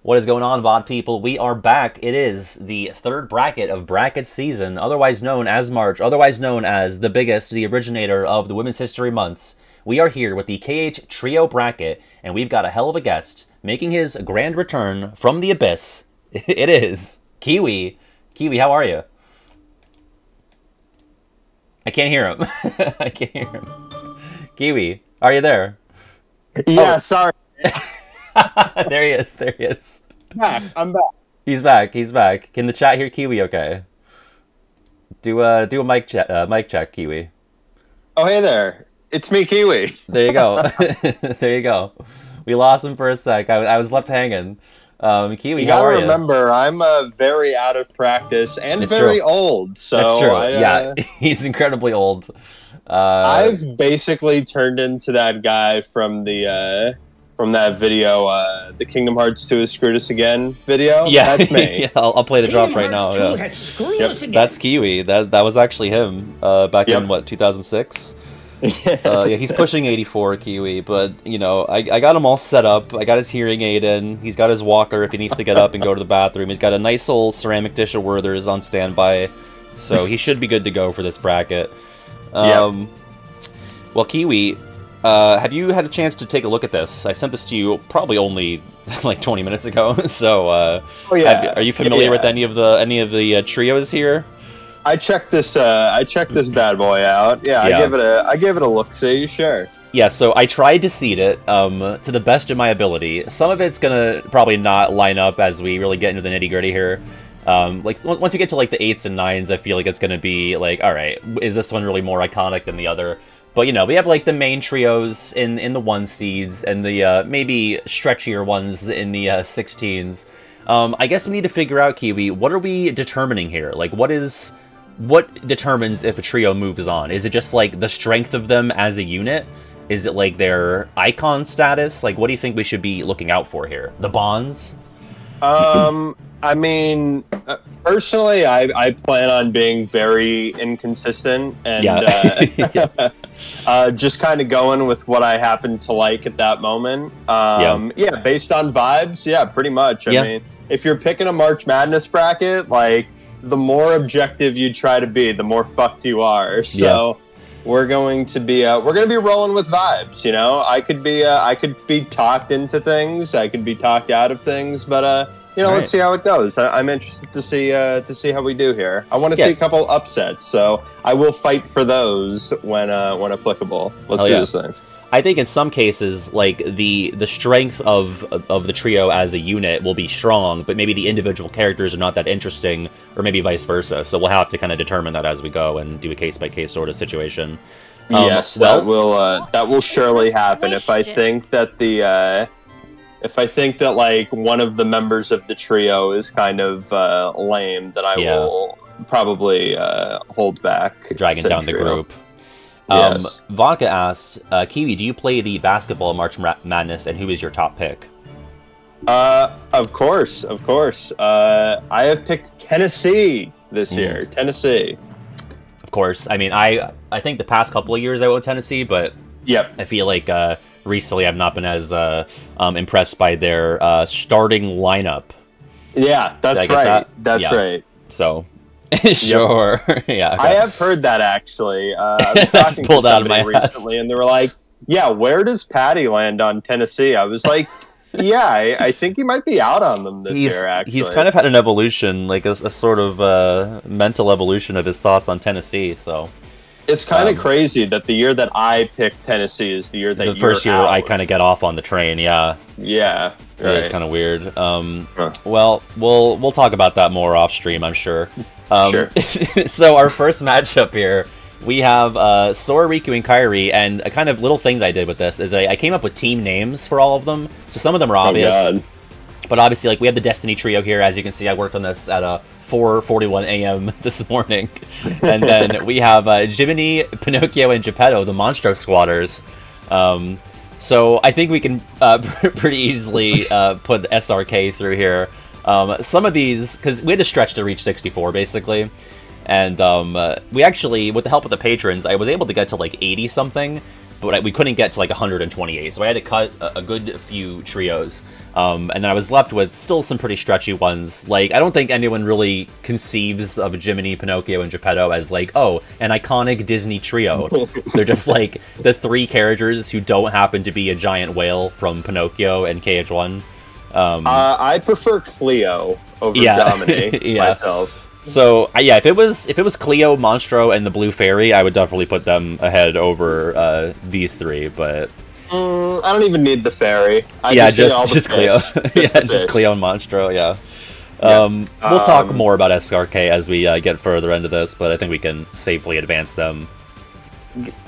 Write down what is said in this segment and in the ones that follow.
What is going on, VOD people? We are back. It is the third bracket of bracket season, otherwise known as March, otherwise known as the biggest, the originator of the Women's History Months. We are here with the KH Trio bracket, and we've got a hell of a guest making his grand return from the abyss. It is Kiwi. Kiwi, how are you? I can't hear him. I can't hear him. Kiwi, are you there? Yeah, sorry. There he is. There he is. I'm back. He's back. He's back. Can the chat hear Kiwi? Okay. Do a mic check, Kiwi. Oh, hey there. It's me, Kiwi. There you go. There you go. We lost him for a sec. I was left hanging. Kiwi, how are you? Remember, I'm very out of practice and It's very true. old. So That's true. Yeah, he's incredibly old. I've basically turned into that guy from that video, the Kingdom Hearts 2 has screwed us again video. Yeah, That's me. Yeah, I'll play the drop right now. Kingdom Yeah. has screwed us again. That's Kiwi. That was actually him back in, what, 2006? Yeah, he's pushing 84, Kiwi, but, you know, I got him all set up. I got his hearing aid in. He's got his walker if he needs to get up and go to the bathroom. He's got a nice old ceramic dish of Werther's on standby, so he should be good to go for this bracket. Well, Kiwi, have you had a chance to take a look at this? I sent this to you probably only like 20 minutes ago, so Oh, yeah. are you familiar with any of the trios here? I checked this bad boy out. Yeah, Yeah. I gave it a look. See, sure. Yeah, so I tried to seed it to the best of my ability. Some of it's gonna probably not line up as we really get into the nitty gritty here. Like once we get to like the 8s and 9s, I feel like it's gonna be like, all right, is this one really more iconic than the other? But you know, we have like the main trios in the 1 seeds and the maybe stretchier ones in the 16s. I guess we need to figure out, Kiwi, what are we determining here? Like, what determines if a trio moves on? Is it just like the strength of them as a unit? Is it like their icon status? Like, what do you think we should be looking out for here? The bonds? I mean, personally, I plan on being very inconsistent and just kind of going with what I happen to like at that moment. Yeah, based on vibes, yeah, pretty much. I mean, if you're picking a March Madness bracket, like, the more objective you try to be, the more fucked you are. So we're going to be rolling with vibes. You know, I could be talked into things, I could be talked out of things, but you know, let's see how it goes. I'm interested to see how we do here. I want to see a couple upsets, so I will fight for those when applicable. Let's do this thing. I think in some cases, like, the strength of the trio as a unit will be strong, but maybe the individual characters are not that interesting, or maybe vice versa. So we'll have to kind of determine that as we go and do a case-by-case sort of situation. Yes, that will surely happen. If I think that like one of the members of the trio is kind of lame, then I will probably hold back, dragging down the group. Yes. Vodka asked, Kiwi, do you play the basketball March Madness, and who is your top pick? Of course. I have picked Tennessee this year. Tennessee. Of course. I mean, I think the past couple of years I went Tennessee, but I feel like recently I've not been as impressed by their starting lineup. Yeah, that's right. That's right. So... Sure. Yeah. Okay. I have heard that actually. I was talking to somebody recently, and they were like, "Yeah, where does Patty land on Tennessee?" I was like, "Yeah, I think he might be out on them this year." Actually, he's kind of had an evolution, like a sort of mental evolution of his thoughts on Tennessee. So it's kind of crazy that the year that I picked Tennessee is the year that the first year out. I kind of get off on the train. Yeah. Yeah. Right. It's kind of weird. Well, we'll talk about that more off stream, I'm sure. Sure. So our first matchup here, we have Sora, Riku, and Kairi, and a kind of little thing that I did with this is I came up with team names for all of them. So some of them are obvious. Oh, God. But obviously, like, we have the Destiny trio here. As you can see, I worked on this at 4:41 a.m. this morning. And then we have Jiminy, Pinocchio, and Geppetto, the Monstro Squatters. So I think we can pretty easily put SRK through here. Some of these, because we had to stretch to reach 64, basically. And we actually, with the help of the patrons, I was able to get to like 80-something. but we couldn't get to like 128, so I had to cut a good few trios. And then I was left with still some pretty stretchy ones. Like, I don't think anyone really conceives of Jiminy, Pinocchio, and Geppetto as like, oh, an iconic Disney trio. They're just like the three characters who don't happen to be a giant whale from Pinocchio and KH1. I prefer Cleo over Jomini myself. So yeah, if it was Cleo, Monstro, and the Blue Fairy, I would definitely put them ahead over these three. But I don't even need the fairy. Just Cleo. Just Cleo and Monstro. Yeah. We'll talk more about SRK as we get further into this, but I think we can safely advance them.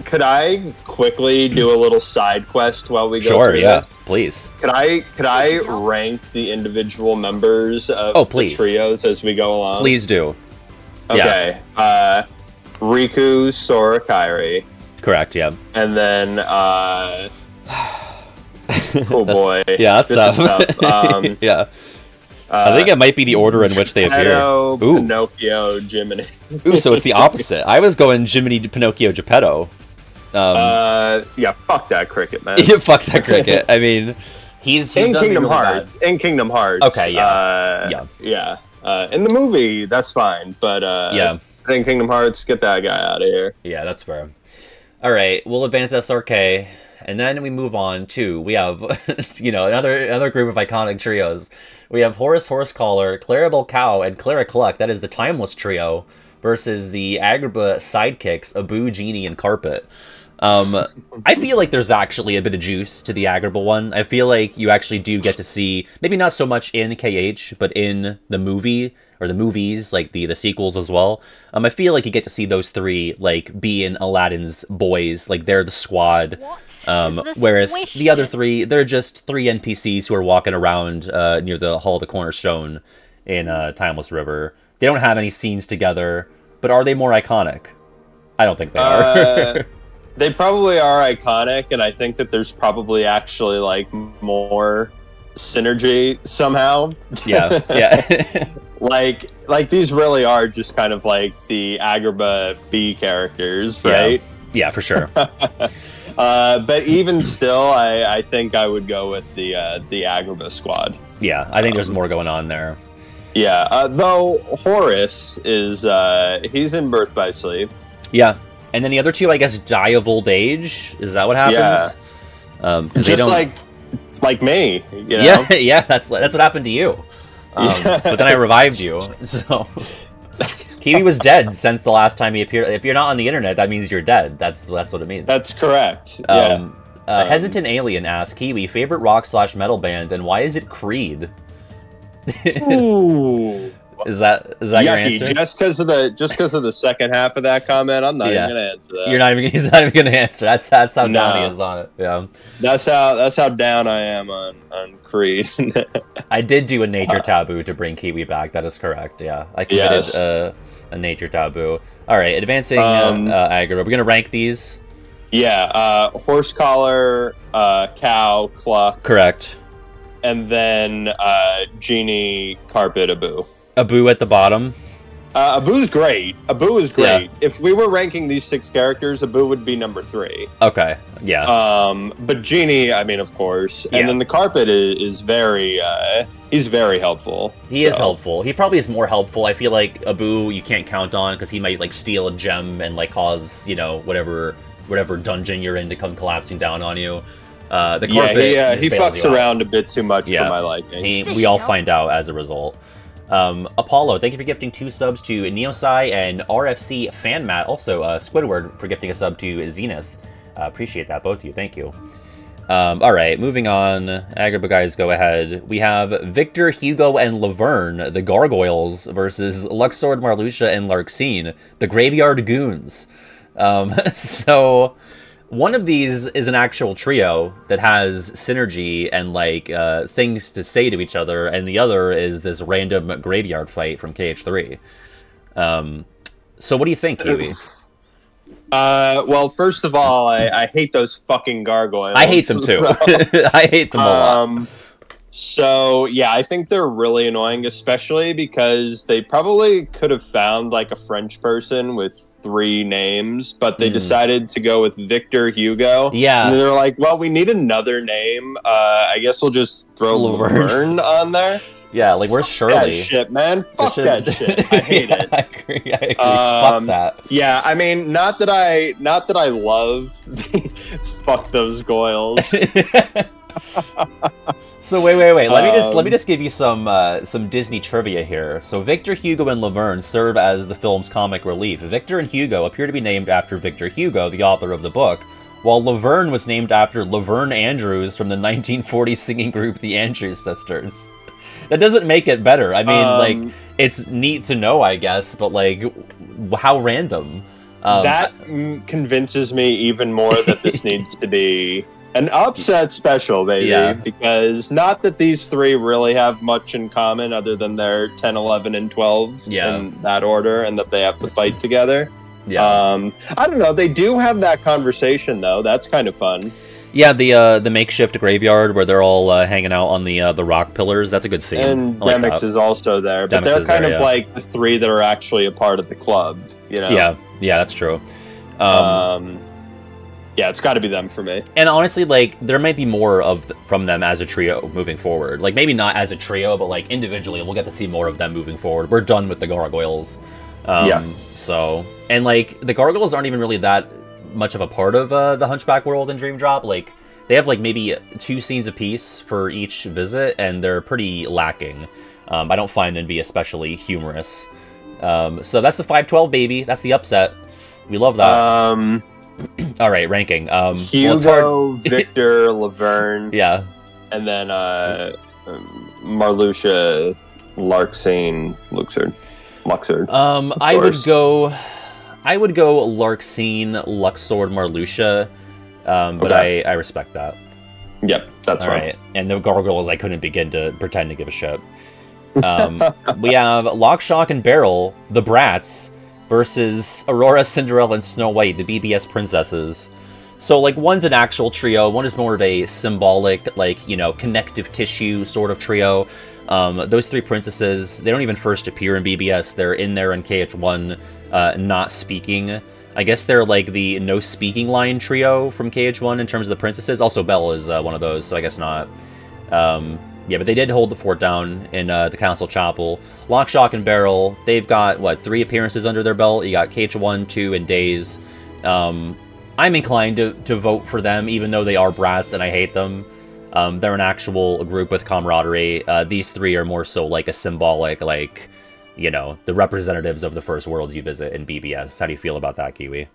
Could I quickly do a little side quest while we go through yeah, please. Could I rank the individual members of the trios as we go along? Please do. Okay. Yeah. Riku, Sora, Kairi. Correct, yeah. And then oh boy. Yeah, that's tough. Yeah. I think it might be the order in which they appear. Ooh. Pinocchio, Jiminy. Ooh, so it's the opposite. I was going Jiminy, Pinocchio, Geppetto. Yeah, fuck that cricket, man. Yeah, fuck that cricket. I mean, he's in Kingdom really Hearts. Bad. In Kingdom Hearts. Okay, yeah. In the movie, that's fine, but I think Kingdom Hearts, get that guy out of here. Yeah, that's fair. All right, we'll advance SRK, and then we move on to we have another group of iconic trios. We have Horus Horsecaller, Clarabelle Cow, and Clara Cluck. That is the Timeless Trio versus the Agrabah sidekicks, Abu, Genie, and Carpet. I feel like there's actually a bit of juice to the Agrabah one. I feel like you actually do get to see, maybe not so much in KH, but in the movie, or the movies, like the sequels as well. I feel like you get to see those three, like, be in Aladdin's boys, like, they're the squad. Whereas the other three, they're just three NPCs who are walking around near the Hall of the Cornerstone in Timeless River. They don't have any scenes together, but are they more iconic? I don't think they are. They probably are iconic, and I think that there's probably actually, like, more synergy somehow. Yeah, yeah. like these really are just kind of like the Agrabah B characters, right? Yeah, for sure. But even still, I think I would go with the Agrabah squad. Yeah, I think there's more going on there. Yeah, though Horus is he's in Birth by Sleep. Yeah, and then the other two, I guess, die of old age. Is that what happens? Yeah, just like me. You know? Yeah, that's what happened to you. But then I revived you. So Kiwi was dead since the last time he appeared. If you're not on the internet, that means you're dead. That's what it means. That's correct. Hesitant Alien asks, Kiwi, favorite rock/metal band, and why is it Creed? Ooh. Is that Yucky. your answer? Just because of the second half of that comment, I'm not even gonna answer that. He's not even gonna answer. That's how down he is on it. Yeah. That's how down I am on Creed. I did do a nature taboo to bring Kiwi back. That is correct. Yeah, I committed a nature taboo. All right, advancing Agrabah. We're gonna rank these. Yeah, Horsecaller, Cow, Cluck. Correct. And then Genie, Carpet, Abu. Abu at the bottom. Abu's great. Abu is great. Yeah. If we were ranking these 6 characters, Abu would be number 3. Okay. Yeah. But Genie, I mean, of course. And then the Carpet is very he's very helpful. He is helpful. He probably is more helpful. I feel like Abu you can't count on because he might like steal a gem and like cause, whatever dungeon you're in to come collapsing down on you. The Carpet he fucks around a bit too much for my liking. We all find out as a result. Apollo, thank you for gifting 2 subs to Neosci and RFC FanMat. Also, Squidward for gifting a sub to Zenith. Appreciate that, both of you. Thank you. All right, moving on. Agrabah guys, go ahead. We have Victor, Hugo, and Laverne, the Gargoyles, versus Luxord, Marluxia, and Larxene, the Graveyard Goons. So one of these is an actual trio that has synergy and like things to say to each other, and the other is this random graveyard fight from KH3. So what do you think, Kiwi? Well, first of all, I hate those fucking gargoyles. I hate them too. I hate them a lot. So, yeah, I think they're really annoying, especially because they probably could have found like a French person with 3 names, but they decided to go with Victor Hugo. Yeah. And they're like, well, we need another name. I guess we'll just throw Laverne on there. Yeah, like, where's Shirley? That shit, man. Fuck that shit. I hate it. I agree. Fuck that. Yeah, I mean, not that I love fuck those Goyles. So wait. Let me just give you some Disney trivia here. So Victor Hugo and Laverne serve as the film's comic relief. Victor and Hugo appear to be named after Victor Hugo, the author of the book, while Laverne was named after Laverne Andrews from the 1940 singing group The Andrews Sisters. That doesn't make it better. I mean, like, it's neat to know, I guess, but like, how random. That convinces me even more that this needs to be an upset special, baby. Yeah. Because not that these 3 really have much in common other than they're 10, 11, and 12 in that order, and that they have to fight together. Yeah. I don't know. They do have that conversation, though. That's kind of fun. Yeah, the makeshift graveyard where they're all hanging out on the rock pillars. That's a good scene. And Demix is also there, but they're kind of like the 3 that are actually a part of the club. You know? Yeah, that's true. Yeah, it's got to be them for me. And honestly, like, there might be more from them as a trio moving forward. Like, maybe not as a trio, but like individually, we'll get to see more of them moving forward. We're done with the Gargoyles. So, and like, the Gargoyles aren't even really that much of a part of the Hunchback world in Dream Drop. Like, they have like maybe 2 scenes apiece for each visit, and they're pretty lacking. I don't find them to be especially humorous. So that's the 512, baby. That's the upset. We love that. All right, ranking. Hugo, Victor, Laverne. Yeah. And then Marluxia, Larxene, Luxord. I would go Larxene, Luxord, Marluxia, but okay. I respect that. Yep, that's all right. And the Gargoyles, I couldn't begin to pretend to give a shit. We have Lock, Shock, and Barrel, the Brats, versus Aurora, Cinderella, and Snow White, the BBS princesses. So, like, one's an actual trio, one is more of a symbolic, like, you know, connective tissue sort of trio. Those 3 princesses, they don't even first appear in BBS, they're in there in KH1, not speaking. I guess they're like the no speaking line trio from KH1 in terms of the princesses. Also, Belle is one of those, so I guess not. Yeah, but they did hold the fort down in the Council Chapel. Lock, Shock, and Barrel, they've got, what, 3 appearances under their belt? You got KH1, 2, and Days. I'm inclined to vote for them, even though they are brats and I hate them. They're an actual group with camaraderie. These 3 are more so like a symbolic, like, you know, the representatives of the first worlds you visit in BBS. How do you feel about that, Kiwi?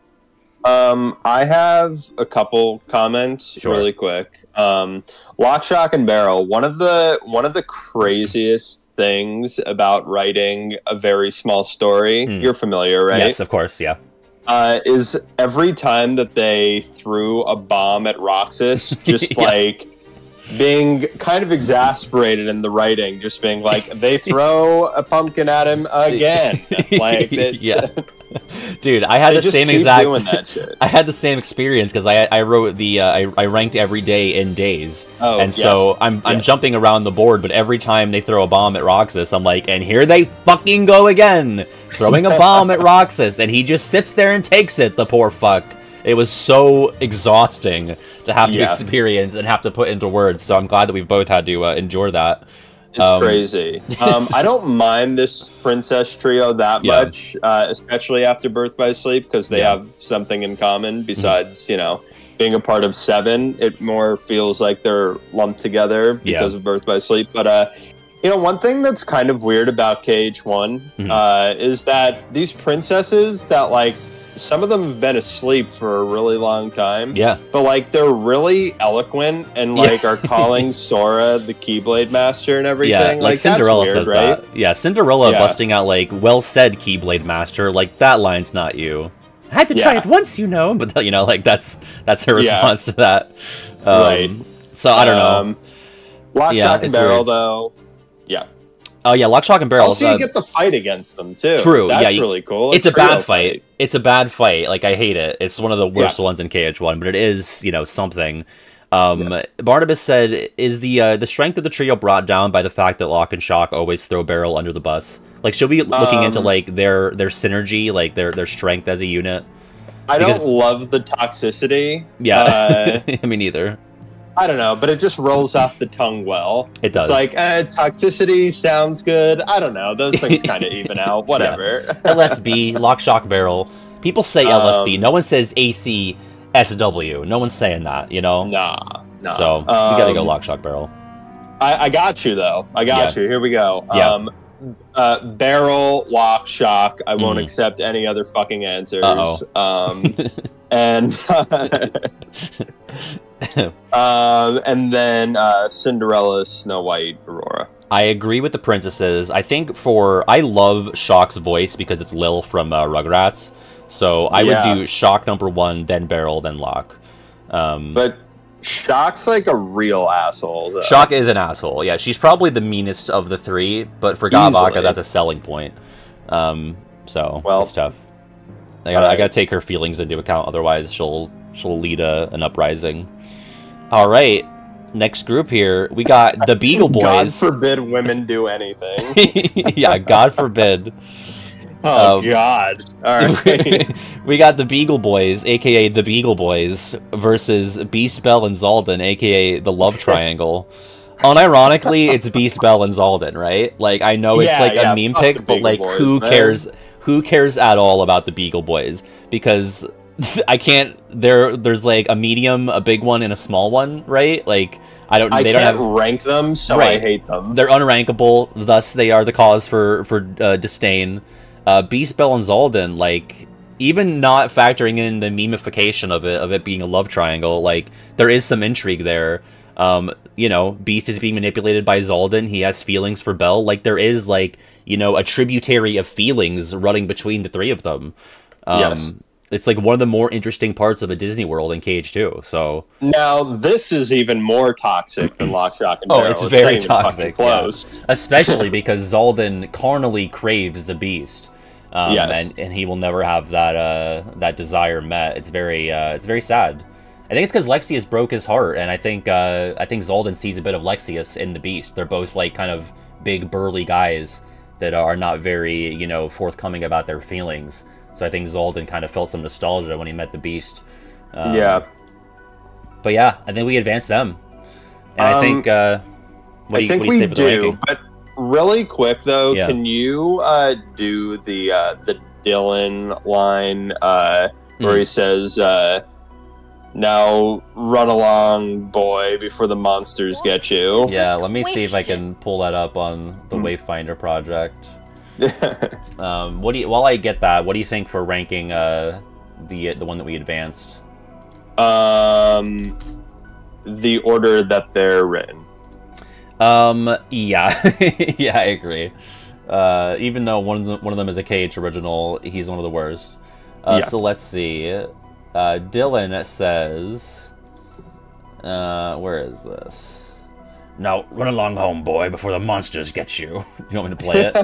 I have a couple comments really quick. Lock, Shock, and Barrel. One of the craziest things about writing a very small story. You're familiar, right? Yes, of course. Yeah. Is every time that they threw a bomb at Roxas, just like being kind of exasperated in the writing, just being like, they throw a pumpkin at him again. Like, yeah. Dude, I had the same exact. Doing that shit. I had the same experience because I wrote the I ranked every day in days, and so I'm jumping around the board. But every time they throw a bomb at Roxas, I'm like, and here they fucking go again, throwing a bomb at Roxas, and he just sits there and takes it. The poor fuck. It was so exhausting to have to experience and have to put into words. So I'm glad that we've both had to endure that. It's crazy. I don't mind this princess trio that much, especially after Birth by Sleep, because they have something in common besides, you know, being a part of Seven. It more feels like they're lumped together because of Birth by Sleep. But, you know, one thing that's kind of weird about KH1 is that these princesses that, like, some of them have been asleep for a really long time. Yeah. But, like, they're really eloquent and, like, are calling Sora the Keyblade Master and everything. Yeah, like Cinderella that's weird, says right? That. Yeah, Cinderella busting out, like, well said, Keyblade Master. Like, that line's not you. I had to try it once, you know. But, you know, like, that's her response to that. Right. So, I don't know. Lock, Shock, and Barrel, though. Yeah. Oh, yeah, Lock, Shock, and Barrel. Also, you get the fight against them, too. True. That's really cool. It's a bad fight. It's a bad fight. Like, I hate it. It's one of the worst ones in KH1, but it is, you know, something. Yes. Barnabas said, "Is the strength of the trio brought down by the fact that Locke and Shock always throw Beryl under the bus? Like, should we be looking into like their synergy, like their strength as a unit?" I don't love the toxicity. Yeah, me neither. I don't know, but it just rolls off the tongue well. It does. It's like, toxicity sounds good. I don't know. Those things kind of even out. Whatever. Yeah. LSB, Lock, Shock, Barrel. People say LSB. No one says ACSW. No one's saying that, you know? Nah. So, we gotta go Lock, Shock, Barrel. I got you, though. I got you. Here we go. Yeah. Barrel, Lock, Shock. I won't accept any other fucking answers. And then Cinderella, Snow White, Aurora. I agree with the princesses. I think I love Shock's voice because it's Lil from Rugrats. So I would do Shock number 1, then Beryl, then Locke. But Shock's like a real asshole, though. Shock is an asshole. Yeah, she's probably the meanest of the 3, but for Gavaka, that's a selling point. So it's tough. I gotta take her feelings into account, otherwise she'll lead an uprising. All right, next group here, we got the Beagle Boys. God forbid women do anything. Yeah, God forbid. Oh, God. All right. We got the Beagle Boys, a.k.a. the Beagle Boys, versus Beast, Belle, and Zaldin, a.k.a. the Love Triangle. Unironically, it's Beast, Belle, and Zaldin, right? Like, I know it's a meme pick, but, like, who cares? Who cares at all about the Beagle Boys? Because I can't... There's, like, a medium, a big one, and a small one, right? Like, I can't rank them, so I hate them. They're unrankable, thus they are the cause for disdain. Beast, Belle, and Zaldin, like, even not factoring in the memification of it being a love triangle, like, there is some intrigue there. You know, Beast is being manipulated by Zaldin. He has feelings for Belle. Like, there is, like, you know, a tributary of feelings running between the 3 of them. Yes. It's, like, one of the more interesting parts of a Disney World in KH2, so... Now, this is even more toxic than Lock, Shock, and Barrel. Oh, it's very toxic. Close. Yeah. Especially because Zaldin carnally craves the Beast. Yes. And he will never have that desire met. It's very sad. I think it's because Lexius broke his heart, and I think Zaldin sees a bit of Lexius in the Beast. They're both like kind of big burly guys that are not very, you know, forthcoming about their feelings. So I think Zaldin kind of felt some nostalgia when he met the Beast. Yeah. But yeah, I think we advanced them, and I think what do you say for the ranking? But really quick though, can you do the Dylan line where he says, "Now run along, boy, before the monsters get you"? Yeah, let me see if I can pull that up on the Wayfinder project. While I get that, what do you think for ranking the one that we advanced? The order that they're written. Yeah, yeah, I agree. Even though one of them is a KH original, he's one of the worst. So let's see. Dylan says, where is this? Now run along home, boy, before the monsters get you. You want me to play it?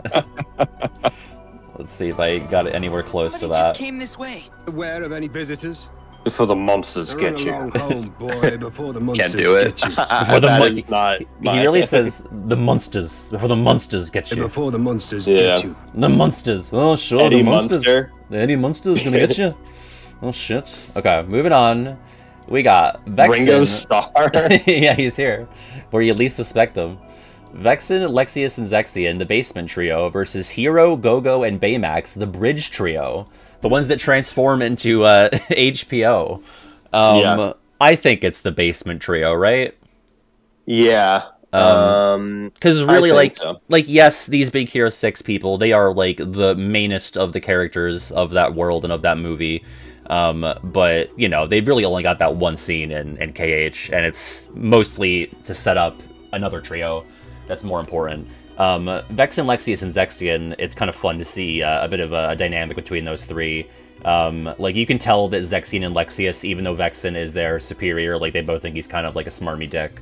Let's see if I got it anywhere close to that. Just came this way. Aware of any visitors? Before the monsters get you. Run along home, boy, before the monsters Can't do it. get you. Before the That is not he really says the monsters before the monsters get you. Before the monsters get you. The monsters. Oh sure, Eddie the monsters. Munster. The Eddie Munster's gonna get you. Oh shit. Okay, moving on. We got Vexen. Ringo Starr. Yeah, he's here. Where you least suspect him. Vexen, Lexius, and Zexion, the basement trio, versus Hero, Gogo, and Baymax, the bridge trio. The ones that transform into HPO. I think it's the basement trio, right? Yeah. Because really, like yes, these Big Hero 6 people, they are like the mainest of the characters of that world and of that movie. But you know, they've really only got that one scene in KH, and it's mostly to set up another trio that's more important. Vexen, Lexius, and Zexion, it's kind of fun to see a bit of a dynamic between those 3. Like, you can tell that Zexion and Lexius, even though Vexen is their superior, like, they both think he's kind of like a smarmy dick.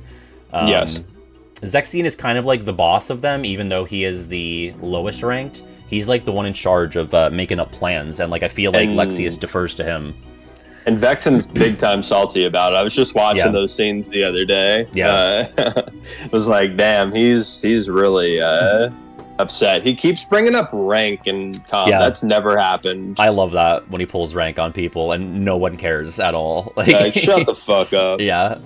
Yes. Zexion is kind of like the boss of them, even though he is the lowest ranked. He's like the one in charge of making up plans, and like I feel like Lexius defers to him. And Vexen's big time salty about it. I was just watching those scenes the other day. Yeah. It was like, damn, he's really upset. He keeps bringing up rank and comp. Yeah. That's never happened. I love that when he pulls rank on people and no one cares at all. Like, shut the fuck up. Yeah.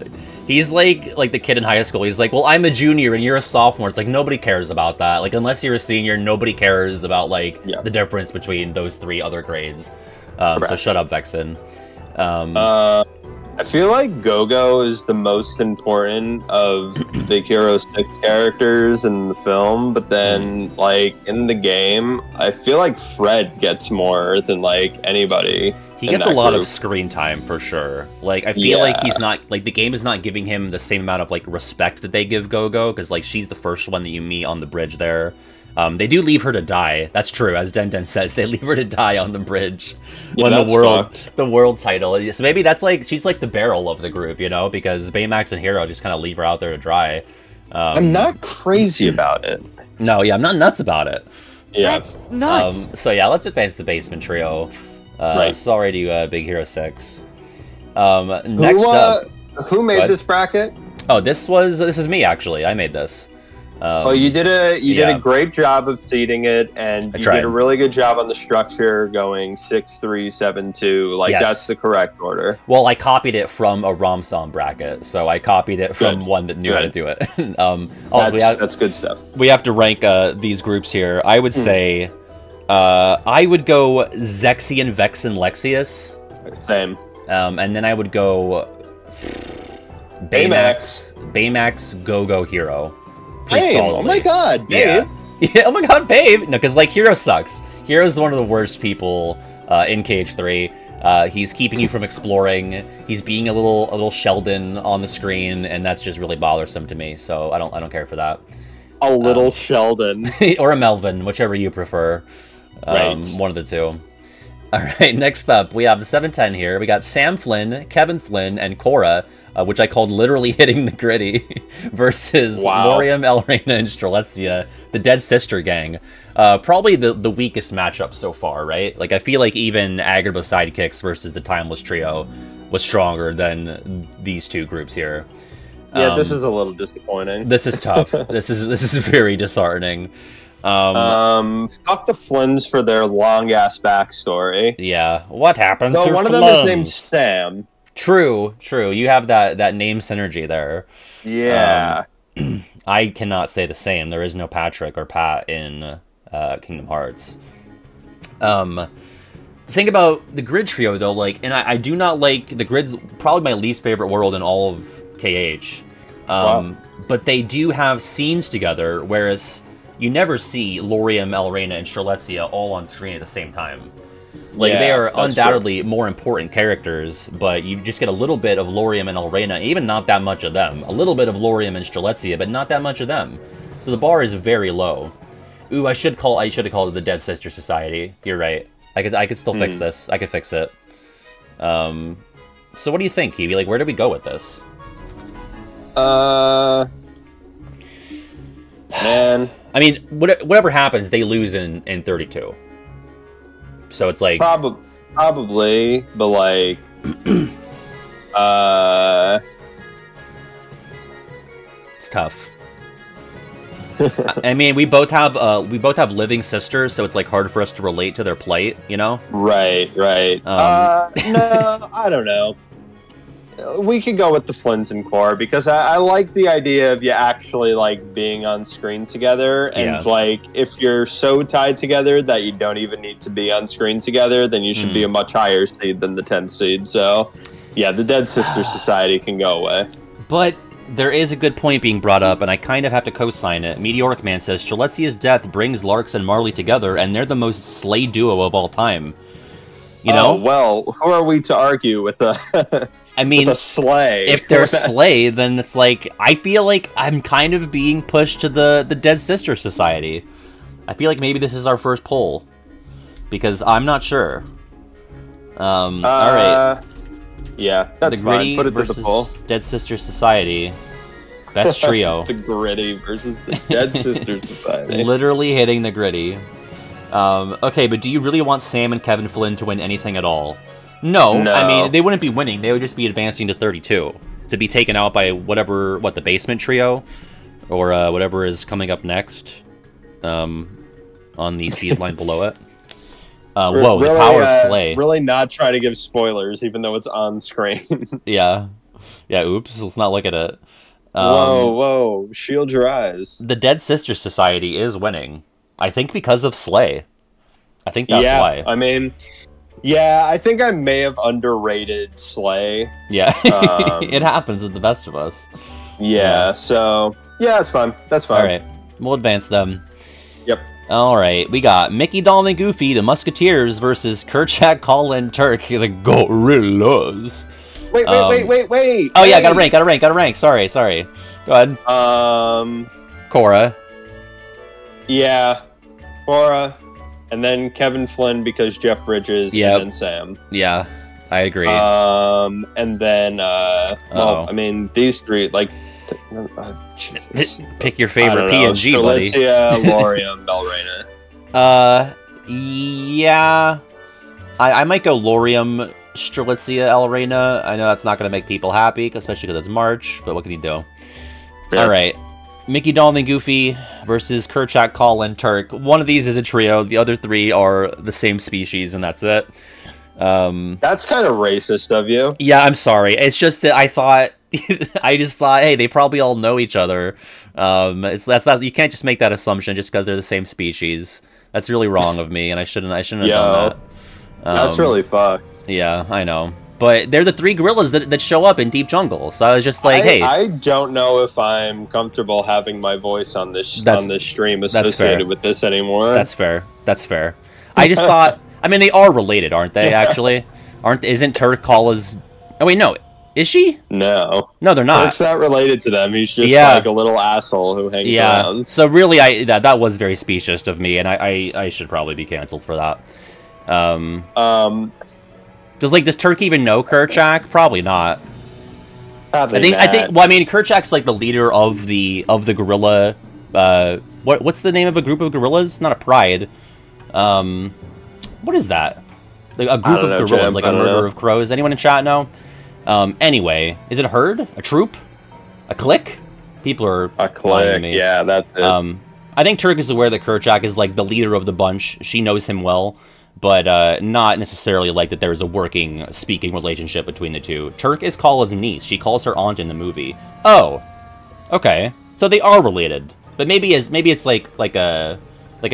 He's like the kid in high school. He's like, well, I'm a junior and you're a sophomore. It's like, nobody cares about that. Like, unless you're a senior, nobody cares about, like, the difference between those 3 other grades. So shut up, Vexen. I feel like Gogo is the most important of the Hero 6 characters in the film, but then, like, in the game, I feel like Fred gets more than, like, anybody. He gets a lot of screen time, for sure. Like, I feel like he's not, like, the game is not giving him the same amount of, like, respect that they give Gogo, because, like, she's the first one that you meet on the bridge there. They do leave her to die. That's true, as Den says. They leave her to die on the bridge when the world title. So maybe that's like she's like the barrel of the group, you know, because Baymax and Hero just kind of leave her out there to dry. I'm not crazy about it. No, yeah, I'm not nuts about it. Yeah, that's nuts. So yeah, let's advance the basement trio. Sorry to Big Hero 6. Next up, who made this bracket? Oh, this is me actually. I made this. Well, you did a great job of seeding it, and you did a really good job on the structure, going 6-3-7-2. Like that's the correct order. Well, I copied it from a Romsom bracket, so I copied it from one that knew how to do it. That's good stuff. We have to rank these groups here. I would say, I would go Zexion, Vexen, Lexaeus. Same. And then I would go Baymax, Gogo, Hero. Babe, oh my god, Babe. Yeah, oh my god, Babe. No, because, like, Hero sucks. Hero's one of the worst people in KH3. He's keeping you from exploring. He's being a little Sheldon on the screen, and that's just really bothersome to me, so I don't care for that. A little Sheldon. Or a Melvin, whichever you prefer. One of the two. Alright, next up, we have the 710 here. We got Sam Flynn, Kevin Flynn, and Cora, which I called literally hitting the gritty, versus Lauriam, Elrena, and Strelitzia, the Dead Sister gang. Probably the weakest matchup so far, right? Like, I feel like even Agrabah Sidekicks versus the Timeless Trio was stronger than these two groups here. Yeah, this is a little disappointing. This is tough. This is very disheartening. Fuck the Flynns for their long-ass backstory. Yeah, what happened to one of them is named Sam. True. You have that name synergy there. Yeah. I cannot say the same. There is no Patrick or Pat in Kingdom Hearts. Think about the Grid Trio, though, like, and I do not like, the Grid's probably my least favorite world in all of KH. But they do have scenes together, whereas you never see Lauriam, Elrena, and Strelitzia all on screen at the same time. Like, they are undoubtedly more important characters, but you just get a little bit of Lauriam and Elrena, even not that much of them. A little bit of Lauriam and Strelitzia, but not that much of them. So the bar is very low. Ooh, I should have called it the Dead Sister Society. You're right. I could still fix this. I could fix it. So what do you think, Kiwi? Like, where do we go with this? Man. I mean, whatever happens, they lose in 32. So it's like... Probably, but like... It's tough. I mean, we both have living sisters, so it's like hard for us to relate to their plight, you know? Right. No, I don't know. We could go with the Flynns and Core, because I like the idea of you actually, like, being on screen together, and like, if you're so tied together that you don't even need to be on screen together, then you should be a much higher seed than the 10th seed. So yeah, the Dead Sister Society can go away. But there is a good point being brought up, and I kind of have to co-sign it. Meteoric Man says, Strelitzia's death brings Larx and Marley together, and they're the most slay duo of all time. You know? Oh, well, who are we to argue with a... I mean, with a slay? If they're slay, then it's like, I feel like I'm kind of being pushed to the Dead Sister Society. I feel like maybe this is our first poll, because I'm not sure. Alright. Yeah, that's fine. Put it to the poll. Dead Sister Society. Best trio. The Gritty versus the Dead Sister Society. Literally hitting the Gritty. Okay, but do you really want Sam and Kevin Flynn to win anything at all? No, No. I mean, they wouldn't be winning. They would just be advancing to 32 to be taken out by the basement trio or whatever is coming up next on the seed line below it. Whoa, really, the power of Slay. Really not trying to give spoilers, even though it's on screen. Yeah. Oops. Let's not look at it. Whoa! Shield your eyes. The Dead Sister Society is winning. I think because of Slay. I think that's why. I mean, yeah, I think I may have underrated Slay. Yeah, it happens with the best of us. Yeah, so yeah, that's fine. That's fine. All right, we'll advance them. Yep. All right, we got Mickey, Donald, and Goofy, the Musketeers, versus Kerchak, Colin, Turk, the Gorillas. Wait! Oh yeah, got a rank. Sorry. Go ahead. Korra. Yeah, Korra, and then Kevin Flynn because Jeff Bridges, and then Sam. Yeah, I agree. And then well, I mean these three like. Jesus. Pick your favorite PNG, buddy. Strelitzia, Laurium, Belrena. Yeah. I might go Laurium, Strelitzia, Elrena. I know that's not going to make people happy, especially because it's March, but what can you do? Yeah. Alright. Mickey, Donald, and Goofy versus Kerchak, Colin, Turk. One of these is a trio. The other three are the same species, and that's it. That's kind of racist of you. Yeah, I'm sorry. It's just that I thought... I just thought, hey, they probably all know each other. That's not, you can't just make that assumption just because they're the same species. That's really wrong of me, and I shouldn't have done that. That's really fucked. Yeah, I know. But they're the three gorillas that show up in Deep Jungle. So I was just like, hey, I don't know if I'm comfortable having my voice on this stream associated with this anymore. That's fair. I just thought, I mean, they are related, aren't they? Actually, isn't Turk Kala's? Oh wait, no. Is she? No, they're not. Turk's not related to them. He's just like a little asshole who hangs around. So really, that was very specious of me, and I should probably be canceled for that. Does Turk even know Kerchak? Probably not. Probably I think. Well, I mean, Kerchak's like the leader of the gorilla. What's the name of a group of gorillas? Not a pride. What is that? Like a group of gorillas, like a murder of crows. Anyone in chat know? Anyway, is it a herd? A troop? A clique? People are a clique. Yeah, that's it. I think Turk is aware that Kerchak is like the leader of the bunch. She knows him well, but not necessarily like that there is a working, speaking relationship between the two. Turk is Kala's niece. She calls her aunt in the movie. Oh, okay. So they are related, but maybe it's like a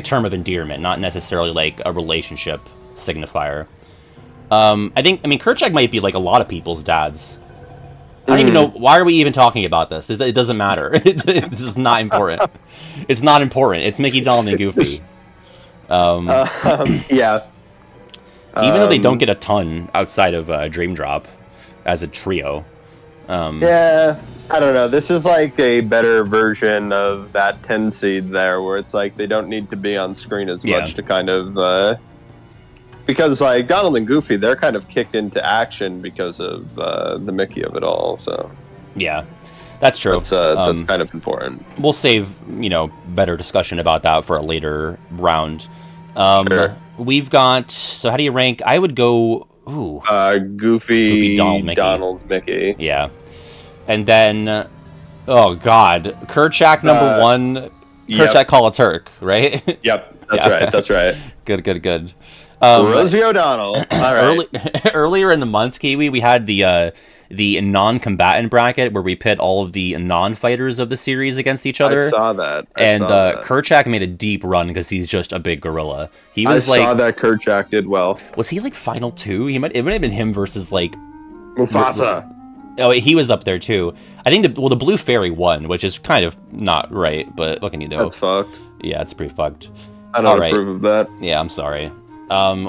term of endearment, not necessarily like a relationship signifier. I mean, Kerchak might be like a lot of people's dads. I don't even know, why are we even talking about this? It doesn't matter. This is not important. It's not important. It's Mickey, Donald, and Goofy. Yeah. Even though they don't get a ton outside of Dream Drop as a trio. Yeah, I don't know. This is like a better version of that 10 seed there, where it's like they don't need to be on screen as much to kind of... because like Donald and Goofy, they're kind of kicked into action because of the Mickey of it all. So yeah, that's true. That's kind of important. We'll save better discussion about that for a later round. Sure. We've got, so how do you rank? I would go Goofy, Donald, Mickey. Yeah, and then oh god, Kerchak number 1. Kerchak Call a Turk, right? Yep, that's right. That's right. Good. Rosie O'Donnell. All right. Earlier in the month, Kiwi, we had the non-combatant bracket where we pit all of the non-fighters of the series against each other. I saw that. Kerchak made a deep run because he's just a big gorilla. I saw that Kerchak did well. Was he like final 2? It might have been him versus like Mufasa. Oh, he was up there too. I think the Blue Fairy won, which is kind of not right, but what can you do? That's fucked. Yeah, it's pretty fucked. I don't approve of that. Yeah, I'm sorry.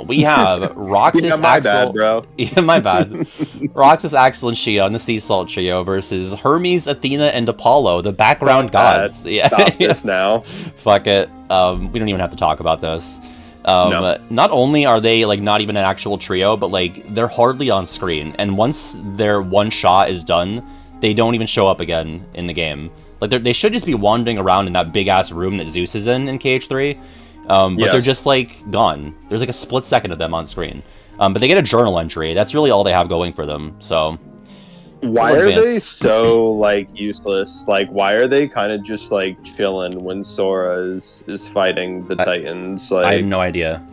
We have Roxas, yeah, my Axel... bad, bro. Yeah, my bad. Roxas, Axel, and Shia on the Sea Salt Trio versus Hermes, Athena, and Apollo, the background gods. Yeah. Stop this now. Fuck it. We don't even have to talk about this. No. Not only are they like not even an actual trio, but like they're hardly on screen. And once their one shot is done, they don't even show up again in the game. Like they should just be wandering around in that big ass room that Zeus is in KH3. But they're just, like, gone. There's, like, a split second of them on screen. But they get a journal entry. That's really all they have going for them, so... Why are they so, like, useless? Like, why are they kind of just, like, chilling when Sora is fighting the Titans? Like, I have no idea.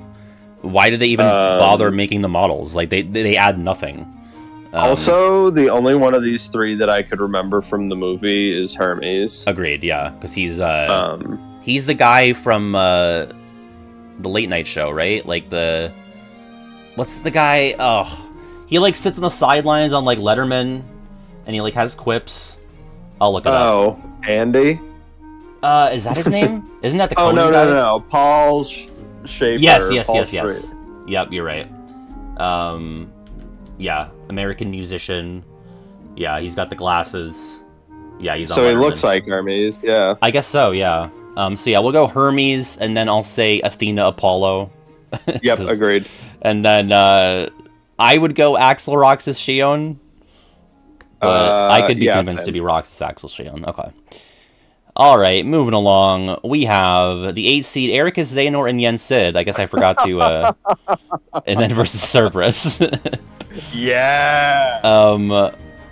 Why did they even bother making the models? Like, they add nothing. Also, the only one of these three that I could remember from the movie is Hermes. Agreed, yeah. Because he's the guy from the late night show, right? Like, what's the guy? Oh, he, like, sits on the sidelines on, like, Letterman. And he, like, has quips. I'll look it up. Oh, Andy? Is that his name? Isn't that the Conan guy? No. Paul Schaefer. Yes. Yep, you're right. Yeah, American musician. Yeah, he's got the glasses. Yeah, he's on So he Letterman. looks like Hermes, yeah. I guess so, yeah. So yeah, we'll go Hermes, and then I'll say Athena Apollo. Yep, agreed. And then I would go Axel Roxas Shion. But I could be convinced to be Roxas Axel Shion. Okay. Alright, moving along. We have the 8 seed Ericus, Xehanort, and Yen Sid. I guess I forgot to... and then versus Cerberus. Yeah!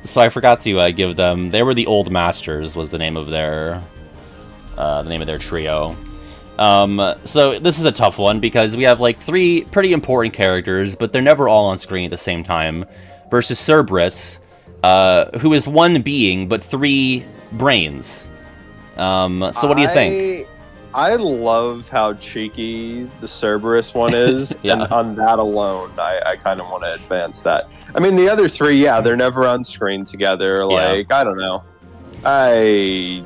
So I forgot to give them... They were the Old Masters, was the name of their... trio. So this is a tough one, because we have, like, 3 pretty important characters, but they're never all on screen at the same time. Versus Cerberus... who is 1 being, but 3 brains. So what do you think? I love how cheeky the Cerberus one is, Yeah. and on that alone, I kind of want to advance that. I mean, the other 3, yeah, they're never on screen together. Like, I don't know. I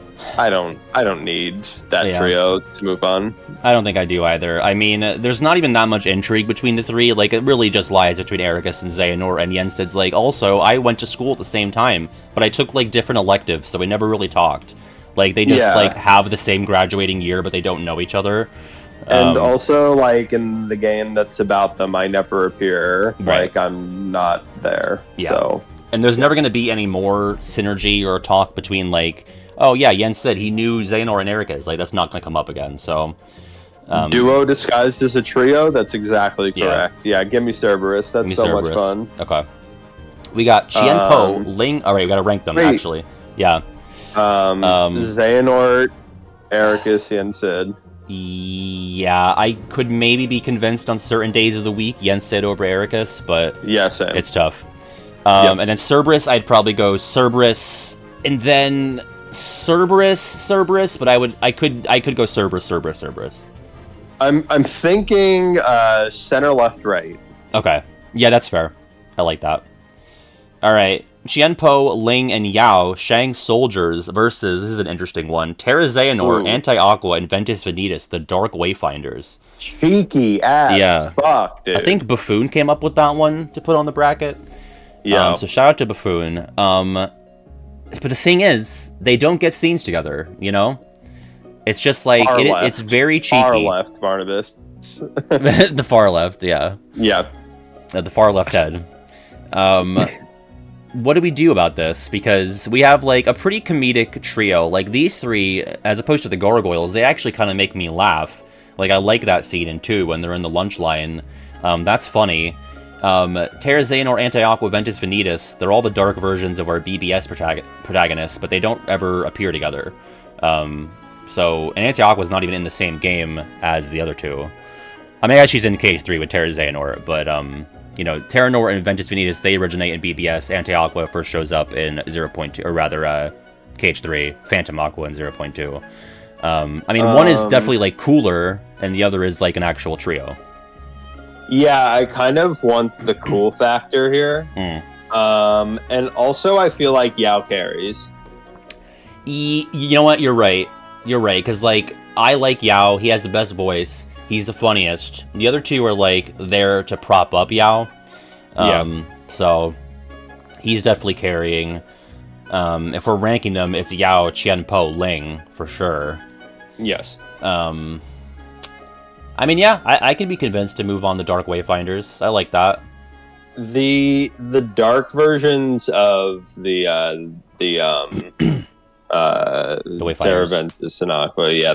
don't need that trio to move on. I don't think I do either. I mean, there's not even that much intrigue between the 3. Like, it really just lies between Ericus and Xehanort, and Yen Sid's like, also, I went to school at the same time, but I took, like, different electives, so we never really talked. Like, they just, like, have the same graduating year, but they don't know each other. And also, like, in the game that's about them, I never appear. Right. Like, I'm not there. Yeah. So. And there's never going to be any more synergy or talk between, like, oh, yeah, Yen Sid, he knew Xehanort and Ericus. Like, that's not going to come up again, so... Duo disguised as a trio? That's exactly correct. Yeah, give me Cerberus. That's so much fun. Okay. We got Qianpo, Ling... Alright, we got to rank them, actually. Yeah. Xehanort, Ericus, Yen Sid. Yeah, I could maybe be convinced on certain days of the week Yen Sid over Ericus, but same. It's tough. And then Cerberus, I'd probably go Cerberus, and then Cerberus, but I could go Cerberus. I'm thinking center, left, right. Okay, yeah, that's fair. I like that. All right, Qianpo, Ling, and Yao, Shang soldiers versus, this is an interesting one, Terra Xehanort, Anti-Aqua, and Ventus Vanitas, the Dark Wayfinders. Cheeky ass fuck, dude. I think Buffoon came up with that one to put on the bracket. Yeah. So shout out to Buffoon. But the thing is, they don't get scenes together, you know? It's just like, it's very cheeky. Far left, Barnabas. The far left, yeah. Yeah. The far left head. What do we do about this? Because we have, like, a pretty comedic trio. Like, these 3, as opposed to the Gargoyles, they actually kind of make me laugh. Like, I like that scene in 2 when they're in the lunch line. That's funny. Terra Xehanort, Anti-Aqua, Ventus Vanitas, they're all the dark versions of our BBS protagonists, but they don't ever appear together. And Anti-Aqua's not even in the same game as the other 2. I mean, I guess she's in KH3 with Terra Xehanort, but, you know, Terranort and Ventus Vanitas, they originate in BBS. Anti-Aqua first shows up in 0.2, or rather, KH3, Phantom Aqua in 0.2. I mean, one is definitely, like, cooler, and the other is, like, an actual trio. Yeah, I kind of want the cool factor here. And also, I feel like Yao carries. You know what? You're right. You're right, because, like, I like Yao. He has the best voice. He's the funniest. The other 2 are, like, there to prop up Yao. So, he's definitely carrying. If we're ranking them, it's Yao, Qianpo, Ling, for sure. Yes. I mean, yeah, I can be convinced to move on the Dark Wayfinders. I like that. The dark versions of the Wayfinders. Terra Ventus and Aqua, yeah,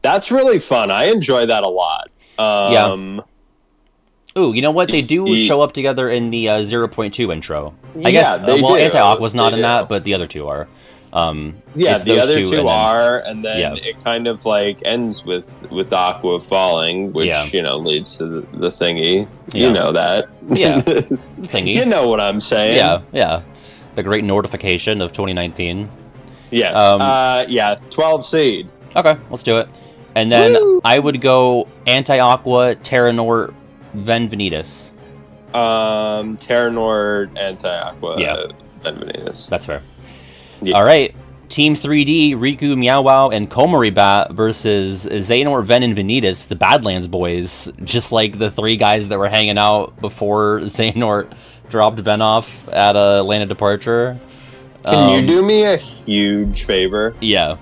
That's really fun. I enjoy that a lot. Yeah. Ooh, you know what? They do show up together in the 0.2 intro. I guess. Well, Anti-Aqua's not in that, but the other two are. The other two are, and then it kind of like ends with Aqua falling, which leads to the thingy. Yeah. You know that. Yeah, thingy. You know what I'm saying? Yeah. The great notification of 2019. Yes. 12 seed. Okay, let's do it. And then I would go Anti-Aqua, Terranort, Ven Vanitas. Terranort, Anti-Aqua, Ven Vanitas. That's fair. Yeah. All right, Team 3D, Riku, Meow and Komori Bat versus Xehanort, Ven, and Vanitas, the Badlands boys. Just like the three guys that were hanging out before Xehanort dropped Ven off at Land of Departure. Can you do me a huge favor? Yeah.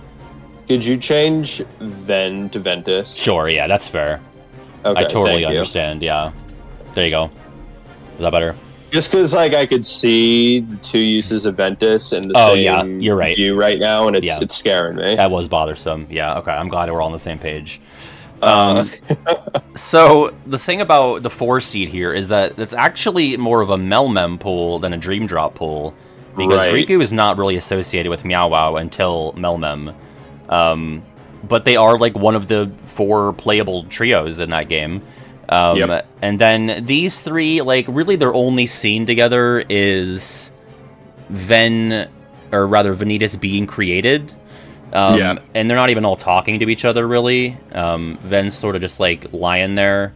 Could you change Ven to Ventus? Sure, yeah, that's fair. Okay, I totally understand, yeah. There you go. Is that better? Just because, like, I could see the two uses of Ventus in the same you're right. view right now, and it's scaring me. That was bothersome. Yeah, okay, I'm glad we're all on the same page. So, the thing about the 4 seed here is that it's actually more of a Melmem pool than a Dream Drop pool. Because Riku is not really associated with Meow Wow until Melmem. But they are, like, one of the 4 playable trios in that game. And then these 3, like, really their only scene together is Vanitas being created. And they're not even all talking to each other, really. Ven's sort of just, like, lying there.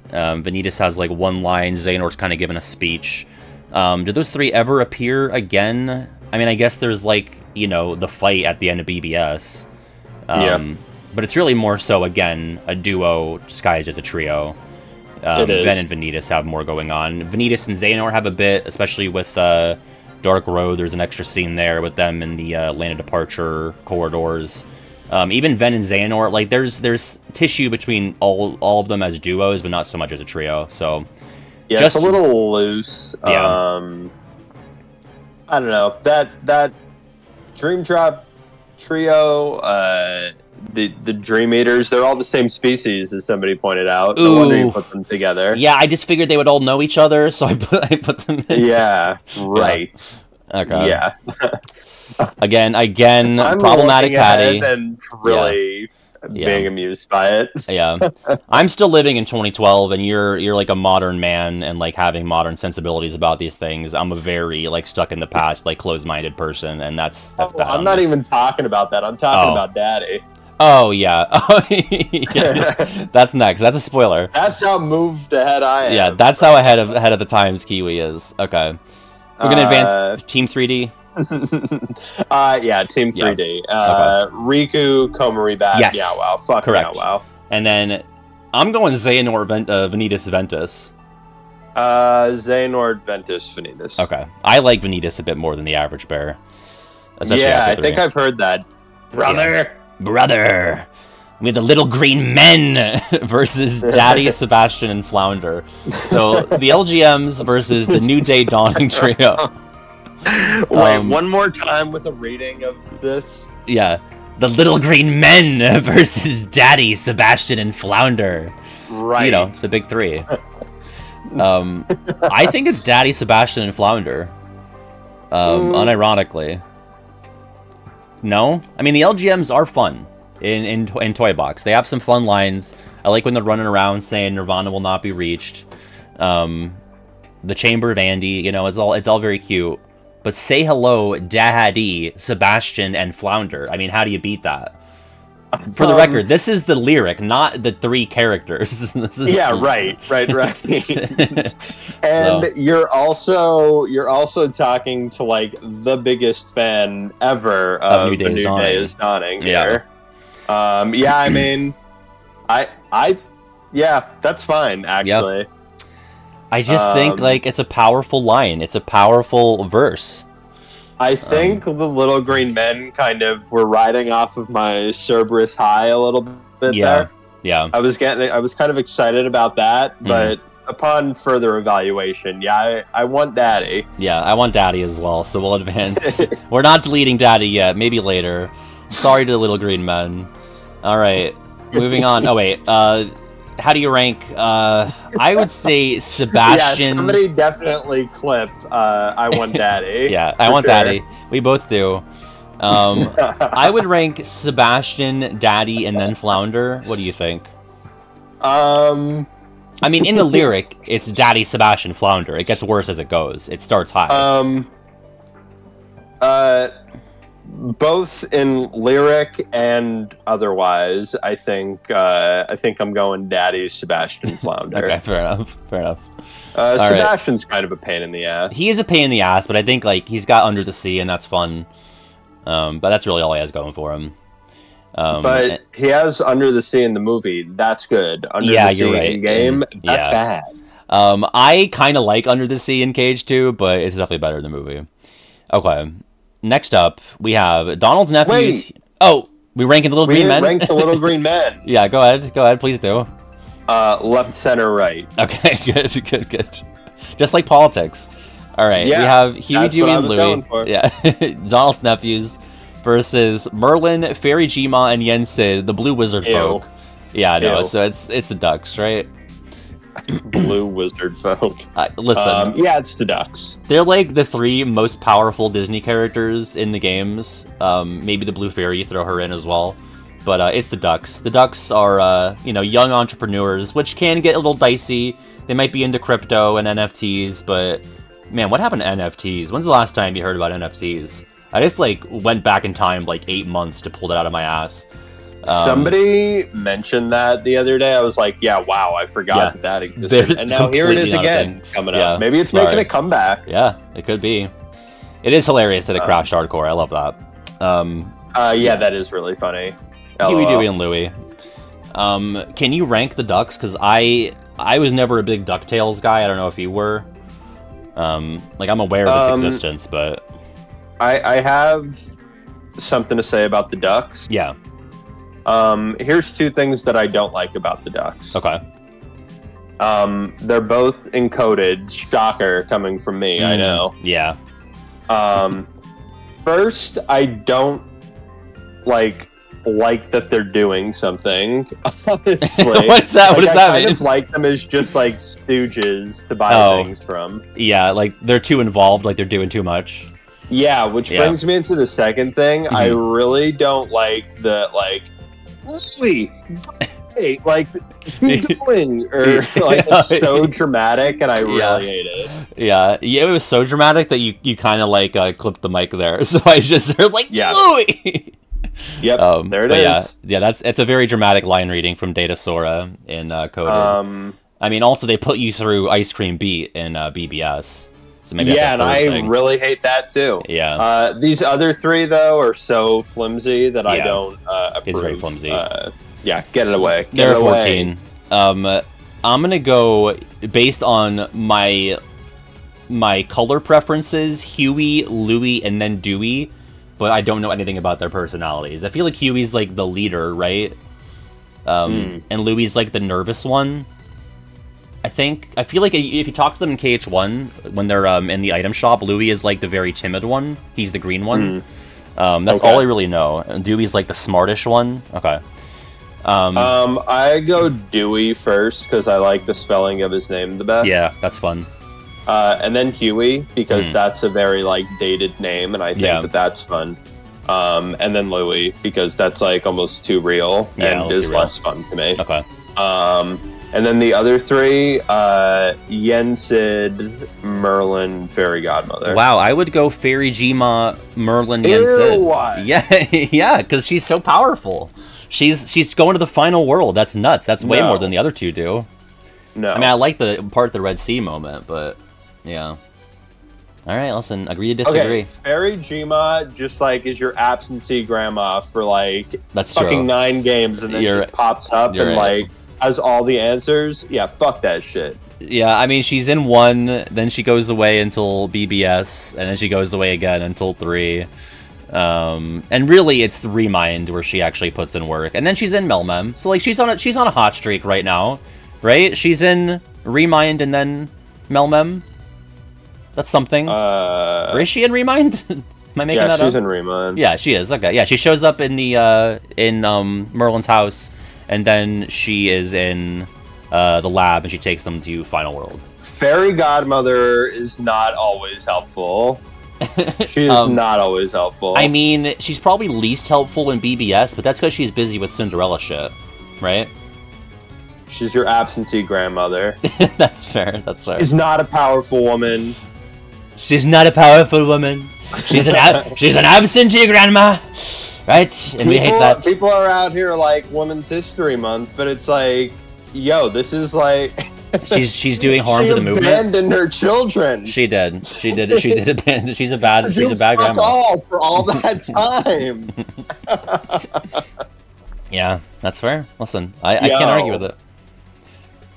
Vanitas has, like, one line. Xehanort's kind of giving a speech. Did those 3 ever appear again? I mean, I guess there's, like, the fight at the end of BBS. But it's really more so, again, a duo disguised as a trio. Ven and Vanitas have more going on. Vanitas and Xehanort have a bit, especially with Dark Road. There's an extra scene there with them in the Land of Departure corridors. Even Ven and Xehanort, like, there's tissue between all of them as duos, but not so much as a trio. So yeah, it's a little loose. Yeah. I don't know. That Dream Drop trio, the Dream Eaters, they're all the same species, as somebody pointed out. No wonder you put them together. Yeah, I just figured they would all know each other, so I put them in. Yeah, right. Yeah. Okay. Yeah. Again, I'm problematic Patty. And really being amused by it. Yeah. I'm still living in 2012, and you're like a modern man and like having modern sensibilities about these things. I'm a very like stuck in the past, like closed-minded person, and that's bad. I'm not even talking about that. I'm talking about Daddy. Oh, yeah. Yes. That's next. That's a spoiler. That's how moved ahead I am. Yeah, that's how ahead of the times Kiwi is. Okay. We're going to advance Team 3D. Yeah, Team 3D. Okay. Riku, Komori Bat, Meow Wow. Fuck correct. Meow Wow. And then I'm going Xehanort, Vanitas, Ventus. Xehanort, Ventus, Vanitas. Okay. I like Vanitas a bit more than the average bear. Yeah, I think I've heard that. Brother! We have the Little Green Men versus Daddy, Sebastian, and Flounder. So, the LGMs versus the New Day Dawning Trio. Wait, one more time with a rating of this? Yeah. The Little Green Men versus Daddy, Sebastian, and Flounder. Right. The big 3. I think it's Daddy, Sebastian, and Flounder. Unironically. No? I mean, the LGMs are fun in Toy Box. They have some fun lines. I like when they're running around saying Nirvana will not be reached. The Chamber of Andy, it's all very cute. But say hello, Daddy, Sebastian, and Flounder. I mean, how do you beat that? For the record, this is the lyric, not the 3 characters. Right. And you're also talking to like the biggest fan ever of New Day is Dawning here. I mean, that's fine actually. Yep. I just think like it's a powerful line. It's a powerful verse. I think the Little Green Men kind of were riding off of my Cerberus high a little bit there. Yeah. I was kind of excited about that, but upon further evaluation, I want Daddy. Yeah, I want Daddy as well, so we'll advance. We're not deleting Daddy yet, maybe later. Sorry to the Little Green Men. All right. moving on. Oh wait, how do you rank? I would say Sebastian. Yeah, somebody definitely clip. I want Daddy. Yeah, I want Daddy. We both do. I would rank Sebastian, Daddy, and then Flounder. What do you think? I mean, in the lyric, it's Daddy, Sebastian, Flounder. It gets worse as it goes. It starts high. Both in lyric and otherwise, I think I'm going Daddy, Sebastian, Flounder. Okay, fair enough. Fair enough. Sebastian's kind of a pain in the ass. He is a pain in the ass, but I think like he's got Under the Sea, and that's fun. But that's really all he has going for him. But he has Under the Sea in the movie. That's good. Under the Sea in game, that's bad. I kind of like Under the Sea in Cage too, but it's definitely better in the movie. Okay. Next up, we have Donald's nephews. Wait. Oh, we ranking the Little Green Men? We rank the Little Green Men. Yeah, go ahead. Go ahead, please do. Left, center, right. Okay, good. Just like politics. All right, yeah, we have Huey, Dewey, and Louie. Yeah, Donald's nephews versus Merlin, Fairy Jima, and Yen Sid, the Blue Wizard folk. Yeah, no, so it's the Ducks, right? Blue Wizard folk. Listen. Yeah, it's the Ducks. They're like the three most powerful Disney characters in the games. Maybe the Blue Fairy, throw her in as well. But it's the Ducks. The Ducks are, young entrepreneurs, which can get a little dicey. They might be into crypto and NFTs, but man, what happened to NFTs? When's the last time you heard about NFTs? I just, went back in time, 8 months to pull that out of my ass. Somebody mentioned that the other day. I was like, yeah, wow, I forgot that existed. And now here it is again, coming up. Maybe it's making a comeback. Yeah, it could be. It is hilarious that it crashed hardcore. I love that. Yeah, that is really funny. Huey, Dewey, and Louie. Can you rank the Ducks? Because I was never a big DuckTales guy. I don't know if you were. I'm aware of its existence, but... I have something to say about the Ducks. Yeah. Here's two things that I don't like about the Ducks. Okay. They're both encoded. Shocker coming from me, I know. Yeah. First, I don't like that they're doing something. Honestly. What's that? What does that mean? I kind of like them as just stooges to buy things from. Yeah, they're too involved, they're doing too much. Yeah, which brings me into the second thing. Mm-hmm. I really don't like the Louie, hey, keep going, or it's so dramatic, and I really hate it. Yeah, it was so dramatic that you kind of clipped the mic there, so I just heard Louie. Yep, there it is. Yeah, it's a very dramatic line reading from Data Sora in Coded. I mean, also they put you through Ice Cream Beat in BBS. So maybe and I really hate that too. Yeah. These other three though are so flimsy that I don't approve. It's very flimsy. Yeah, get it away. They're 14. I'm gonna go based on my color preferences: Huey, Louie, and then Dewey. But I don't know anything about their personalities. I feel like Huey's the leader, right? And Louie's the nervous one. I feel like if you talk to them in KH1 when they're in the item shop, Louie is the very timid one. He's the green one. That's all I really know. And Dewey's the smartish one. Okay. I go Dewey first because I like the spelling of his name the best. Yeah, that's fun. And then Huey because that's a very dated name, and I think that's fun. And then Louie because that's almost too real and is less fun to me. Okay. And then the other three, Yen Sid, Merlin, Fairy Godmother. Wow, I would go Fairy Jima, Merlin, Yen Sid. Why? Yeah, because she's so powerful. She's going to the final world. That's nuts. That's way more than the other two do. No. I mean, I like the part of the Red Sea moment, but yeah. All right, listen, agree to disagree. Okay, Fairy Jima just is your absentee grandma for that's fucking true. 9 games, and then just pops up and has all the answers. Yeah, fuck that shit. Yeah, I mean, she's in 1, then she goes away until BBS, and then she goes away again until 3. And really, it's Remind where she actually puts in work, and then she's in Melmem. So she's on a hot streak right now, right? She's in Remind and then Melmem. That's something. Or is she in Remind? Am I making that up? Yeah, she's in Remind. Yeah, she is. Okay, yeah, she shows up in the Merlin's house and then she is in the lab, and she takes them to Final World. Fairy Godmother is not always helpful. She is not always helpful. I mean, she's probably least helpful in BBS, but that's because she's busy with Cinderella shit, right? She's your absentee grandmother. That's fair. That's fair. She's not a powerful woman. She's not a powerful woman. She's an absentee grandma, right? And we hate that. People are out here like Women's History Month, but it's like, yo, this is like. She's doing harm to the movement. She abandoned her children. She did. She did abandon. She's a bad grandma. All for all that time. Yeah, that's fair. Listen, I can't argue with it.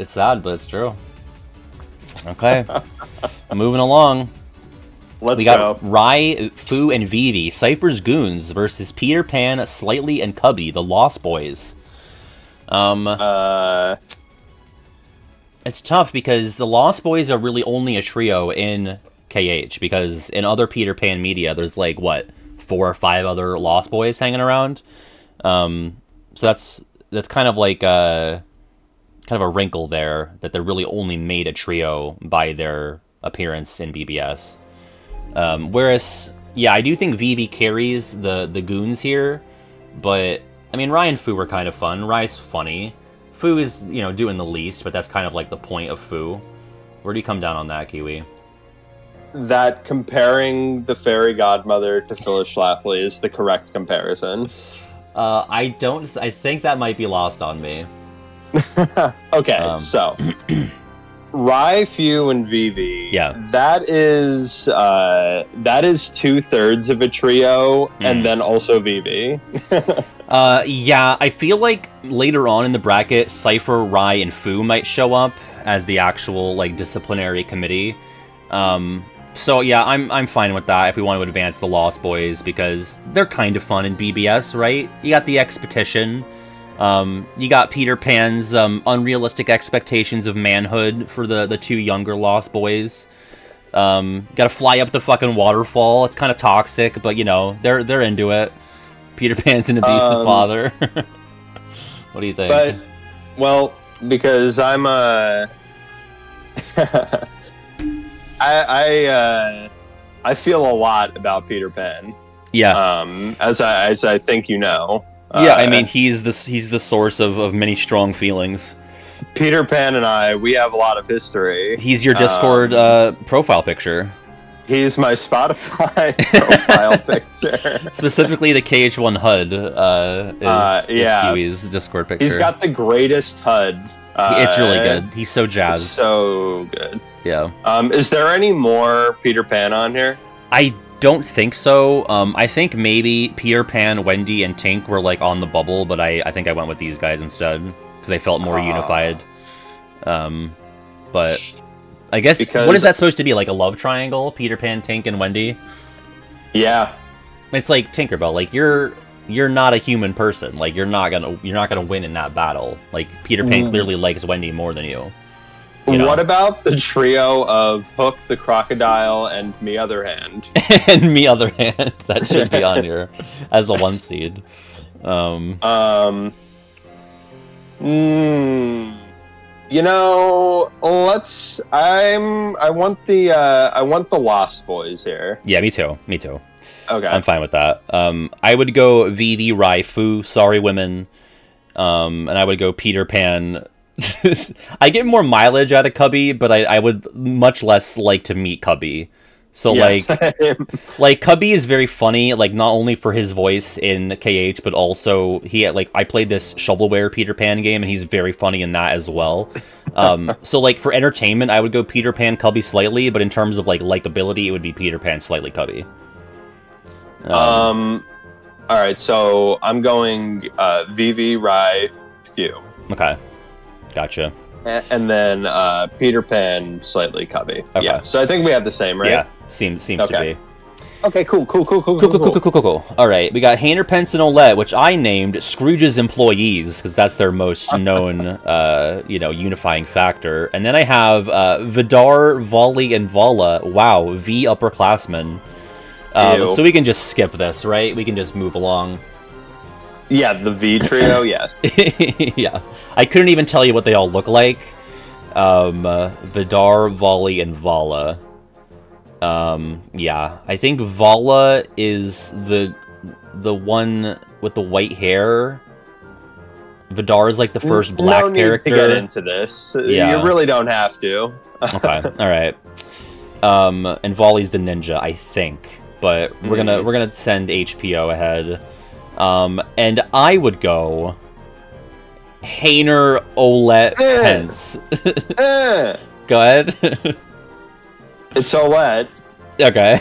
It's sad, but it's true. Okay, moving along. We got Rai, Fu, and Vivi, Cypher's Goons versus Peter Pan, Slightly, and Cubby, the Lost Boys. It's tough because the Lost Boys are really only a trio in KH, because in other Peter Pan media, there's like, what, 4 or 5 other Lost Boys hanging around? So that's kind of like a wrinkle there, that they're really only made a trio by their appearance in BBS. Whereas, yeah, I do think Vivi carries the Goons here, but, I mean, Rai and Fu were kind of fun. Rai's funny. Fu is, doing the least, but that's kind of like the point of Fu. Where do you come down on that, Kiwi? That comparing the Fairy Godmother to Phyllis Schlafly is the correct comparison. I think that might be lost on me. Okay, so Rai, Fu, and Vivi. Yeah, that is 2/3 of a trio, and then also Vivi. Yeah, I feel like later on in the bracket, Cypher, Rai, and Fu might show up as the actual disciplinary committee. So yeah, I'm fine with that if we want to advance the Lost Boys, because they're kind of fun in BBS, right? You got the Expedition. You got Peter Pan's unrealistic expectations of manhood for the 2 younger Lost Boys. Gotta fly up the fucking waterfall. It's kind of toxic, but they're into it. Peter Pan's an abusive father. What do you think? But, well, because I'm a... I feel a lot about Peter Pan. Yeah. As I think you know. Yeah, I mean, he's the source of many strong feelings. Peter Pan and we have a lot of history. He's your Discord profile picture. He's my Spotify profile picture. Specifically, the KH1 HUD is Kiwi's Discord picture. He's got the greatest HUD. It's really good. He's so jazzed. It's so good. Yeah. Is there any more Peter Pan on here? I don't think so. I think maybe Peter Pan, Wendy, and Tink were on the bubble, but I think I went with these guys instead because they felt more unified. But I guess what is that supposed to be, like a love triangle? Peter Pan, Tink, and Wendy. Yeah, it's like Tinkerbell. You're not a human person. You're not gonna win in that battle. Peter Pan clearly likes Wendy more than you. What about the trio of Hook, the Crocodile, and Me Other Hand? And Me Other Hand, that should be on here as a 1 seed. I want the Lost Boys here. Yeah, me too. Okay, I'm fine with that. I would go Vivi, Rai, Fu, Sorry Women, and I would go Peter Pan. I get more mileage out of Cubby, but I would much less like to meet Cubby. So yes. Cubby is very funny, not only for his voice in KH, but also I played this shovelware Peter Pan game, and he's very funny in that as well. So for entertainment, I would go Peter Pan, Cubby, Slightly, but in terms of likability, it would be Peter Pan, Slightly, Cubby. All right, so I'm going Vivi, Rai, Fu. Okay. Gotcha. And then Peter Pan, Slightly, Cubby. Okay. Yeah. So I think we have the same, right? Yeah. Seems to be. Okay, cool. All right, we got Hayner, Pence, and Olette, which I named Scrooge's Employees, because that's their most known, unifying factor. And then I have Vidar, Volley, and Vala. Wow, V upperclassmen. So we can just skip this, right? We can just move along. Yeah, the V trio, yes. Yeah. I couldn't even tell you what they all look like. Vidar, Volley, and Vala. Yeah. I think Vala is the one with the white hair. Vidar is like the first black character. No need to get into this. Yeah. You really don't have to. Okay, alright. And Volley's the ninja, I think. But we're gonna send HPO ahead. And I would go Hayner, Olette, Pence. Go ahead. It's Olette. Okay.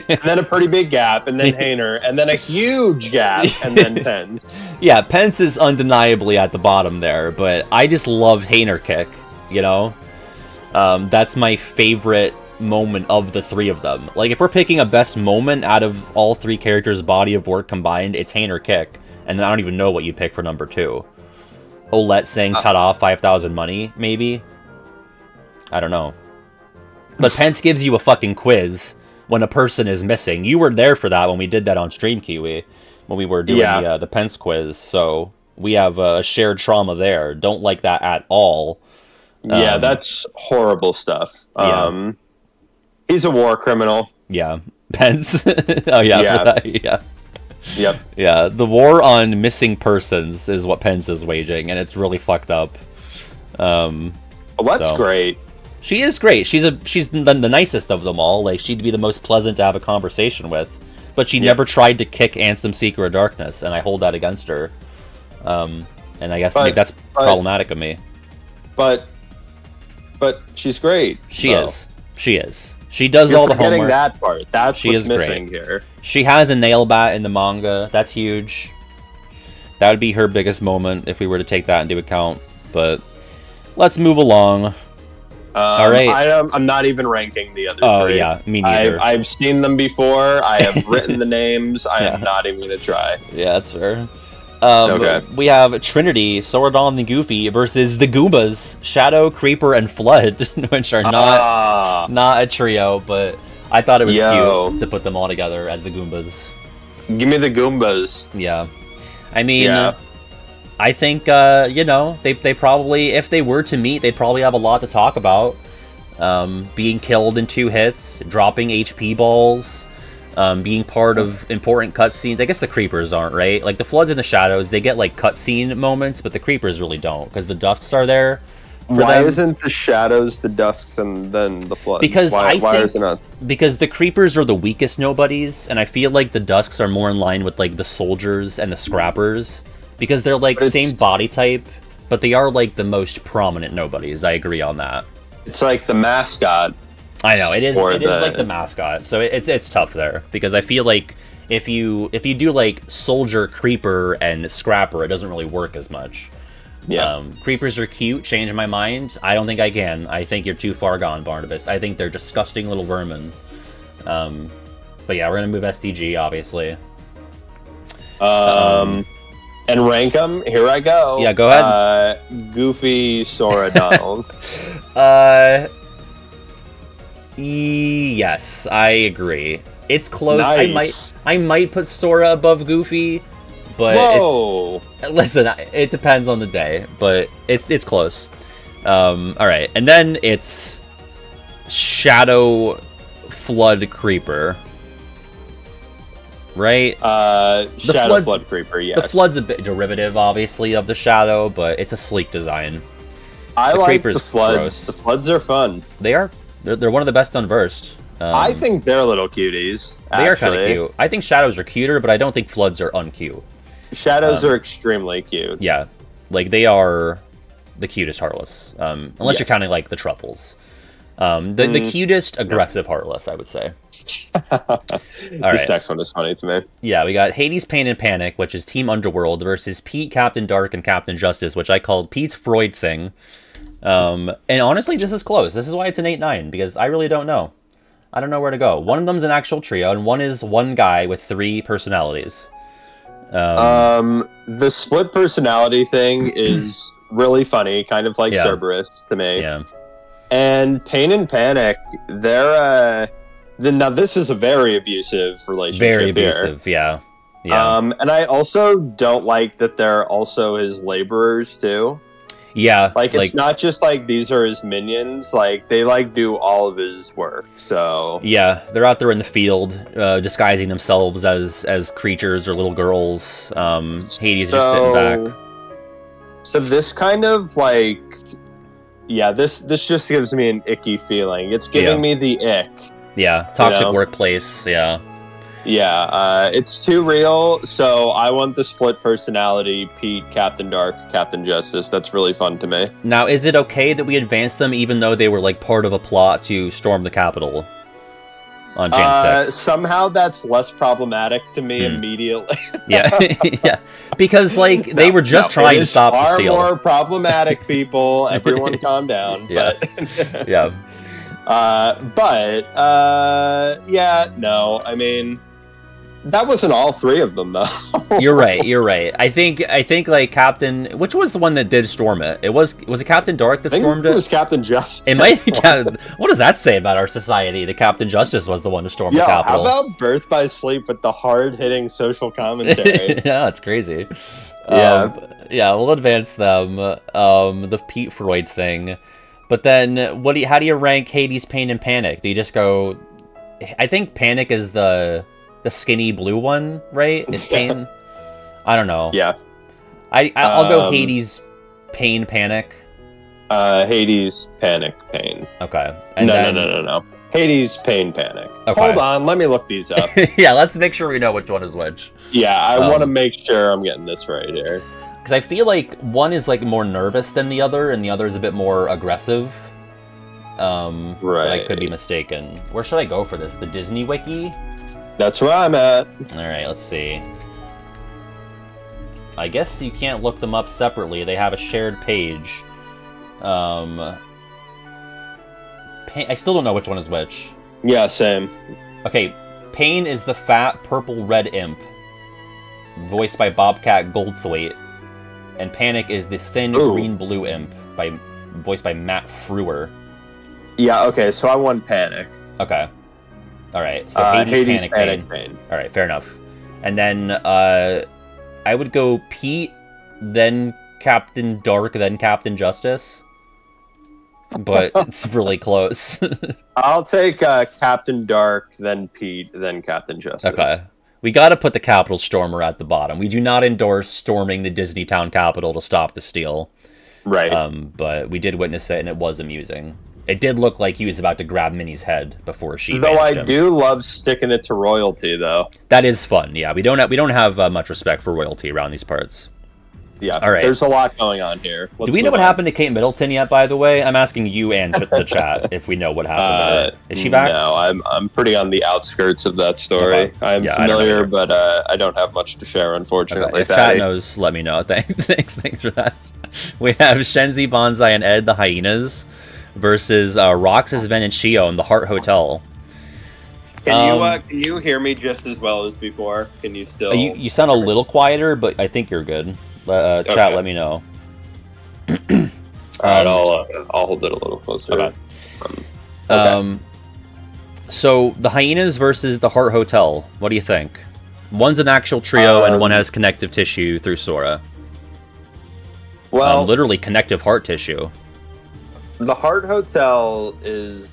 And then a pretty big gap, and then Hayner, and then a huge gap, and then Pence. Yeah, Pence is undeniably at the bottom there, but I just love Hayner kick, you know? That's my favorite moment of the three of them. Like, if we're picking a best moment out of all three characters' body of work combined, it's Hayner kick, and then I don't even know what you pick for number 2. Olette saying ta-da, 5,000 money, maybe? I don't know. But Pence gives you a fucking quiz when a person is missing. You were there for that when we did that on Stream Kiwi, when we were doing the Pence quiz, so we have a shared trauma there. Don't like that at all. Yeah, that's horrible stuff. He's a war criminal. Yeah. Pence? Oh, yeah. Yeah. Yep. Yeah, the war on missing persons is what Pence is waging, and it's really fucked up. Olette's great. She is great. She's the nicest of them all. Like, she'd be the most pleasant to have a conversation with. But she never tried to kick Ansem Seeker of Darkness, and I hold that against her. And I guess that's problematic of me. But she's great. She is. She is. She does all the homework. You're forgetting that part. That's what's missing here. She has a nail bat in the manga. That's huge. That would be her biggest moment if we were to take that into account. But let's move along. All right. I'm not even ranking the other three. Oh, yeah. Me neither. I've seen them before. I have written the names. I am not even going to try. Yeah, that's fair. Okay. We have Trinity, Soradon, and Goofy versus the Goombas, Shadow, Creeper, and Flood, which are not a trio, but I thought it was cute to put them all together as the Goombas. Give me the Goombas. Yeah. I mean, I think, they probably, if they were to meet, they'd probably have a lot to talk about. Being killed in 2 hits, dropping HP balls, being part of important cutscenes. I guess the Creepers aren't, right? Like, the Floods and the Shadows, they get, like, cutscene moments, but the Creepers really don't, because the Dusks are there. Why isn't the Shadows the Dusks and then the Floods? Because why is it not? Because the Creepers are the weakest nobodies, and I feel like the Dusks are more in line with, like, the Soldiers and the Scrappers, because they're, like, same body type, but they are, like, the most prominent nobodies. I agree on that. It's like the mascot. I know, it is like the mascot, so it's tough there, because I feel like if you do like Soldier, Creeper, and Scrapper, it doesn't really work as much. Yeah. Creepers are cute, change my mind. I don't think I can. I think you're too far gone, Barnabas. I think they're disgusting little vermin. But yeah, we're gonna move STG, obviously. And rank them, here I go. Yeah, go ahead. Goofy, Sora, Donald. Yes, I agree. It's close. Nice. I might put Sora above Goofy, but listen, it depends on the day, but it's close. All right, and then it's Shadow, Flood, Creeper. Right? Shadow, Flood, Creeper, yes. The Flood's a bit derivative, obviously, of the Shadow, but it's a sleek design. I like Creeper's the Floods. Gross. The Floods are fun. They are. They're one of the best unversed. I think they're little cuties. They are kind of cute. I think Shadows are cuter, but I don't think Floods are uncute. Shadows are extremely cute. Yeah. Like, they are the cutest Heartless. Unless you're counting, like, the Truffles. The cutest aggressive Heartless, I would say. This next one is funny to me. Yeah, we got Hades, Pain, and Panic, which is Team Underworld, versus Pete, Captain Dark, and Captain Justice, which I called Pete's Freud thing. And honestly, this is close. This is why it's an 8-9, because I really don't know. I don't know where to go. One of them's an actual trio, and one is one guy with 3 personalities. The split personality thing is really funny, kind of like Cerberus to me. Yeah. And Pain and Panic, they're now this is a very abusive relationship. Very abusive, yeah. Yeah. And I also don't like that they're also his laborers too. Yeah. Like, it's not just like these are his minions. Like, they like do all of his work. So yeah, they're out there in the field, disguising themselves as creatures or little girls. Hades is just sitting back. So this kind of like, yeah, this just gives me an icky feeling. It's giving me the ick. Yeah, toxic workplace. Yeah. Yeah, it's too real, so I want the split personality, Pete, Captain Dark, Captain Justice. That's really fun to me. Now, is it okay that we advanced them even though they were, like, part of a plot to storm the Capitol on Jan 6th? Somehow that's less problematic to me immediately. Yeah, yeah. Because, like, they were just trying to stop the steal. Far more problematic, people. Everyone calm down. Yeah. But yeah. Yeah, no, I mean... That wasn't all three of them, though. You're right. I think like Captain, which was the one that did storm it? Was it Captain Dark that stormed it? It was Captain Justice. It might be what does that say about our society? The Captain Justice was the one to storm the Capitol. How about Birth by Sleep with the hard-hitting social commentary? Yeah, it's crazy. Yeah. We'll advance them. The Pete Freud thing. But then how do you rank Hades, Pain, and Panic? Do you just go I think Panic is the skinny blue one, right? It's Pain. I don't know. Yeah. I'll go Hades, Pain, Panic. Hades, Panic, Pain. Okay. And no. Hades, Pain, Panic. Okay. Hold on, let me look these up. Yeah, let's make sure we know which one is which. Yeah, I want to make sure I'm getting this right here. Because I feel like one is like more nervous than the other, and the other is a bit more aggressive. Right. But I could be mistaken. Where should I go for this? The Disney Wiki? That's where I'm at. Alright, let's see. I guess you can't look them up separately. They have a shared page. I still don't know which one is which. Yeah, same. Okay, Pain is the fat purple-red imp, voiced by Bobcat Goldthwait. And Panic is the thin green-blue imp, voiced by Matt Frewer. Yeah, okay, so I won Panic. Okay. Alright, so Hades, Panic, Pain. Alright, fair enough. And then, I would go Pete, then Captain Dark, then Captain Justice. But it's really close. I'll take Captain Dark, then Pete, then Captain Justice. Okay. We gotta put the Capitol Stormer at the bottom. We do not endorse storming the Disney Town Capitol to stop the steal. Right. But we did witness it, and it was amusing. It did look like he was about to grab Minnie's head before she. Though I do love sticking it to royalty, though. That is fun. Yeah, we don't have much respect for royalty around these parts. Yeah. All right. There's a lot going on here. Do we know what happened to Kate Middleton yet? By the way, I'm asking you and the chat if we know what happened. To her. Is she back? No, I'm pretty on the outskirts of that story. Okay. I'm familiar, but I don't have much to share, unfortunately. Okay. If chat knows, let me know. Thanks for that. We have Shenzi, Bonsai, and Ed the Hyenas versus Roxas, Ven, and Shio in the Heart Hotel. Can you hear me just as well as before? Can you still? You sound a little quieter, but I think you're good. Chat, let me know. All right, I'll hold it a little closer. Okay. So the Hyenas versus the Heart Hotel. What do you think? One's an actual trio, and one has connective tissue through Sora. Well, literally connective heart tissue. The Heart Hotel is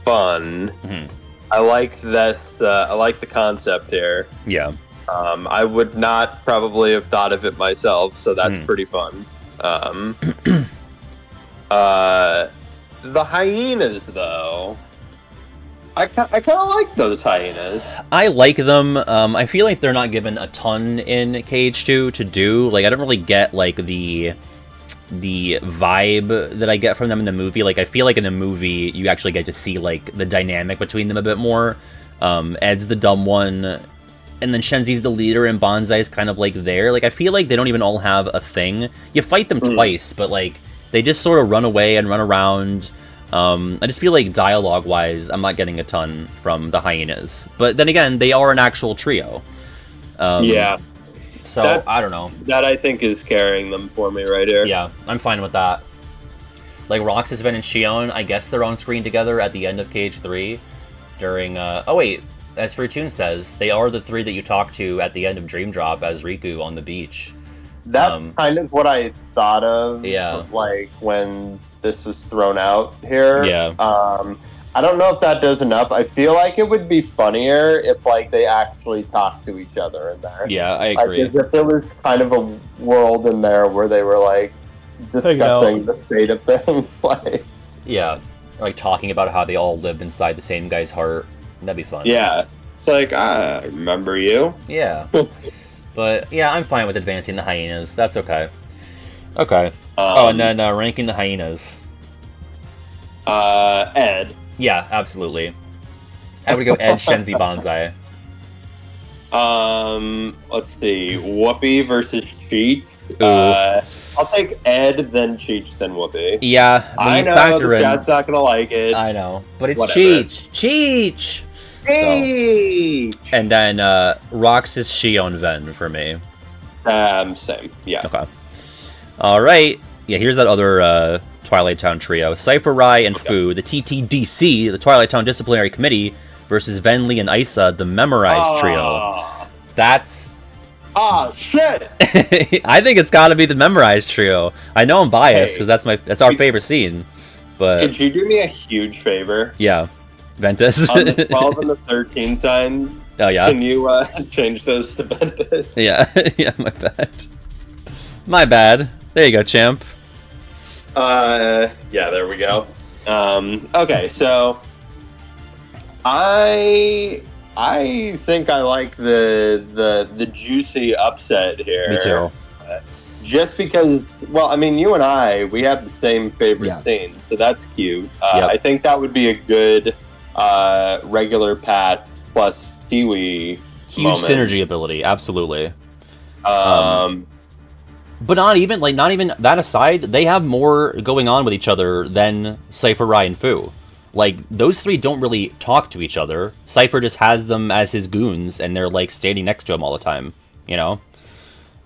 fun. Mm-hmm. I like that. I like the concept here. Yeah. I would not probably have thought of it myself, so that's pretty fun. The Hyenas, though, I kind of like those Hyenas. I like them. I feel like they're not given a ton in KH2 to do. Like, I don't really get like the vibe that I get from them in the movie. Like, I feel like in the movie you actually get to see like the dynamic between them a bit more. Ed's the dumb one, and then Shenzi's the leader, and Bonsai's kind of like there. Like, I feel like they don't even all have a thing. You fight them twice, but like they just sort of run away and run around. I just feel like dialogue-wise, I'm not getting a ton from the Hyenas. But then again, they are an actual trio. Yeah. So, I don't know. That, I think, is carrying them for me right here. Yeah, I'm fine with that. Like, Roxas, Ven, and Xion, I guess they're on screen together at the end of KH3 during... oh, wait. as Fortune says, they are the three that you talk to at the end of Dream Drop as Riku on the beach. That's kind of what I thought of, yeah. like, when this was thrown out here. Yeah. I don't know if that does enough. I feel like it would be funnier if, like, they actually talked to each other in there. Yeah, I agree. Like, if there was kind of a world in there where they were, like, discussing the state of things. Like, yeah, like talking about how they all lived inside the same guy's heart. That'd be fun. Yeah. It's like, I remember you. Yeah. But, yeah, I'm fine with advancing the hyenas. That's okay. Okay. And then ranking the hyenas. Ed. Yeah, absolutely. I would go Ed, Shenzi, Banzai. Let's see. Whoopi versus Cheech. I'll take Ed, then Cheech, then Whoopi. Yeah, I know the chat's not gonna like it. I know, but it's Whatever. Cheech. Cheech! So. And then Roxas, Shion, Ven for me. Same. Yeah. Okay. All right. Yeah, here's that other Twilight Town trio: Cypher, Rai, and Fu, the TTDC, the Twilight Town Disciplinary Committee, versus Venli and Isa, the Memorized trio. That's. Shit! I think it's got to be the Memorized trio. I know I'm biased because that's our favorite scene. But could you do me a huge favor? Yeah, Ventus. On the 12 and the 13 sign. Oh yeah. Can you change those to Ventus? Yeah, yeah. My bad. My bad. There you go, champ. Yeah, there we go. Okay, so I think I like the juicy upset here. Me too. Just because, well, I mean, you and I, we have the same favorite scene, so that's cute. I think that would be a good regular Pat plus Kiwi huge moment. Synergy ability, absolutely. But not even that aside, they have more going on with each other than Cypher, Rai, and Fu. Like, those three don't really talk to each other. Cypher just has them as his goons, and they're, like, standing next to him all the time, you know?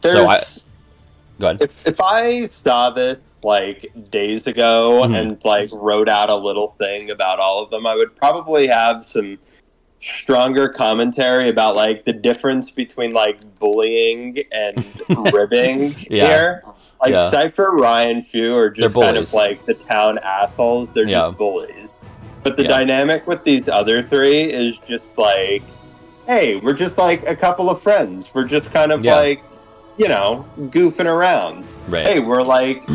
Go ahead. If I saw this, like, days ago and, like, wrote out a little thing about all of them, I would probably have some stronger commentary about, like, the difference between, like, bullying and ribbing here. Like, Cypher, Ryan, Fu are just kind of, like, the town assholes. They're just bullies. But the dynamic with these other three is just like, hey, we're just like a couple of friends. We're just kind of like, you know, goofing around. Right. Hey, we're like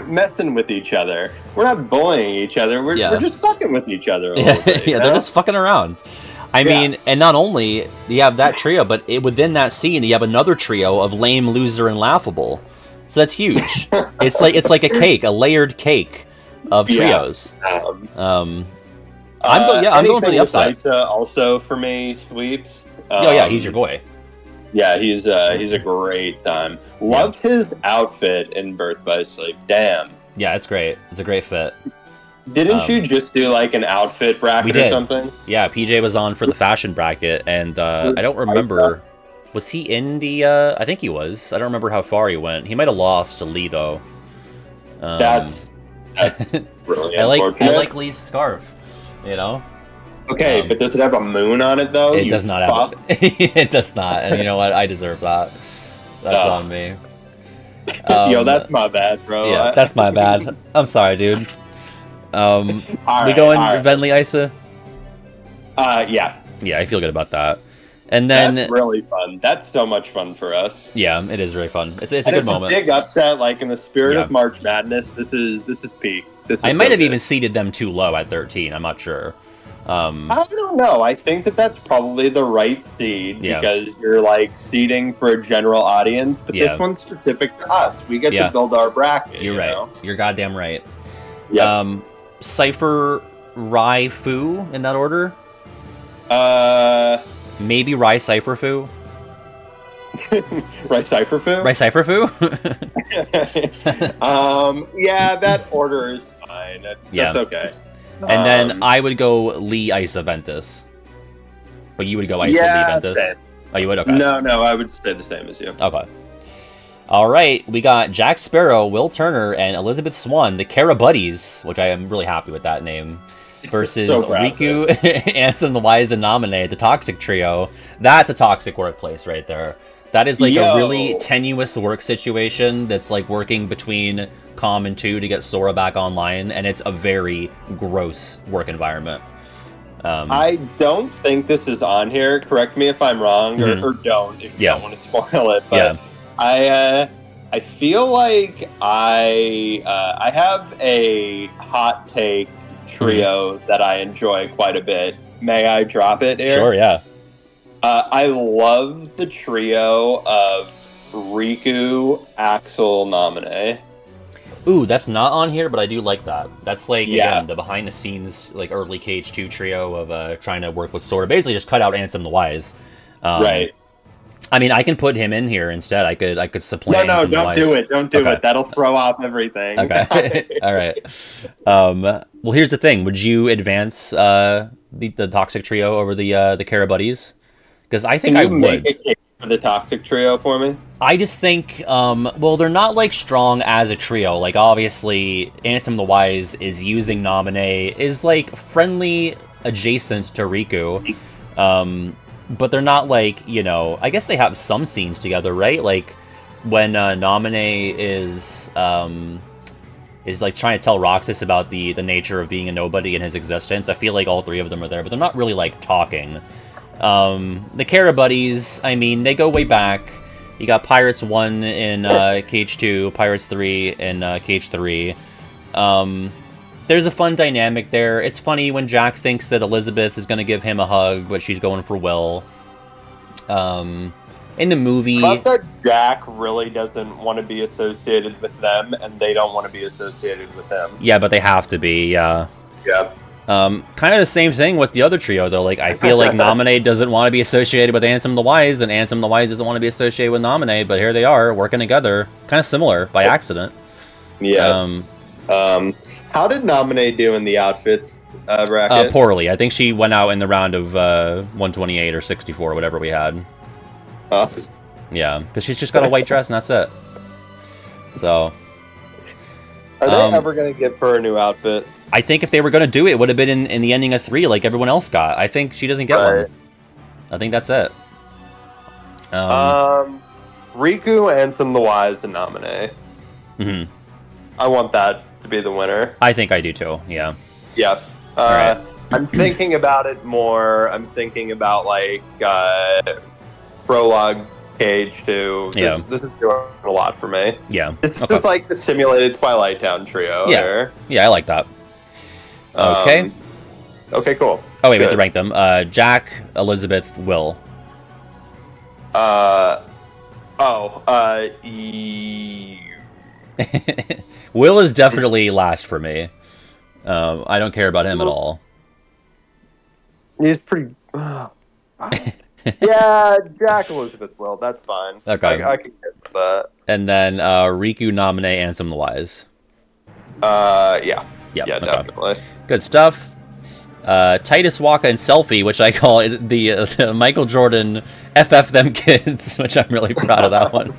messing with each other. We're not bullying each other. We're just fucking with each other a little bit. They're just fucking around. I mean, and not only do you have that trio, but within that scene, you have another trio of lame, loser, and laughable. So that's huge. It's like a cake, a layered cake of trios. I'm going for the upside. Isa also for me sweeps. He's your boy. Yeah, he's a great time. Love his outfit in Birth by Sleep. Damn. Yeah, it's great. It's a great fit. Didn't you just do like an outfit bracket or something? Yeah, PJ was on for the fashion bracket, and I don't remember. Was he in the? I think he was. I don't remember how far he went. He might have lost to Lee though. That's really I unfortunate. like Lee's scarf. You know? Okay, but does it have a moon on it, though? It does not have it. It does not. And you know what? I deserve that. That's on me. Yo, that's my bad, bro. Yeah, that's my bad. I'm sorry, dude. We going Venli, Isa? Yeah. Yeah, I feel good about that. And then... That's really fun. That's so much fun for us. Yeah, it is really fun. It's a good moment. It's a big upset, like, in the spirit of March Madness. This is peak. I might have even seeded them too low at 13. I'm not sure. I don't know. I think that's probably the right seed because you're like seeding for a general audience, but this one's specific to us. We get to build our bracket. You're right. You're goddamn right. Yep. Cypher, Rai, Fu in that order. Maybe Rai, Cypher, Fu. Rai, Cypher, Fu. Rai, Cypher, Fu. Yeah, that order is fine. That's okay. And then I would go Lee, Isa, Ventus. But you would go Isa, Lee, Ventus? Same. Oh, you would? Okay. No, I would say the same as you. Okay. All right, we got Jack Sparrow, Will Turner, and Elizabeth Swan, the Cara Buddies, which I am really happy with that name. versus So proud Riku, Ansem the Wise, and Naminé, the Toxic Trio. That's a toxic workplace right there. That is like a really tenuous work situation that's like working between Calm and 2 to get Sora back online, and it's a very gross work environment. I don't think this is on here. Correct me if I'm wrong, or don't if you don't want to spoil it. But I feel like I have a hot take trio that I enjoy quite a bit. May I drop it, Eric? Sure, yeah. I love the trio of Riku, Axel, Naminé. Ooh, that's not on here, but I do like that. That's like, again, the behind-the-scenes, like, early KH2 trio of trying to work with Sora. Basically, just cut out Ansem the Wise. Right. I mean, I can put him in here instead. I could supplant. No, Ansem the don't Wise. do it. Don't do it. That'll throw off everything. Okay. All right. Well, here's the thing. Would you advance the Toxic Trio over the Carabuddies? Because I think I would. Make a case for the Toxic Trio for me? I just think, well, they're not, like, strong as a trio. Like, obviously, Ansem the Wise is using Naminé, is, like, friendly adjacent to Riku. But they're not, like, you know, I guess they have some scenes together, right? Like, when Naminé is like, trying to tell Roxas about the nature of being a nobody in his existence, I feel like all three of them are there, but they're not really, like, talking. The Carabuddies, I mean, they go way back. You got Pirates 1 in KH2, Pirates 3 in KH3. There's a fun dynamic there. It's funny when Jack thinks that Elizabeth is going to give him a hug, but she's going for Will. In the movie... But that Jack really doesn't want to be associated with them, and they don't want to be associated with him. Yeah, but they have to be, yeah. Yeah. Kind of the same thing with the other trio, though. Like, I feel like Naminé doesn't want to be associated with Ansem the Wise, and Ansem the Wise doesn't want to be associated with Naminé, but here they are, working together. Kind of similar, by accident. Yeah. How did Naminé do in the outfit bracket? Poorly. I think she went out in the round of 128 or 64, whatever we had. Yeah, because she's just got a white dress, and that's it. So... Are they ever going to give her a new outfit? I think if they were going to do it, it would have been in the ending of 3 like everyone else got. I think she doesn't get one. I think that's it. Riku, Ansem the Wise, and Naminé. Mm-hmm. I want that to be the winner. I think I do too, yeah. Yeah. Right. I'm thinking about it more. I'm thinking about, like, Prologue, Cage 2. This is doing a lot for me. Yeah. It's just like the simulated Twilight Town trio. Yeah. Here. Yeah, I like that. Okay. Okay, cool. Oh, wait, we have to rank them. Jack, Elizabeth, Will. Will is definitely last for me. I don't care about him at all. He's pretty... Yeah, Jack, Elizabeth, Will. That's fine. Okay. I can get with that. And then Riku, Naminé, Ansem the Wise. Yeah. Yep, Yeah, okay. definitely. Good stuff. Titus Waka and Selfie, which I call the Michael Jordan FF them kids, which I'm really proud of that one.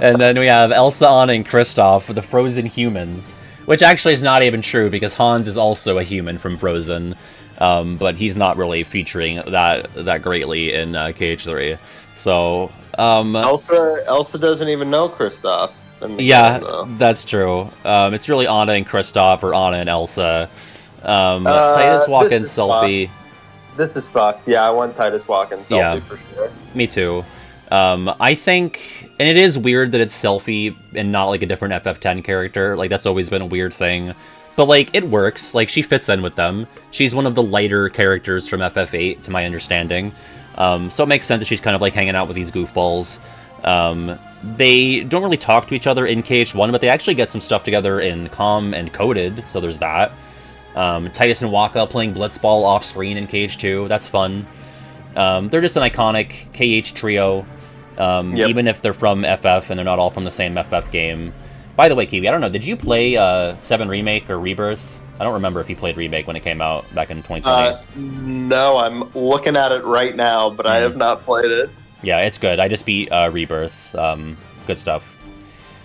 And then we have Elsa, Anna, and Kristoff, the Frozen humans, which actually is not even true because Hans is also a human from Frozen, but he's not really featuring that greatly in KH3. So Elsa doesn't even know Kristoff. Yeah, that's true. It's really Anna and Kristoff, or Anna and Elsa. Titus Waka and Selfie. This is fucked. Yeah, I want Titus Waka and Selfie for sure. Me too. I think, and it is weird that it's Selfie and not like a different FF10 character. Like, that's always been a weird thing. But, like, it works. Like, she fits in with them. She's one of the lighter characters from FF8, to my understanding. So it makes sense that she's kind of, like, hanging out with these goofballs. They don't really talk to each other in KH1, but they actually get some stuff together in Calm and Coded, so there's that. Titus and Waka playing Blitzball off-screen in KH2, that's fun. They're just an iconic KH trio, even if they're from FF and they're not all from the same FF game. By the way, Kiwi, I don't know, did you play 7 Remake or Rebirth? I don't remember if you played Remake when it came out back in 2020. No, I'm looking at it right now, but I have not played it. Yeah, it's good. I just beat Rebirth. Good stuff.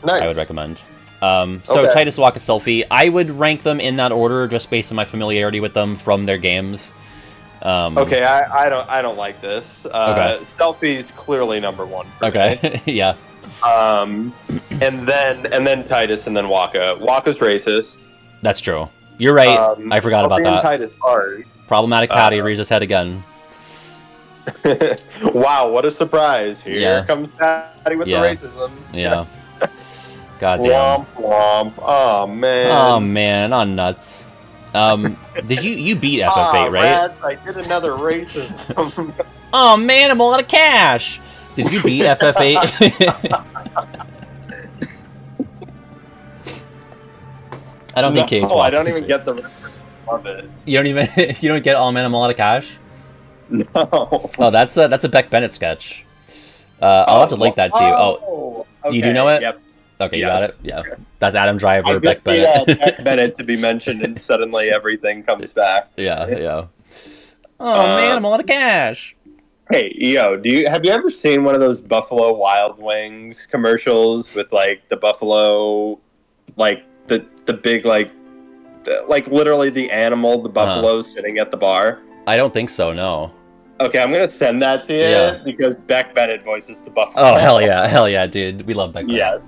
Nice. I would recommend. So Okay. Titus, Wakka, Selphie. I would rank them in that order just based on my familiarity with them from their games. Okay, I don't like this. Okay. Selphie's clearly number one. For Okay, me. yeah. And then Titus, and then Wakka. Wakka's racist. That's true. You're right. I forgot about Selphie and that. Titus hard. Problematic Patty rears his head again. Wow, what a surprise! Here Yeah. comes Patty with Yeah. the racism. Yeah. God damn. Womp womp. Oh man. Oh man, on nuts. Did you beat FF8, right? Rats, I did another racism. Oh man, I'm a lot of cash. Did you beat FF8? I don't think KH. No, I don't even get the reference of it. You don't even. You don't get. Oh man, I'm a lot of cash. No. Oh, that's a Beck Bennett sketch. I'll have to link that to you. Oh, okay. you do know it? Yep. Okay, you Yes. got it. Yeah, that's Adam Driver, I Beck just need Bennett. Beck Bennett to be mentioned, and suddenly everything comes back. Yeah. Oh man, I'm a lot of cash. Hey, yo, have you ever seen one of those Buffalo Wild Wings commercials with like the buffalo, like the big like literally the animal, the buffalo sitting at the bar? I don't think so. No. Okay, I'm gonna send that to you because Beck Bennett voices the buffalo. Oh hell yeah, dude. We love Beck Bennett. Yes.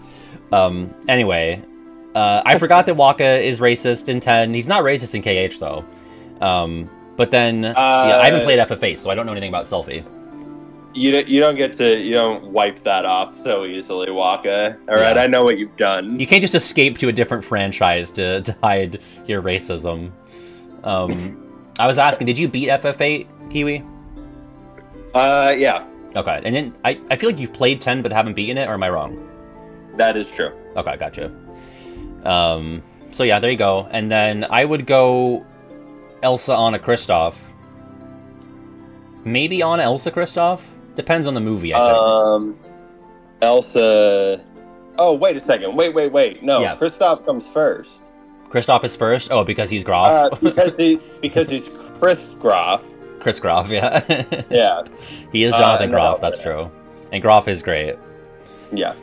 Anyway, I forgot that Wakka is racist in 10. He's not racist in KH though. But then I haven't played FF8, so I don't know anything about Selphie. You don't wipe that off so easily, Wakka. All right, Yeah. I know what you've done. You can't just escape to a different franchise to hide your racism. I was asking, did you beat FF8, Kiwi? Yeah, Okay, and then I feel like you've played 10 but haven't beaten it, or am I wrong? that is true. Okay, gotcha. So yeah, there you go. And then I would go Elsa, Anna, Kristoff. Maybe Anna, Elsa, Kristoff? Depends on the movie, I think. Elsa. Oh, wait a second. Wait. No, Yeah. Kristoff comes first. Kristoff is first? Oh, because he's Groff? Because he's Chris Groff. Chris Groff, yeah. Yeah, He is Jonathan no, Groff, that's true. And Groff is great. yeah.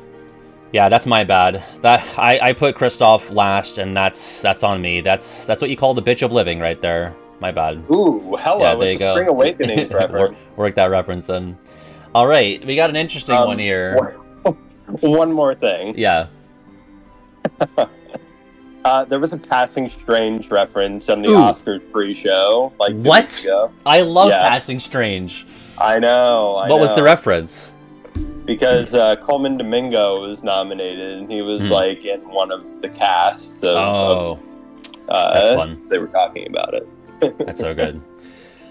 Yeah, that's my bad. That I put Kristoff last, and that's on me. That's what you call the bitch of living right there. My bad. Ooh, hello. Yeah, there it's you go. Spring Awakening reference. Work that reference in. All right, we got an interesting one here. One more thing. Yeah. There was a Passing Strange reference on the Ooh. Oscars pre-show, like 2 What? weeks ago. I love Yeah. Passing Strange. I know. What was the reference? Because Coleman Domingo was nominated, and he was like in one of the casts. Oh, of, that's fun. They were talking about it. That's so good.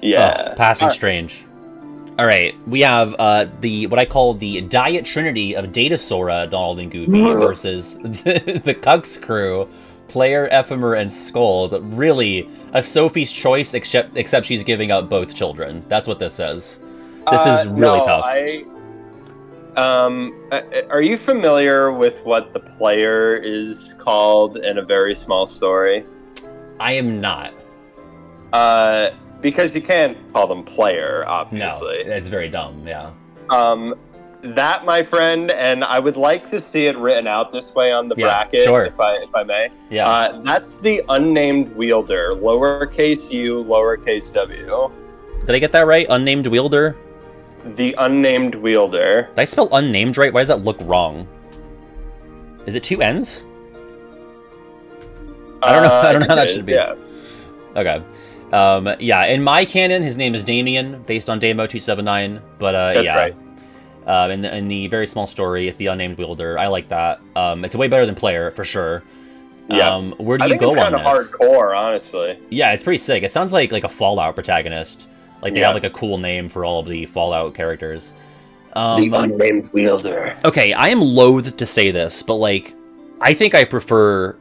Yeah. Oh, Passing All right. Strange. All right, we have the what I call the Diet Trinity of Data Sora, Donald and Goofy versus the Cucks crew, Player, Ephemer, and Skull. Really, a Sophie's choice, except she's giving up both children. That's what this says. This is really no, tough. Are you familiar with what the player is called in A Very Small Story? I am not. Because you can't call them player, No, obviously. it's very dumb. Yeah. That, my friend, and I would like to see it written out this way on the bracket, sure. if I may. Yeah. That's the unnamed wielder, lowercase u, lowercase w. Did I get that right? Unnamed wielder? The unnamed wielder. Did I spell unnamed right? Why does that look wrong? Is it 2 N's? I don't know how that should be. Yeah. Okay. Yeah, in my canon, his name is Damien, based on Damo279. But That's yeah, right. In the very small story, it's the unnamed wielder. I like that. It's way better than player for sure. Yeah. Where do I you think go it's on kind this? of hardcore, honestly. Yeah, it's pretty sick. It sounds like a Fallout protagonist. Like they Yeah. have like a cool name for all of the Fallout characters. The unnamed wielder. Okay, I am loath to say this, but like, I think I prefer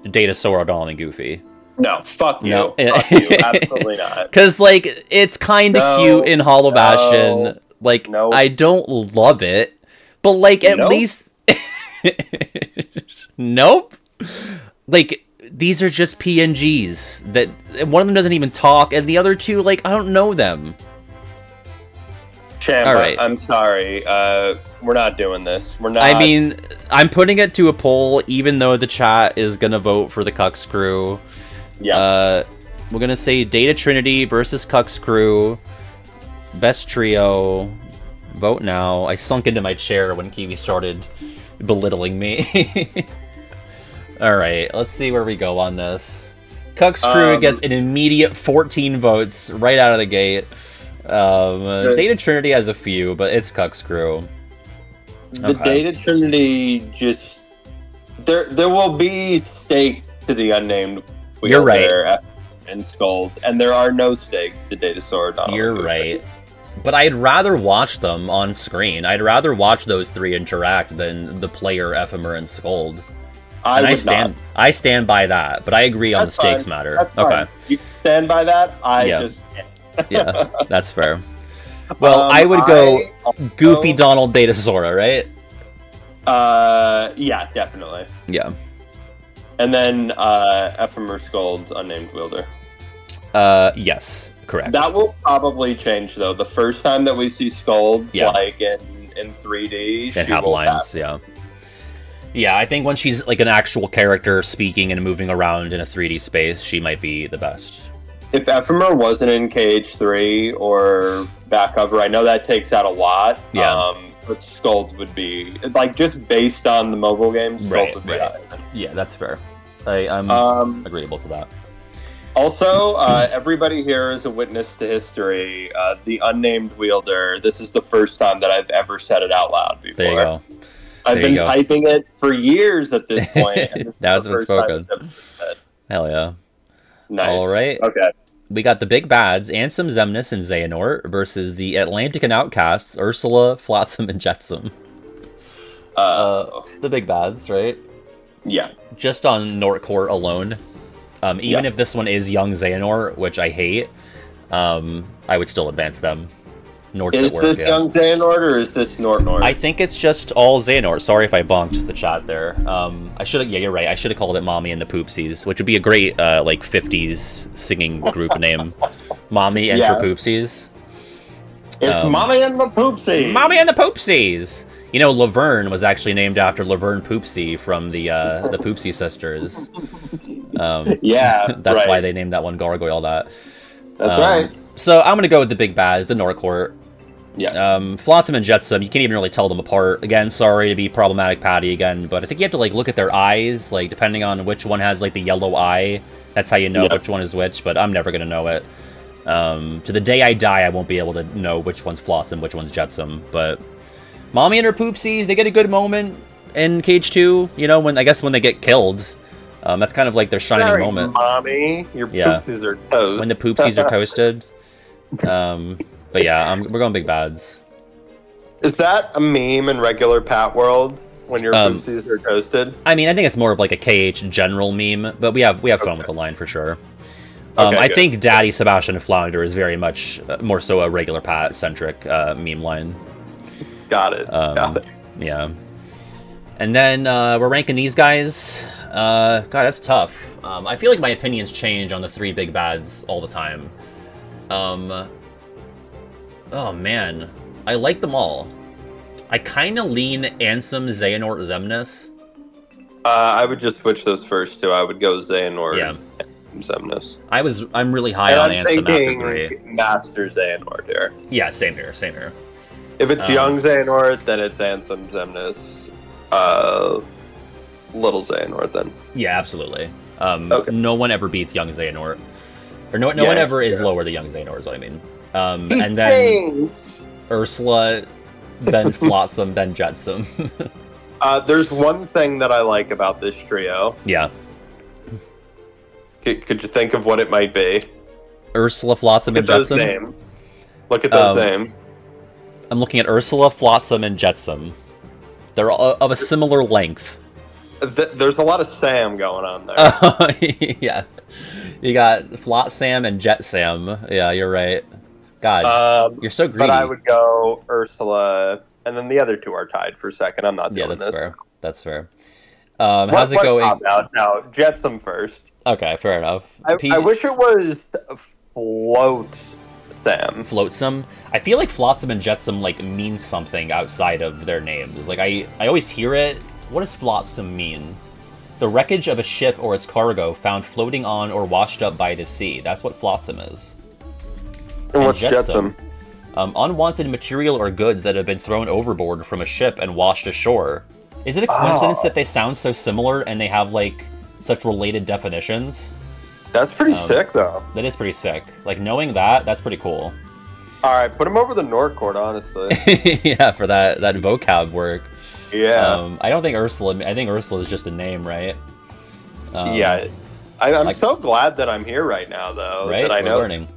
Data Sora, Donald, and Goofy. No, fuck you. No. Fuck you. Absolutely not. Because, like, it's kind of No, cute in Hollow no, Bastion. Like, no. I don't love it. But, like, at Nope. least... Nope. Like, these are just PNGs. That one of them doesn't even talk, and the other two, like, I don't know them. Champ, All right. I'm sorry. We're not doing this. We're not. I mean, I'm putting it to a poll, even though the chat is gonna vote for the Cucks Crew. Yeah. We're gonna say Data Trinity versus Cucks Crew. Best trio. Vote now. I sunk into my chair when Kiwi started belittling me. Alright, let's see where we go on this. Cucks Crew gets an immediate 14 votes right out of the gate. Data Trinity has a few, but it's Cucks Crew. The Data Trinity just... There will be stakes to the unnamed wheel. You're right. And Skuld, and there are no stakes to Data Sword. You're right. But I'd rather watch them on screen. I'd rather watch those three interact than the player Ephemer and Skuld. I stand by that, but I agree on the stakes matter. That's fine. Okay. You stand by that? Yeah, that's fair. Well, I would go Goofy Donald Data Sora, right? Yeah, definitely. Yeah. And then Ephemer Skuld, Unnamed Wielder. Yes. Correct. That will probably change, though. The first time that we see Skuld, like in 3D, and have lines, Yeah, I think once she's like an actual character speaking and moving around in a 3D space, she might be the best. If Ephemer wasn't in KH3 or back cover, I know that takes out a lot. Yeah. But Skuld would be, like, just based on the mobile games, Skuld would be higher. Yeah, that's fair. I'm agreeable to that. Also, everybody here is a witness to history. The Unnamed Wielder, this is the first time that I've ever said it out loud before. There you go. I've been typing it for years at this point. Now it's been spoken. Hell yeah. Nice. All right. Okay. We got the Big Bads, Ansem, Xemnas, and Xehanort versus the Atlantic and Outcasts, Ursula, Flotsam, and Jetsam. The Big Bads, right? Yeah. Just on Nortcourt alone. Even if this one is young Xehanort, which I hate, I would still advance them. Is this young Xehanort or is this Nort? I think it's just all Xehanort. Sorry if I bonked the chat there. I should have. Yeah, you're right. I should have called it Mommy and the Poopsies, which would be a great like 50s singing group name. Mommy and her Poopsies. It's Mommy and the Poopsies. Mommy and the Poopsies. You know, Laverne was actually named after Laverne Poopsie from the Poopsie sisters. That's why they named that one Gargoyle that. That's right. So I'm going to go with the Big Bads, the Nortcourt. Yes. Flotsam and Jetsam, you can't even really tell them apart. Again, sorry to be problematic Patty again, but I think you have to like look at their eyes, like depending on which one has like the yellow eye. That's how you know which one is which, but I'm never going to know it. To the day I die, I won't be able to know which one's Flotsam, which one's Jetsam, but Mommy and her Poopsies, they get a good moment in Cage 2, you know, when they get killed. That's kind of like their shining moment. Mommy, your poopsies are toast. When the Poopsies are toasted. But yeah, we're going Big Bads. Is that a meme in regular Pat world when your Poopsies are toasted? I mean, I think it's more of like a KH general meme, but we have fun with the line for sure. I think Daddy Sebastian Flounder is very much more so a regular Pat centric meme line. Got it. Yeah. And then we're ranking these guys. God, that's tough. I feel like my opinions change on the three Big Bads all the time. Oh man, I like them all. I kind of lean Ansem, Xehanort, Xemnas. I would just switch those first two. I would go Xehanort and Xemnas. I'm really high on Ansem after 3. Master Xehanort here. Yeah, same here. If it's young Xehanort, then it's Ansem, Xemnas. Little Xehanort then. Yeah, absolutely. No one ever beats young Xehanort. Or no one ever is lower than young Xehanort is what I mean. And then Ursula, then Flotsam, then Jetsam. There's one thing that I like about this trio. Yeah. Could you think of what it might be? Ursula, Flotsam, and Jetsam? Names. Look at those names. I'm looking at Ursula, Flotsam, and Jetsam. They're of a similar length. There's a lot of Sam going on there. Yeah. You got Flotsam and Jetsam. Yeah, you're right. God, you're so greedy. But I would go Ursula, and then the other two are tied for second. I'm not doing this. Yeah, that's fair. How's it going? Now, Jetsam first. Okay, fair enough. I wish it was Float Flotsam. I feel like Flotsam and Jetsam like mean something outside of their names. Like I always hear it. What does Flotsam mean? The wreckage of a ship or its cargo found floating on or washed up by the sea. That's what Flotsam is. And what's Jetsam? Unwanted material or goods that have been thrown overboard from a ship and washed ashore. Is it a coincidence that they sound so similar and they have, like, such related definitions? That's pretty sick, though. That is pretty sick. Like, knowing that, that's pretty cool. Alright, put him over the Nordcourt, honestly. Yeah, for that vocab work. Yeah. I don't think Ursula... I think Ursula is just a name, right? Yeah. I'm like, so glad that I'm here right now, though. Right? That I know. We're learning.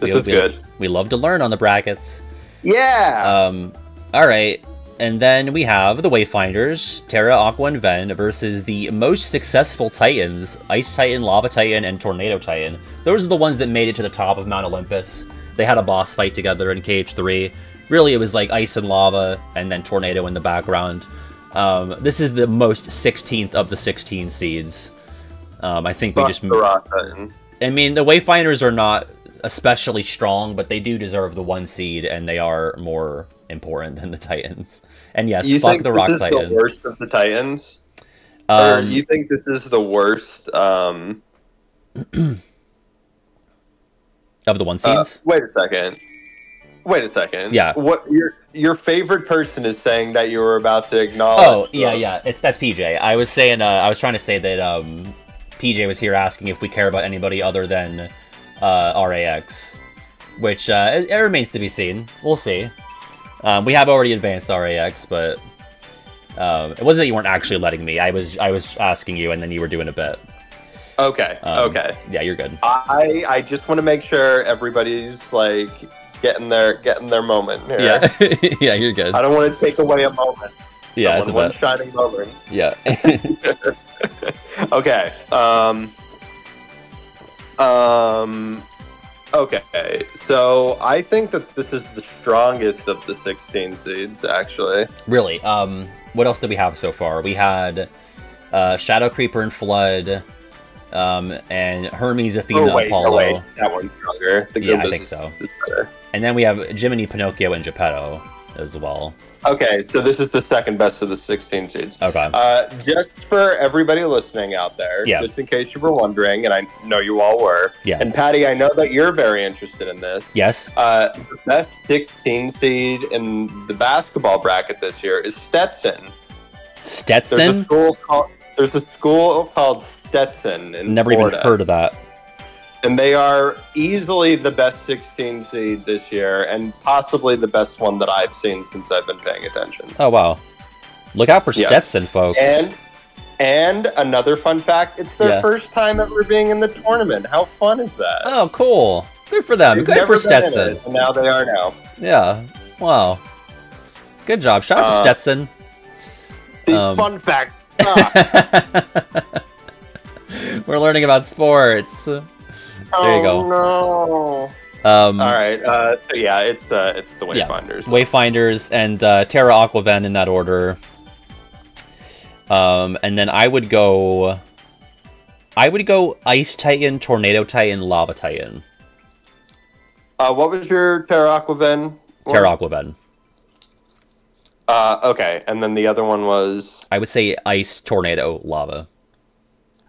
This is good. We love to learn on the brackets. Yeah! Alright. And then we have the Wayfinders, Terra, Aqua, and Ven versus the most successful Titans, Ice Titan, Lava Titan, and Tornado Titan. Those are the ones that made it to the top of Mount Olympus. They had a boss fight together in KH3. Really, it was like Ice and Lava, and then Tornado in the background. This is the most 16th of the 16 seeds. I think we just... I mean, the Wayfinders are not especially strong, but they do deserve the 1 seed, and they are more important than the Titans. And yes, you fuck the Rock Titan. You think this is the worst of the Titans? Or you think this is the worst of the 1 seeds? Wait a second. Yeah. What your favorite person is saying that you were about to acknowledge? Oh, yeah. That's PJ. I was saying I was trying to say that PJ was here asking if we care about anybody other than RAX, which it remains to be seen. We'll see. We have already advanced RAX, but it wasn't that you weren't actually letting me. I was asking you, and then you were doing a bit. Okay. Okay. Yeah, you're good. I just want to make sure everybody's like getting their moment here. Yeah. Yeah, you're good. I don't want to take away a moment. Yeah, it's one shining moment. Yeah. Okay. Okay, so I think that this is the strongest of the 16 seeds, actually. Really? What else did we have so far? We had Shadow Creeper and Flood, and Hermes, Athena, Apollo. Wait. That one's stronger. Yeah, I think so. Is better. And then we have Jiminy, Pinocchio, and Geppetto as well. Okay, so this is the second best of the 16 seeds. Okay. Just for everybody listening out there, just in case you were wondering, and I know you all were. Yeah. And Patty, I know that you're very interested in this. Yes. The best 16 seed in the basketball bracket this year is Stetson. Stetson? There's a school called Stetson in Never Florida. Even heard of that. And they are easily the best 16 seed this year, and possibly the best one that I've seen since I've been paying attention. Oh, wow. Look out for Stetson, folks. And another fun fact, it's their first time ever being in the tournament. How fun is that? Oh, cool. Good for them. Good for Stetson. And now they are now. Yeah. Wow. Good job. Shout out to Stetson. These fun facts. We're learning about sports. There you go. No. All right. So yeah, it's the Wayfinders. Yeah. Wayfinders and Terra, Aqua, Ven in that order. And then I would go Ice Titan, Tornado Titan, Lava Titan. What was your Terra, Aqua, Ven? Terra, Aqua, Ven. Okay, and then the other one was? I would say Ice, Tornado, Lava.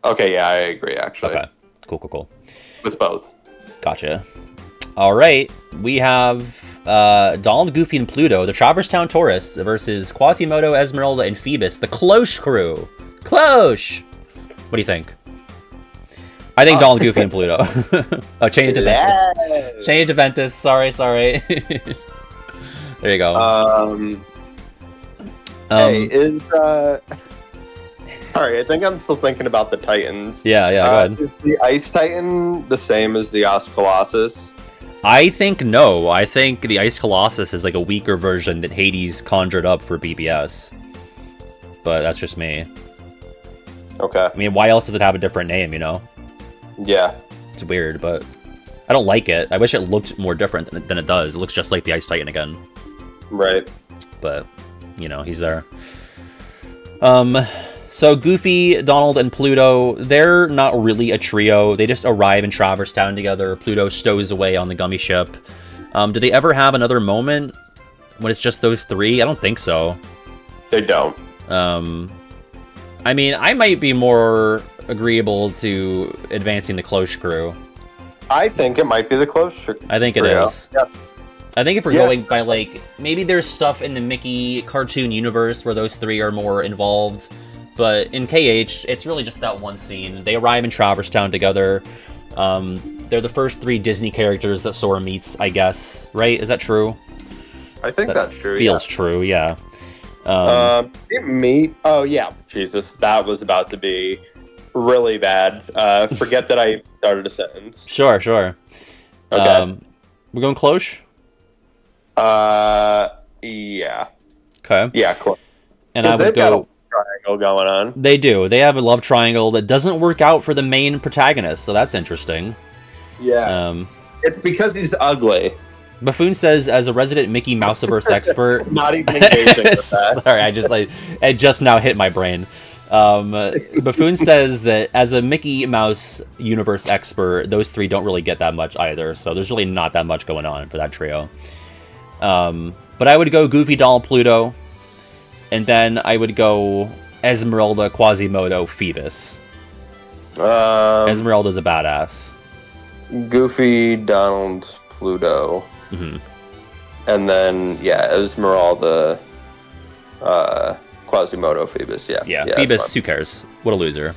Okay, yeah, I agree, actually. Okay, cool. With both. Gotcha. All right, we have Donald, Goofy, and Pluto, the Traverse Town Tourists, versus Quasimodo, Esmeralda, and Phoebus, the Cloche crew. Cloche! What do you think? I think Donald, Goofy, and Pluto. Oh, change it to Ventus. Change it to Ventus. Sorry. There you go. Hey, Sorry, I think I'm still thinking about the Titans. Yeah, go ahead. Is the Ice Titan the same as the Ice Colossus? I think no. I think the Ice Colossus is like a weaker version that Hades conjured up for BBS. But that's just me. Okay. I mean, why else does it have a different name, you know? Yeah. It's weird, but I don't like it. I wish it looked more different than it does. It looks just like the Ice Titan again. Right. But, you know, he's there. So Goofy, Donald, and Pluto, they're not really a trio. They just arrive in Traverse Town together. Pluto stows away on the Gummy Ship. Do they ever have another moment when it's just those three? I don't think so. They don't. I mean, I might be more agreeable to advancing the Cloche crew. I think it might be the Cloche crew. I think it is. Yep. I think if we're going by, like, maybe there's stuff in the Mickey cartoon universe where those three are more involved, but in KH, it's really just that one scene. They arrive in Traverse Town together. They're the first three Disney characters that Sora meets, I guess. Right? Is that true? I think that's true, feels true, yeah. They meet... Oh, yeah. Jesus, that was about to be really bad. Forget that I started a sentence. Sure. Okay. We're going Cloche? Yeah. Okay. Yeah, cool. And I would go... triangle going on. They do. They have a love triangle that doesn't work out for the main protagonist, so that's interesting. Yeah. It's because he's ugly. Buffoon says, as a resident Mickey Mouseverse expert... Not even engaging with that. Sorry, it just now hit my brain. Buffoon says that as a Mickey Mouse universe expert, those three don't really get that much either, so there's really not that much going on for that trio. But I would go Goofy, Donald, Pluto, and then I would go Esmeralda, Quasimodo, Phoebus. Esmeralda's a badass. Goofy, Donald, Pluto. Mm-hmm. And then, Esmeralda, Quasimodo, Phoebus. Yeah, Phoebus, who cares? What a loser.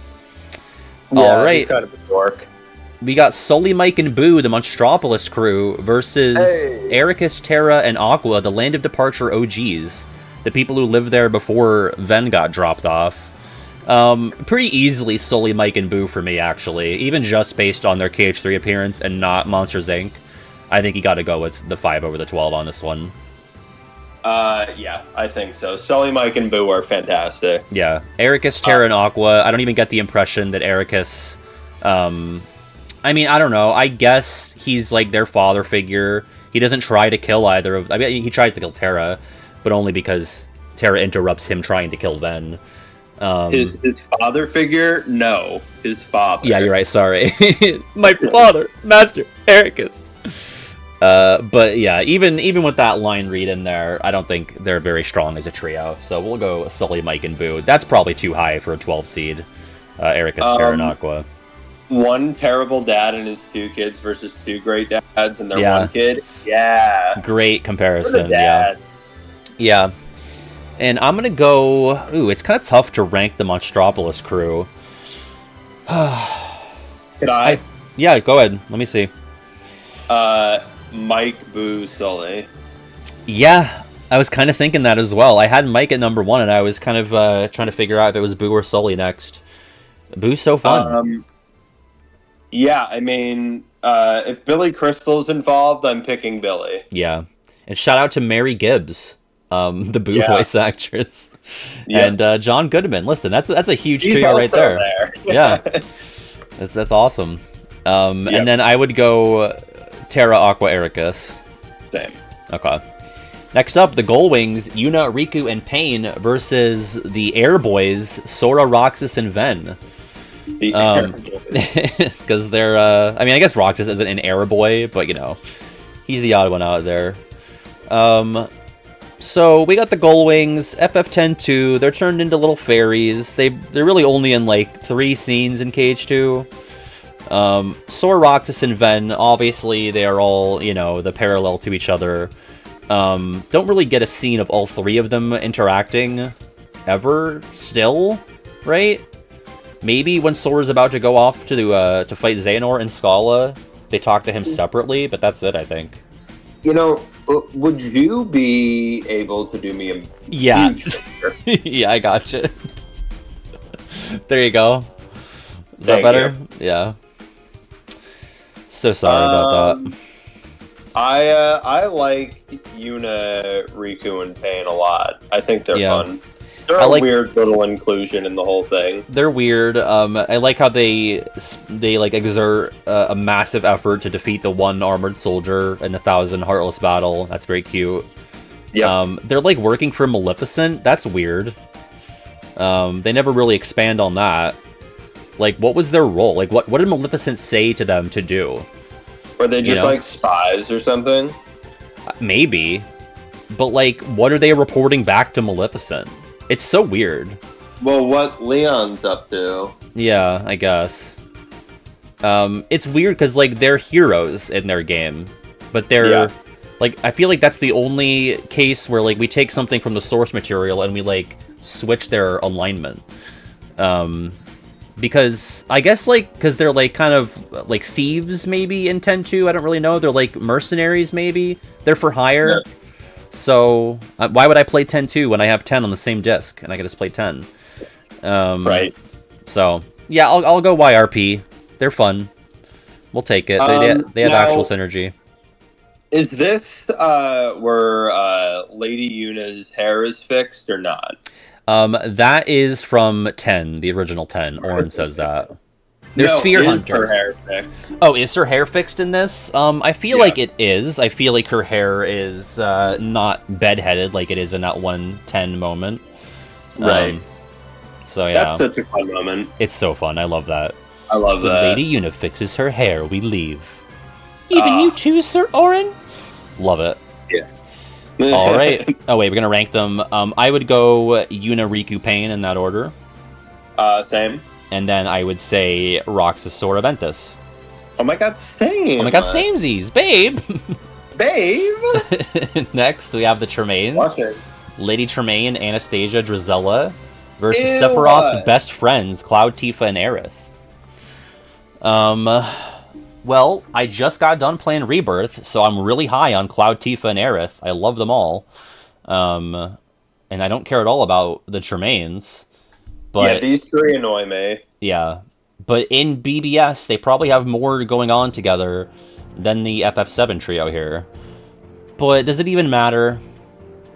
All right. Kind of a dork. We got Sully, Mike, and Boo, the Monstropolis crew, versus Ericus, Terra, and Aqua, the Land of Departure OGs. The people who lived there before Ven got dropped off. Pretty easily Sully, Mike, and Boo for me, actually. Even just based on their KH3 appearance and not Monsters, Inc. I think you gotta go with the 5 over the 12 on this one. Yeah, I think so. Sully, Mike, and Boo are fantastic. Yeah. Ericus, Terra, and Aqua. I don't even get the impression that Ericus... I mean, I don't know. I guess he's, like, their father figure. He doesn't try to kill either of... I mean, he tries to kill Terra, but only because Terra interrupts him trying to kill Ven. His father figure? No. His father. Yeah, you're right. Sorry. My father, Master Ericus. But yeah, even with that line read in there, I don't think they're very strong as a trio. So we'll go Sully, Mike, and Boo. That's probably too high for a 12 seed. Ericus, Terra, and Aqua. One terrible dad and his 2 kids versus 2 great dads and their 1 kid. Yeah. Great comparison. Yeah. And I'm going to go... Ooh, it's kind of tough to rank the Monstropolis crew. Could I? Yeah, go ahead. Let me see. Mike, Boo, Sully. Yeah, I was kind of thinking that as well. I had Mike at number 1, and I was kind of trying to figure out if it was Boo or Sully next. Boo's so fun. Yeah, I mean, if Billy Crystal's involved, I'm picking Billy. Yeah. And shout out to Mary Gibbs, the Boo voice actress. Yep. And John Goodman. Listen, that's a huge trio right there. Yeah. That's awesome. And then I would go Terra, Aqua, Ericus. Same. Okay. Next up, the Gullwings, Yuna, Riku, and Pain versus the Air Boys, Sora, Roxas, and Ven. Because they're, I mean, I guess Roxas isn't an Air Boy, but, you know, he's the odd one out there. So we got the Gullwings, FF10-2, they're turned into little fairies. They're really only in, like, 3 scenes in KH2. Sora, Roxas, and Ven, obviously, they are all, you know, the parallel to each other. Don't really get a scene of all 3 of them interacting ever, still, right? Maybe when Sora's about to go off to fight Xehanort and Scala, they talk to him separately, but that's it, I think. You know, would you be able to do me a huge favor? Yeah, I gotcha. There you go. Is that better? Yeah. So sorry about that. I like Yuna, Riku, and Pain a lot. I think they're fun. They're a weird little inclusion in the whole thing. They're weird. I like how they like exert a massive effort to defeat the 1 armored soldier in 1,000 Heartless battle. That's very cute. Yeah. They're like working for Maleficent. That's weird. They never really expand on that. Like, what was their role? Like, what did Maleficent say to them to do? Were they just, like, spies or something? Maybe. But, like, what are they reporting back to Maleficent? It's so weird. Well, what Leon's up to. Yeah, I guess. It's weird because, like, they're heroes in their game. But they're... Yeah. Like, I feel like that's the only case where, like, we take something from the source material and we, like, switch their alignment. Because, I guess, like, because they're, like, kind of, like, thieves, maybe, in 10-2, I don't really know. They're, like, mercenaries, maybe? They're for hire. Yeah. So, why would I play 10-2 when I have 10 on the same disc, and I can just play 10? Right. So, yeah, I'll go YRP. They're fun. We'll take it. They have actual synergy. Is this where Lady Yuna's hair is fixed or not? That is from 10, the original 10. Orin says that. They're Sphere Hunter. Her hair fixed? Oh, is her hair fixed in this? I feel like it is. I feel like her hair is not bedheaded like it is in that 110 moment. Right. So yeah. That's such a fun moment. It's so fun. I love that. I love that. Lady Yuna fixes her hair. We leave. Even you too, Sir Orin? Love it. Yeah. All right. Oh wait, we're gonna rank them. I would go Yuna, Riku, Pain in that order. Same. And then I would say Roxas, Sora, Ventus. Oh my god, same. Oh my god, samesies, babe. Babe. Next, we have the Tremaines. Watch it. Lady Tremaine, Anastasia, Drizella versus Sephiroth's best friends, Cloud, Tifa, and Aerith. Well, I just got done playing Rebirth, so I'm really high on Cloud, Tifa, and Aerith. I love them all. And I don't care at all about the Tremaines. But, yeah, these three annoy me. Yeah. But in BBS, they probably have more going on together than the FF7 trio here. But does it even matter?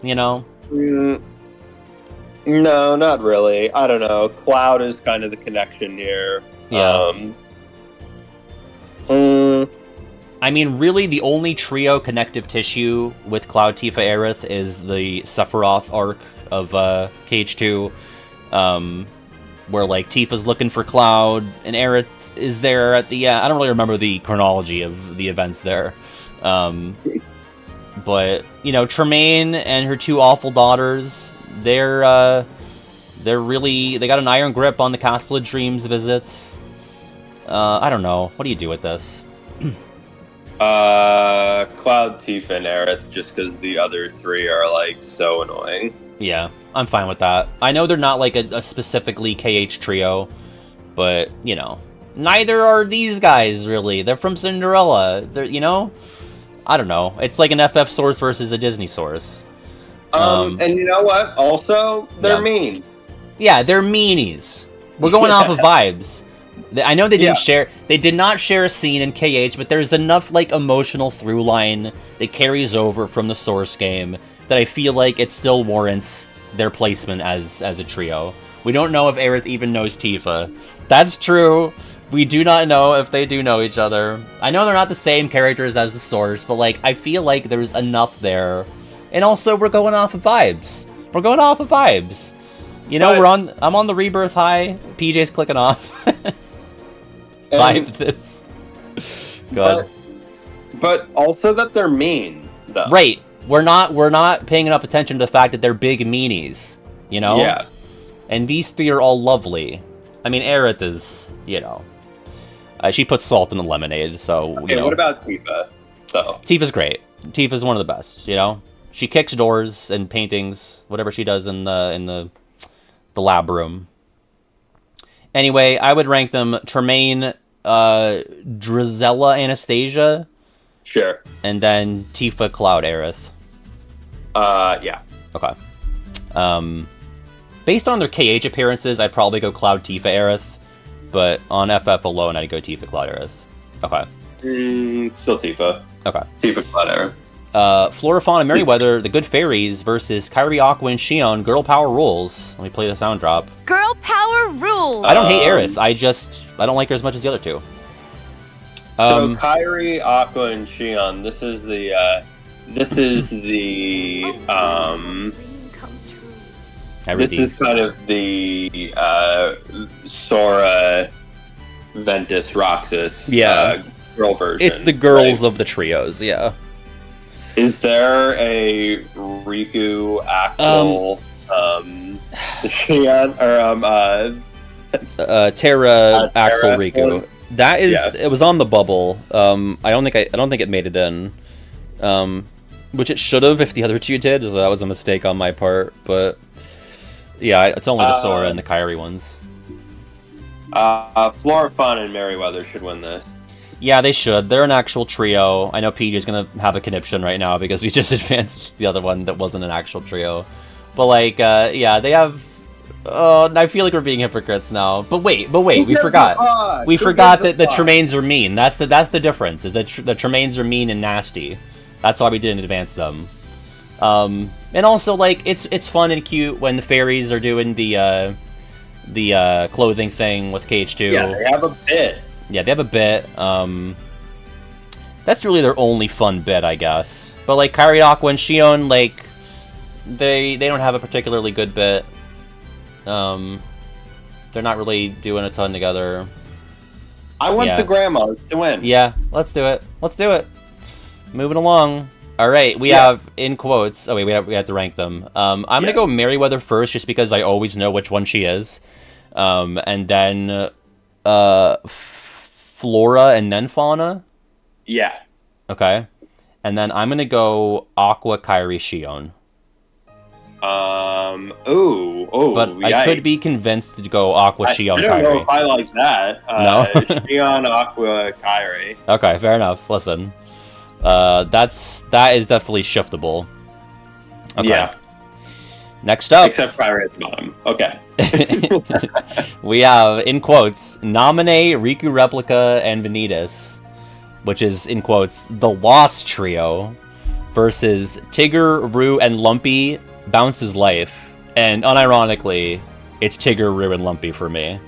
You know? No, not really. I don't know. Cloud is kind of the connection here. Yeah. I mean, really, the only trio connective tissue with Cloud, Tifa, Aerith is the Sephiroth arc of KH2, where, like, Tifa's looking for Cloud, and Aerith is there at the... I don't really remember the chronology of the events there. But, you know, Tremaine and her two awful daughters, they're really... They got an iron grip on the Castle of Dreams visits. I don't know. What do you do with this? Cloud, Tifa, and Aerith, just because the other three are, like, so annoying. Yeah, I'm fine with that. I know they're not, like, a specifically KH trio, but, you know, neither are these guys, really. They're from Cinderella. They're, you know? I don't know. It's like an FF source versus a Disney source. And you know what? Also, they're mean. Yeah, they're meanies. We're going off of vibes. I know they didn't share. They did not share a scene in KH, but there's enough like emotional through line that carries over from the source game that I feel like it still warrants their placement as a trio. We don't know if Aerith even knows Tifa. That's true. We do not know if they do know each other. I know they're not the same characters as the source, but like I feel like there's enough there. And also, we're going off of vibes. We're going off of vibes. You know, I'm on the Rebirth high. PJ's clicking off. Vibe this. God. But also that they're mean, though. Right. We're not paying enough attention to the fact that they're big meanies. You know? Yeah. And these three are all lovely. I mean, Aerith is, you know, she puts salt in the lemonade, so, okay, you know. What about Tifa, though? Tifa's great. Tifa's one of the best, you know? She kicks doors and paintings, whatever she does in the lab room. Anyway, I would rank them Tremaine, Drizella, Anastasia. Sure. And then Tifa, Cloud, Aerith. Yeah. Okay. Based on their KH appearances, I'd probably go Cloud, Tifa, Aerith. But on FF alone, I'd go Tifa, Cloud, Aerith. Okay. Still Tifa. Okay. Tifa, Cloud, Aerith. Flora, and Merryweather, the Good Fairies, versus Kairi, Aqua, and Shion, Girl Power Rules. Let me play the sound drop. Girl Power Rules! I don't hate Aerith, I don't like her as much as the other two. So Kairi, Aqua, and Shion, this is the This is kind of the Sora, Ventus, Roxas girl version. It's the girls of the trios, yeah. Is there a Riku, Axel, Xion, or Terra, Axel, Riku? That is, it was on the bubble. I don't think it made it in. Which it should have if the other two did, so that was a mistake on my part, but yeah, it's only the Sora and the Kairi ones. Florifon and Merryweather should win this. Yeah, they should. They're an actual trio. I know PJ's gonna have a conniption right now because we just advanced the other one that wasn't an actual trio. But like, yeah, they have... I feel like we're being hypocrites now. But wait, we forgot. We forgot that the Tremaines are mean. That's the difference, is that the Tremaines are mean and nasty. That's why we didn't advance them. And also, like, it's fun and cute when the fairies are doing the clothing thing with KH2. Yeah, they have a bit. Yeah, they have a bit. That's really their only fun bit, I guess. But like Kairi, Aqua, and Xion, like they don't have a particularly good bit. They're not really doing a ton together. I want the grandmas to win. Yeah, let's do it. Let's do it. Moving along. All right, we have in quotes. Oh wait, we have to rank them. I'm gonna go Merryweather first, just because I always know which one she is. And then Flora, and then Fauna. Yeah. Okay. And then I'm gonna go Aqua, Kairi, Xion. But I could be convinced to go Aqua, Xion, Kairi. I don't know if I like that. No? Xion, Aqua, Kairi. Okay, fair enough. Listen. That is definitely shiftable. Okay. Yeah. Next up. Except Kairi at the bottom. Okay. We have, in quotes, Naminé, Riku Replica, and Vanitas, which is, in quotes, the Lost Trio, versus Tigger, Rue, and Lumpy, Bounce's Life. And unironically, it's Tigger, Rue, and Lumpy for me.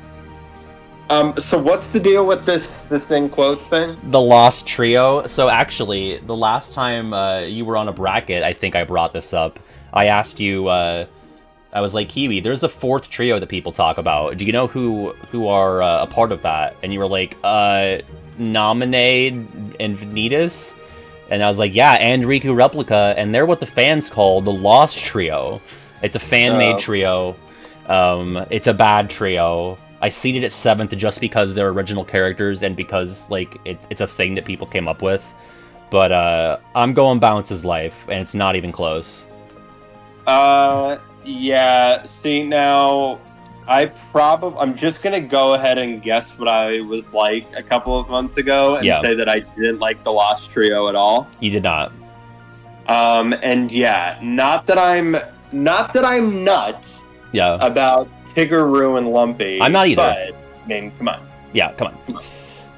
So what's the deal with this in quotes thing? The Lost Trio. So actually, the last time you were on a bracket, I think I brought this up. I asked you, I was like, Kiwi, there's a fourth trio that people talk about. Do you know who are a part of that? And you were like, Naminé and Vanitas? And I was like, yeah, and Riku Replica, and they're what the fans call the Lost Trio. It's a fan-made trio. It's a bad trio. I seeded it 7th just because they're original characters and because, like, it's a thing that people came up with. But I'm going Bounce's Life, and it's not even close. Yeah, see, now, I'm just gonna go ahead and guess what I was like a couple of months ago and say that I didn't like the Lost Trio at all. You did not. And yeah, not that I'm nuts about Tigger, Rue, and Lumpy. I'm not either. But, I mean, come on. Yeah, come on.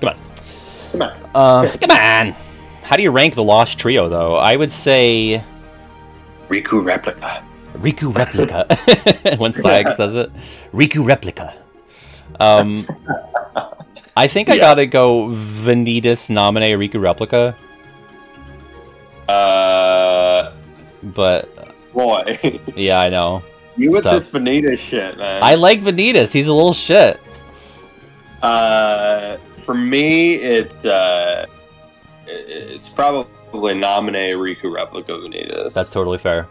Come on. How do you rank the Lost Trio, though? I would say... Riku Replica. Riku Replica. When Slag says it. Riku Replica. I think I gotta go Vanitas, Naminé, Riku Replica. But... Boy. Yeah, I know. You with this Vanitas shit, man. I like Vanitas. He's a little shit. For me, it's probably Naminé, Riku Replica, Vanitas. That's totally fair.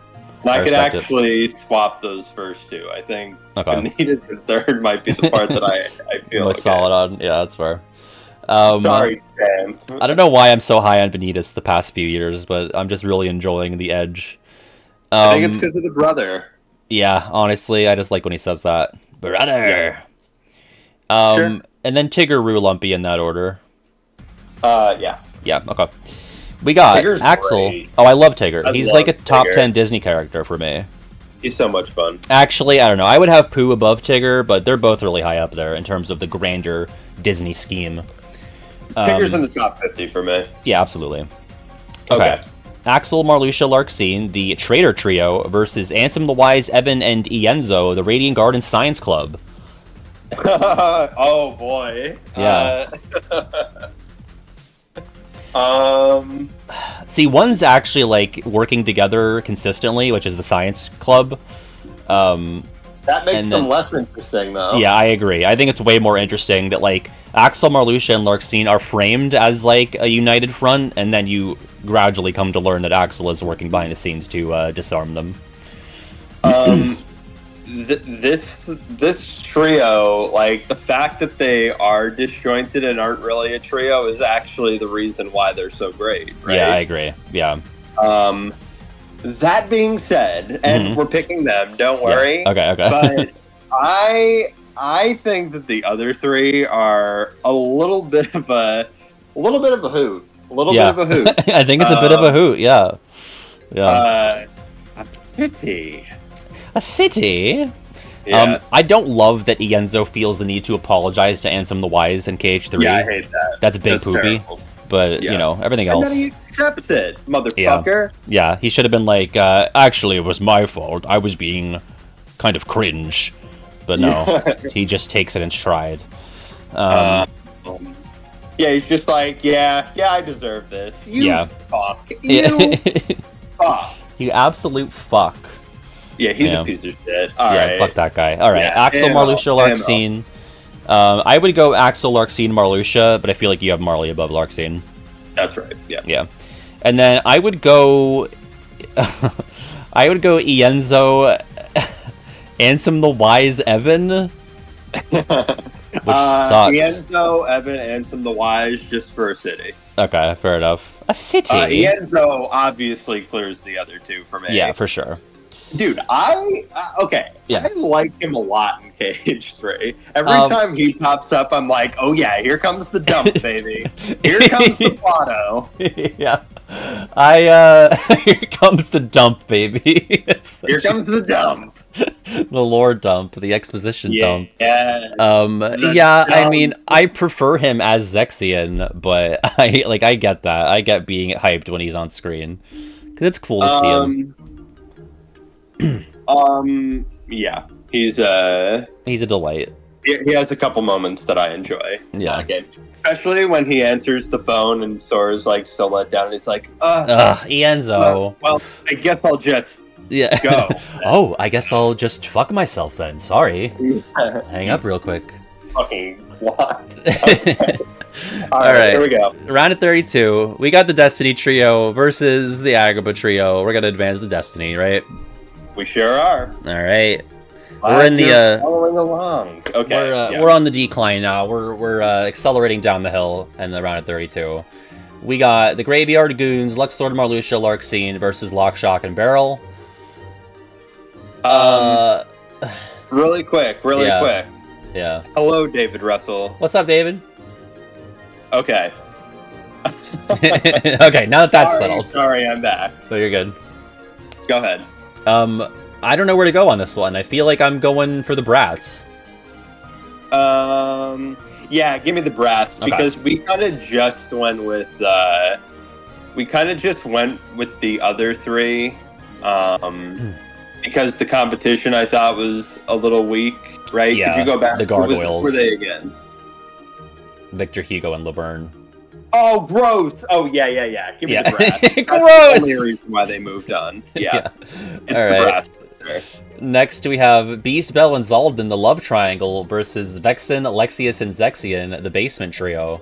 I could actually swap those first two. I think Vanitas in third might be the part that I feel most solid on. Yeah, that's fair. Sorry, Sam. I don't know why I'm so high on Vanitas the past few years, but I'm just really enjoying the edge. I think it's because of the brother. Yeah, honestly, I just like when he says that. Brother! Yeah. Sure. And then Tigger, Rue, Lumpy in that order. Yeah. Yeah, okay. We got Tigger's Axel. Great. Oh, I love Tigger. He's like a top Tigger. 10 Disney character for me. He's so much fun. Actually, I don't know. I would have Pooh above Tigger, but they're both really high up there in terms of the grander Disney scheme. Tigger's in the top 50 for me. Yeah, absolutely. Okay. Axel, Marluxia, Larxene, the Traitor Trio, versus Ansem the Wise, Evan, and Ienzo, the Radiant Garden Science Club. Oh, boy. Yeah. See, one's actually, like, working together consistently, which is the Science Club. That makes them less interesting, though. Yeah, I agree. I think it's way more interesting that, like, Axel, Marluxia, and Larxene are framed as, like, a united front, and then you gradually come to learn that Axel is working behind the scenes to disarm them. This trio, like, the fact that they are disjointed and aren't really a trio is actually the reason why they're so great, right? Yeah, I agree. Yeah. That being said, and we're picking them, don't worry. Yeah. Okay. But I think that the other three are a little bit of a hoot. I think it's a bit of a hoot. Yeah. A city. A city. Yes. I don't love that Ienzo feels the need to apologize to Ansem the Wise in KH3. Yeah, I hate that. That's big poopy. Terrible. But, you know, everything else... And then he accepts it, motherfucker. Yeah, he should have been like, actually, it was my fault. I was being kind of cringe. But no, he just takes it in stride. Yeah, he's just like, yeah, I deserve this. You fuck. You fuck. You absolute fuck. Yeah, he's a piece of shit. All right. Fuck that guy. All right, Axel, Marluxia, Larxene. I would go Axel, Larxene, Marluxia, but I feel like you have Marley above Larxene. That's right. Yeah. Yeah, and then I would go. Ienzo, Ansem the Wise, Evan. Which sucks. Ienzo, Evan, Ansem the Wise, just for a city. Okay, fair enough. A city. Ienzo obviously clears the other two for me. Yeah, for sure. Dude, I like him a lot in KH3. Every time he pops up, I'm like, oh yeah, here comes the dump, baby. Here comes the Plotto. Yeah. Here comes the dump, baby. Here comes the dump. The lore dump, the exposition dump. Yeah. I mean, I prefer him as Zexion, but I get that. I get being hyped when he's on screen. Because it's cool to see him. Yeah, he's a delight. He has a couple moments that I enjoy. Yeah, especially when he answers the phone and Sora's like so let down, and he's like, Ienzo. Well, I guess I'll just go. Oh, I guess I'll just fuck myself then. Sorry. Hang up real quick. Fucking what? Okay. All right, here we go. Round of 32. We got the Destiny trio versus the Agrabah trio. We're gonna advance the Destiny, right? We sure are. All right. We're in the following along. Okay. We're on the decline now. We're accelerating down the hill in the round of 32. We got the Graveyard Goons, Luxord, Marluxia, Larxene versus Lockshock and Beryl. Really quick. Yeah. Hello, David Russell. What's up, David? Okay. Okay, now that's settled. Sorry, I'm back. So you're good. Go ahead. I don't know where to go on this one. I feel like I'm going for the Brats. Yeah, give me the Brats, because we kind of just went with the other three, because the competition I thought was a little weak, right? Yeah, could you go back? The Gargoyles. Who were they again? Victor, Hugo, and Laverne. Oh, gross! Oh, yeah. Give me the Brats. Gross! That's the only reason why they moved on. Yeah. It's all the right. Brats. Next, we have Beast, Belle, and Zaldin, the Love Triangle, versus Vexen, Alexius, and Zexion, the Basement Trio.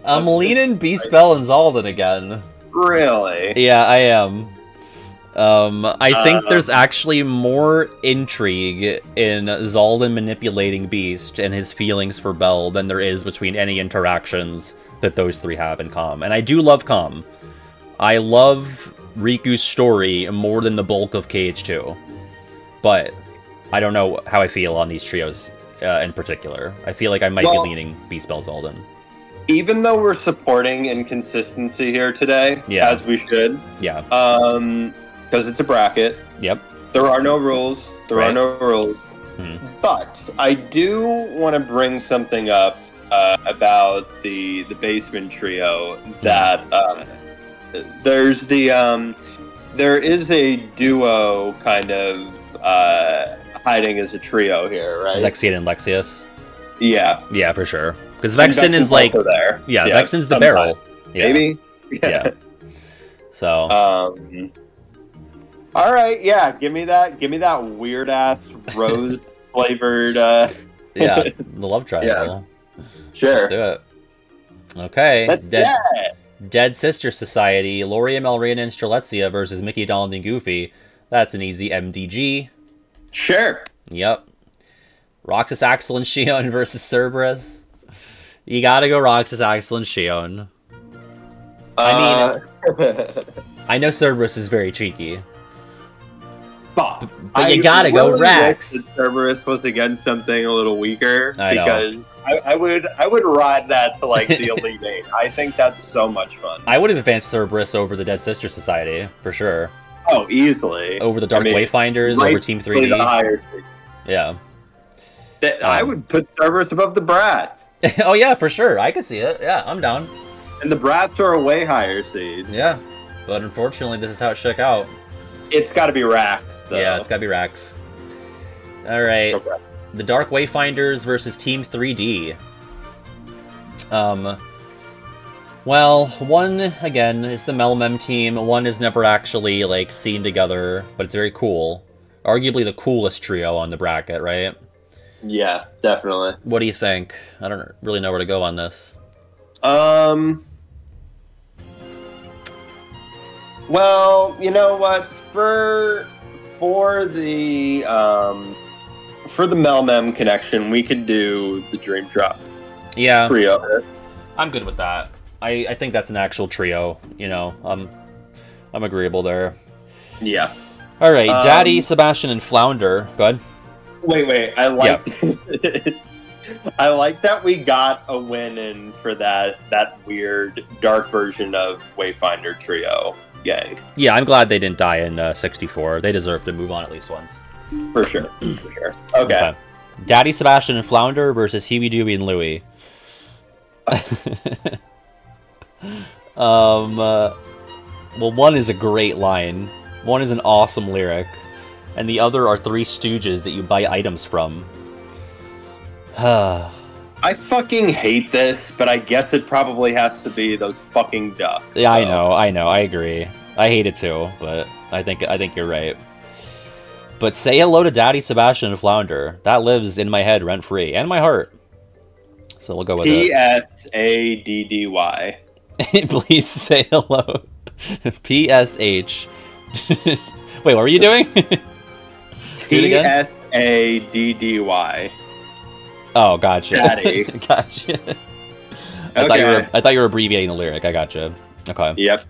I'm leaning Beast, Belle, and Zaldin again. Really? Yeah, I am. I think there's actually more intrigue in Zaldin manipulating Beast and his feelings for Belle than there is between any interactions that those three have in Calm. And I do love Calm. I love Riku's story more than the bulk of KH2. But I don't know how I feel on these trios in particular. I feel like I might be leaning Beast, Belle, Zaldin. Even though we're supporting inconsistency here today, as we should, because it's a bracket. Yep. There are no rules. But I do want to bring something up about the Basement Trio. That there is a duo kind of hiding as a trio here, right? Zexion and Lexius. Yeah, for sure. Because Vexen is like there. Yeah, Vexen's the barrel. Maybe. Yeah. So All right, yeah, give me that weird ass rose flavored. Yeah, the love triangle. Yeah. Sure. Let's do it. Okay. Let's Dead Sister Society, Loria, Melrina, and Strelitzia versus Mickey, Donald, and Goofy. That's an easy MDG. Sure. Yep. Roxas, Axel, and Xion versus Cerberus. You gotta go Roxas, Axel, and Xion. I mean, I know Cerberus is very cheeky. But you gotta go Rax. Wish that Cerberus was against something a little weaker, because I would ride that to like the Elite Eight. I think that's so much fun. I would have advanced Cerberus over the Dead Sister Society for sure. Oh, easily. Over the Dark Wayfinders, over Team 3D. The higher seed. Yeah. I would put Cerberus above the Brats. Oh yeah, for sure. I could see it. Yeah, I'm down. And the Brats are a way higher seed. Yeah, but unfortunately, this is how it shook out. It's got to be Rax. Though. Yeah, it's got to be Rax. All right. Okay. The Dark Wayfinders versus Team 3D. Well, one, again, is the Melmem team. One is never actually, like, seen together, but it's very cool. Arguably the coolest trio on the bracket, right? Yeah, definitely. What do you think? I don't really know where to go on this. Well, you know what? For the Melmem connection, we could do the Dream Drop. Yeah. Trio. I'm good with that. I think that's an actual trio, you know. I'm agreeable there. Yeah. All right, Daddy, Sebastian, and Flounder. Go ahead. Wait. I like I like that we got a win in for that weird dark version of Wayfinder trio gang. Yeah, I'm glad they didn't die in 64. They deserve to move on at least once. For sure. Okay. Daddy, Sebastian, and Flounder versus Huey, Dewey, and Louie. Well, one is a great line. One is an awesome lyric. And the other are three stooges that you buy items from. I fucking hate this, but I guess it probably has to be those fucking ducks. Yeah, so. I know, I agree. I hate it too, but I think you're right. But say hello to Daddy, Sebastian, and Flounder. That lives in my head rent-free, and my heart. So we'll go with it. P-S-A-D-D-Y. Please say hello. P-S-H. Wait, what were you doing? T-S-A-D-D-Y. Oh, gotcha. Daddy. Gotcha. I thought you were abbreviating the lyric. I gotcha. Okay. Yep.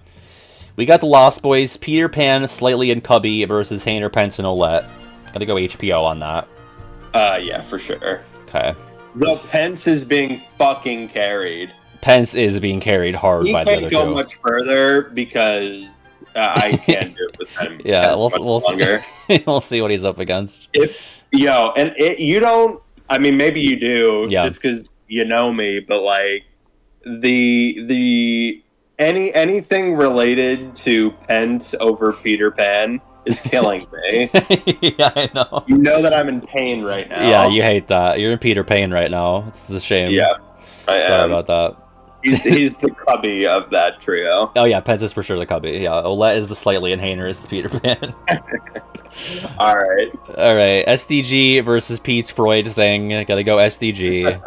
We got the Lost Boys, Peter Pan, Slightly, and Cubby versus Hayner, Pence, and Olette. Gotta go HPO on that. Yeah, for sure. Okay. The Pence is being fucking carried. Pence is being carried hard by the other two. He can't go much further because I can't do it with him. Yeah, we'll see. We'll see what he's up against. You don't. I mean, maybe you do, just because you know me. But like anything related to Pence over Peter Pan is killing me. Yeah, I know. You know that I'm in pain right now. Yeah, you hate that. You're in Peter Pan right now. It's a shame. Yeah, Sorry about that. He's the Cubby of that trio. Oh yeah, Pence is for sure the Cubby. Yeah, Olette is the Slightly and Hayner is the Peter Pan. All right. SDG versus Pete's Freud thing. Gotta go SDG.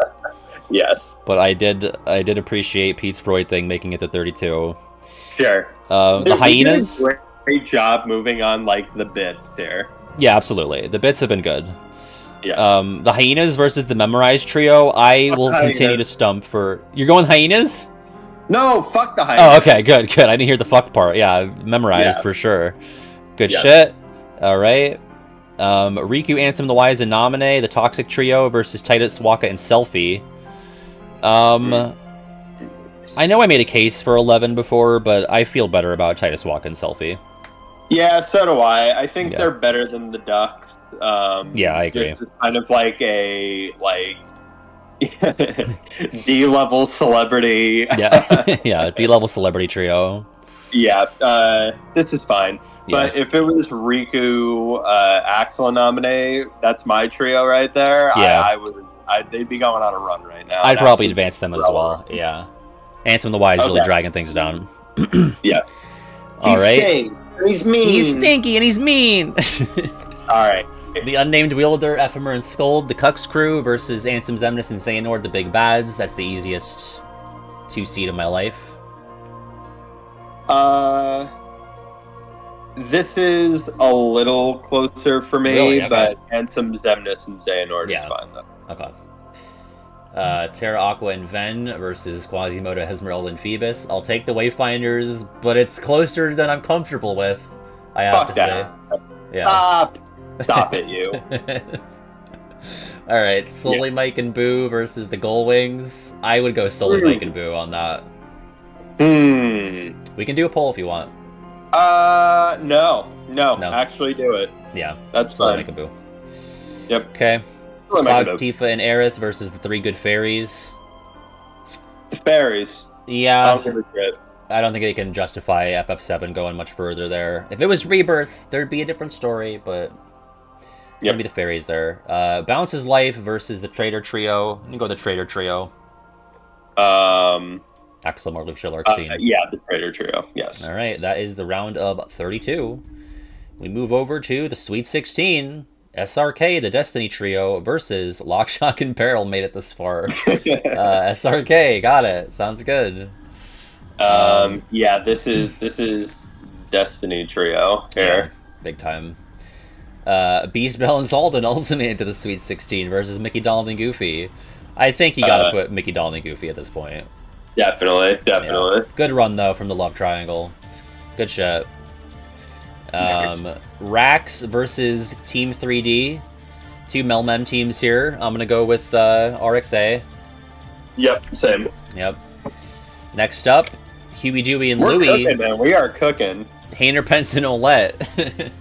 Yes. But I did appreciate Pete's Freud thing making it to 32. Sure. The Hyenas. Great job moving on like the bit there. Yeah, absolutely. The bits have been good. Yeah. The Hyenas versus the Memorized trio. I will continue to stump for. You're going Hyenas? No, fuck the Hyenas. Oh, okay, good. I didn't hear the fuck part. Yeah, Memorized for sure. Good shit. All right. Riku, Ansem, the Wise, and Naminé, the Toxic Trio versus Titus, Waka, and Selfie. I know I made a case for 11 before, but I feel better about Titus, Waka, and Selfie. Yeah, so do I. I think they're better than the Ducks. Yeah, I agree. Just kind of like a D-level celebrity. Yeah, D-level celebrity trio. Yeah, this is fine. But if it was Riku, Axel, and Naminé, that's my trio right there. Yeah. They'd be going on a run right now. I'd probably advance them as well. Yeah. Ansem the Wise really dragging things down. Yeah. All right. He's mean. He's stinky and he's mean. All right. The Unnamed Wielder, Ephemer and Scold, the Cux crew versus Ansem, Xemnas, and Xehanort, the big bads. That's the easiest 2 seed of my life. This is a little closer for me, Really? Okay. but Ansem, Xemnas, and Xehanort is fine though. Okay. Terra, Aqua, and Ven versus Quasimodo, Hezmeril, and Phoebus. I'll take the Wayfinders, but it's closer than I'm comfortable with, I have to say. Yeah. Stop it, you. Alright, Sully, Mike, and Boo versus the Gullwings. I would go Sully, Mike, and Boo on that. We can do a poll if you want. No. Actually do it. Yeah. That's Sully, fine. Mike, and Boo. Yep. Okay. Sully, Mike, and Boo. Tifa, and Aerith versus the 3 good fairies. The fairies. Yeah. I don't give a shit. I don't think they can justify FF7 going much further there. If it was Rebirth, there'd be a different story, but... Maybe the fairies there. Bounce's Life versus the Traitor Trio. I'm gonna go the Traitor Trio. Axel, Marluxia, Larxene. Yeah, the Traitor Trio, yes. Alright, that is the round of 32. We move over to the Sweet 16. SRK, the Destiny Trio, versus Lockshock and Peril made it this far. SRK, got it. Sounds good. Yeah, this is Destiny Trio here. Yeah, big time. Beast, Bell, and Zaldin ultimate into the Sweet 16 versus Mickey, Donald, and Goofy. I think you gotta put Mickey, Donald, and Goofy at this point. Definitely. Yeah. Good run, though, from the Love Triangle. Good shit. Rax versus Team 3D. 2 Melmem teams here. I'm gonna go with RXA. Yep, same. Yep. Next up, Huey, Dewey, and We're Louie. cooking, man. We are cooking. Hayner, Pence, and Olette.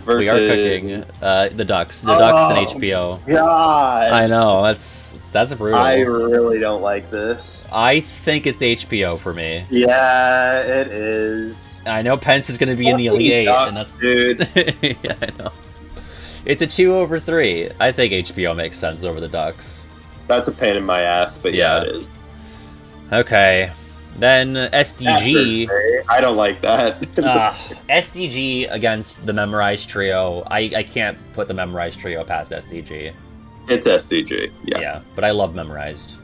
Versus... We are cooking the Ducks. The Ducks and HBO. God. I know, that's brutal. I really don't like this. I think it's HBO for me. Yeah, it is. I know Pence is going to be in the Elite 8, and that's... Dude. Yeah, I know. It's a 2/3. I think HBO makes sense over the Ducks. That's a pain in my ass, but yeah it is. Okay. Then SDG. I don't like that. SDG against the Memorized Trio. I can't put the Memorized Trio past SDG. It's SDG, yeah. Yeah, but I love Memorized.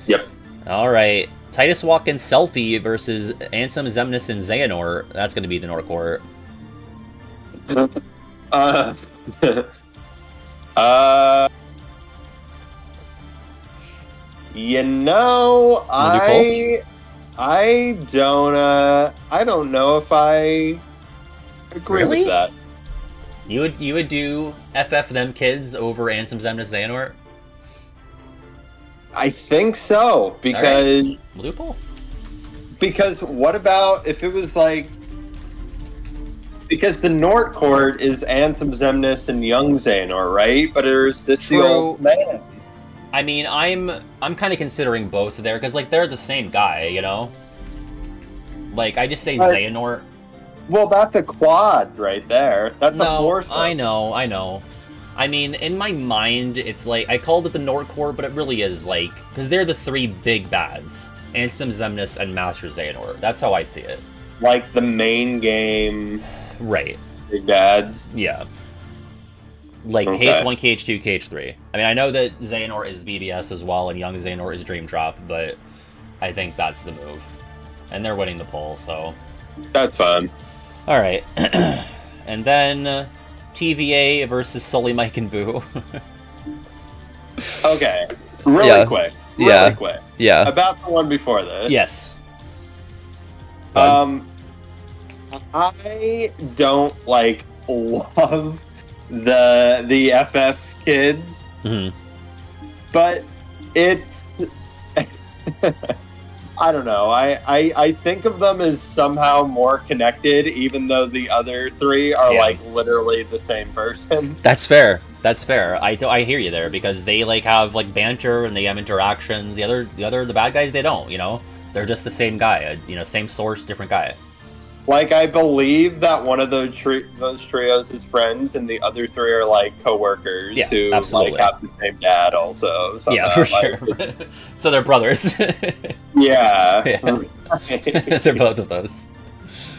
Yep. Alright. Titus Walk and Selfie versus Ansem, Xemnas, and Xehanort. That's going to be the North Court. You know, I don't know if I agree with that. You would do FF them kids over Ansem, Xemnas, Xehanort? I think so, because... Right. Loophole? Because what about if it was like... Because the Nort Court is Ansem, Xemnas, and young Xehanort, right? But there's this the old man. I mean, I'm kind of considering both there, because, like, they're the same guy, you know? Like, I just say Xehanort. Well, that's a quad right there. That's a foursome. I know. I mean, in my mind, it's like, I called it the Nort Court, but it really is, like, because they're the 3 big bads. Ansem, Xemnas, and Master Xehanort. That's how I see it. Like the main game... Right. Big bads? Yeah. Like, KH1, KH2, KH3. I mean, I know that Xehanort is BBS as well, and young Xehanort is Dream Drop, but I think that's the move. And they're winning the poll, so... That's fun. Alright. And then... TVA versus Sully, Mike, and Boo. Okay. Really quick. Really quick. Yeah. About the one before this. Yes. I don't, like, love the FF kids. Mm-hmm. But it's... I don't know. I think of them as somehow more connected, even though the other 3 are like literally the same person. That's fair. That's fair. I hear you there, because they like have like banter and they have interactions. The bad guys, they don't. You know, they're just the same guy. You know, same source, different guy. Like, I believe that one of those trios is friends, and the other 3 are like co-workers who absolutely. like have the same dad also. Yeah, for sure. So they're brothers. Yeah. They're both of those.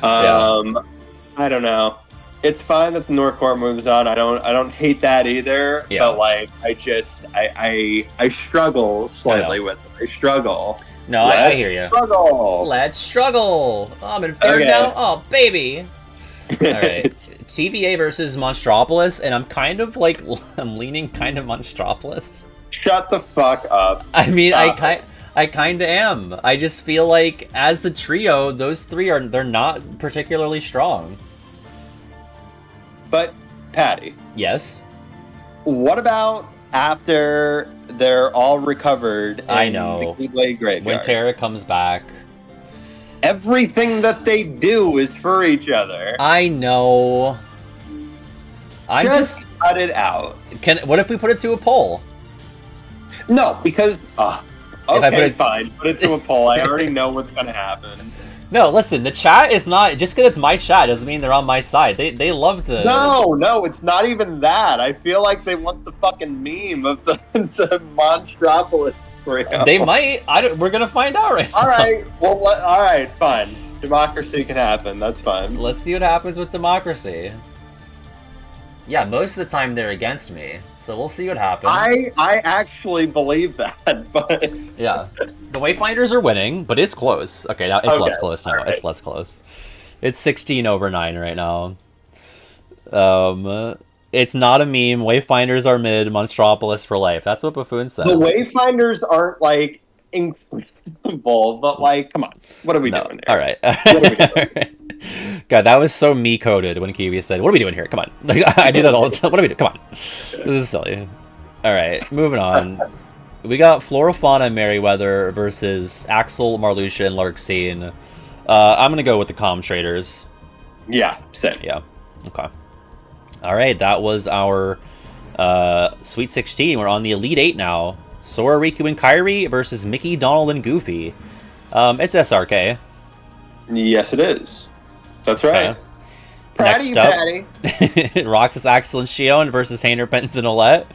I I don't know. It's fine that the Northcourt moves on. I don't hate that either. Yeah. But like, I struggle slightly with it. I struggle. No, I hear you. Struggle. Let's struggle. Oh, I'm in third Okay. now. Oh, baby. All right, TVA versus Monstropolis, and I'm kind of like I'm leaning kind of Monstropolis. Shut the fuck up. I mean, I kind of am. I just feel like as the trio, those three they're not particularly strong. But Patty, Yes. what about after they're all recovered? I in know. the Keyblade Graveyard. When Terra comes back. Everything that they do is for each other. I know. I'm just cut it out. What if we put it to a poll? No, because Okay, fine. Put it to a poll. I already know what's gonna happen. No, listen, the chat is not just because it's my chat doesn't mean they're on my side. They love to. No, it's not even that. I feel like they want the fucking meme of the Monstropolis trio. They might. We're gonna find out right now. All right. Well, all right. Fine. Democracy can happen. That's fine. Let's see what happens with democracy. Yeah, most of the time they're against me, so we'll see what happens. I actually believe that, but yeah, the Wayfinders are winning, but it's close. Okay, now it's less close now. Right. It's less close. It's 16/9 right now. It's not a meme. Wayfinders are mid. Monstropolis for life. That's what Buffoon says. the Wayfinders aren't like incredible, but like, come on, what are we doing here? All right. What are we doing? God, that was so me-coded when Kiwi said, "What are we doing here? Come on!" Like I do that all the time. What are we doing? Come on, this is silly. All right, moving on. We got Florofauna Merryweather versus Axel, Marluxia, and Larxene. I'm gonna go with the Comm Traders. Yeah, same. Yeah. Okay. All right, that was our Sweet 16. We're on the Elite 8 now. Sora, Riku, and Kairi versus Mickey, Donald, and Goofy. It's SRK. Yes, it is. That's right. Okay. Patty, Next up, Patty. Roxas, Axel, and Shion versus Hainer, Pence, and Olette.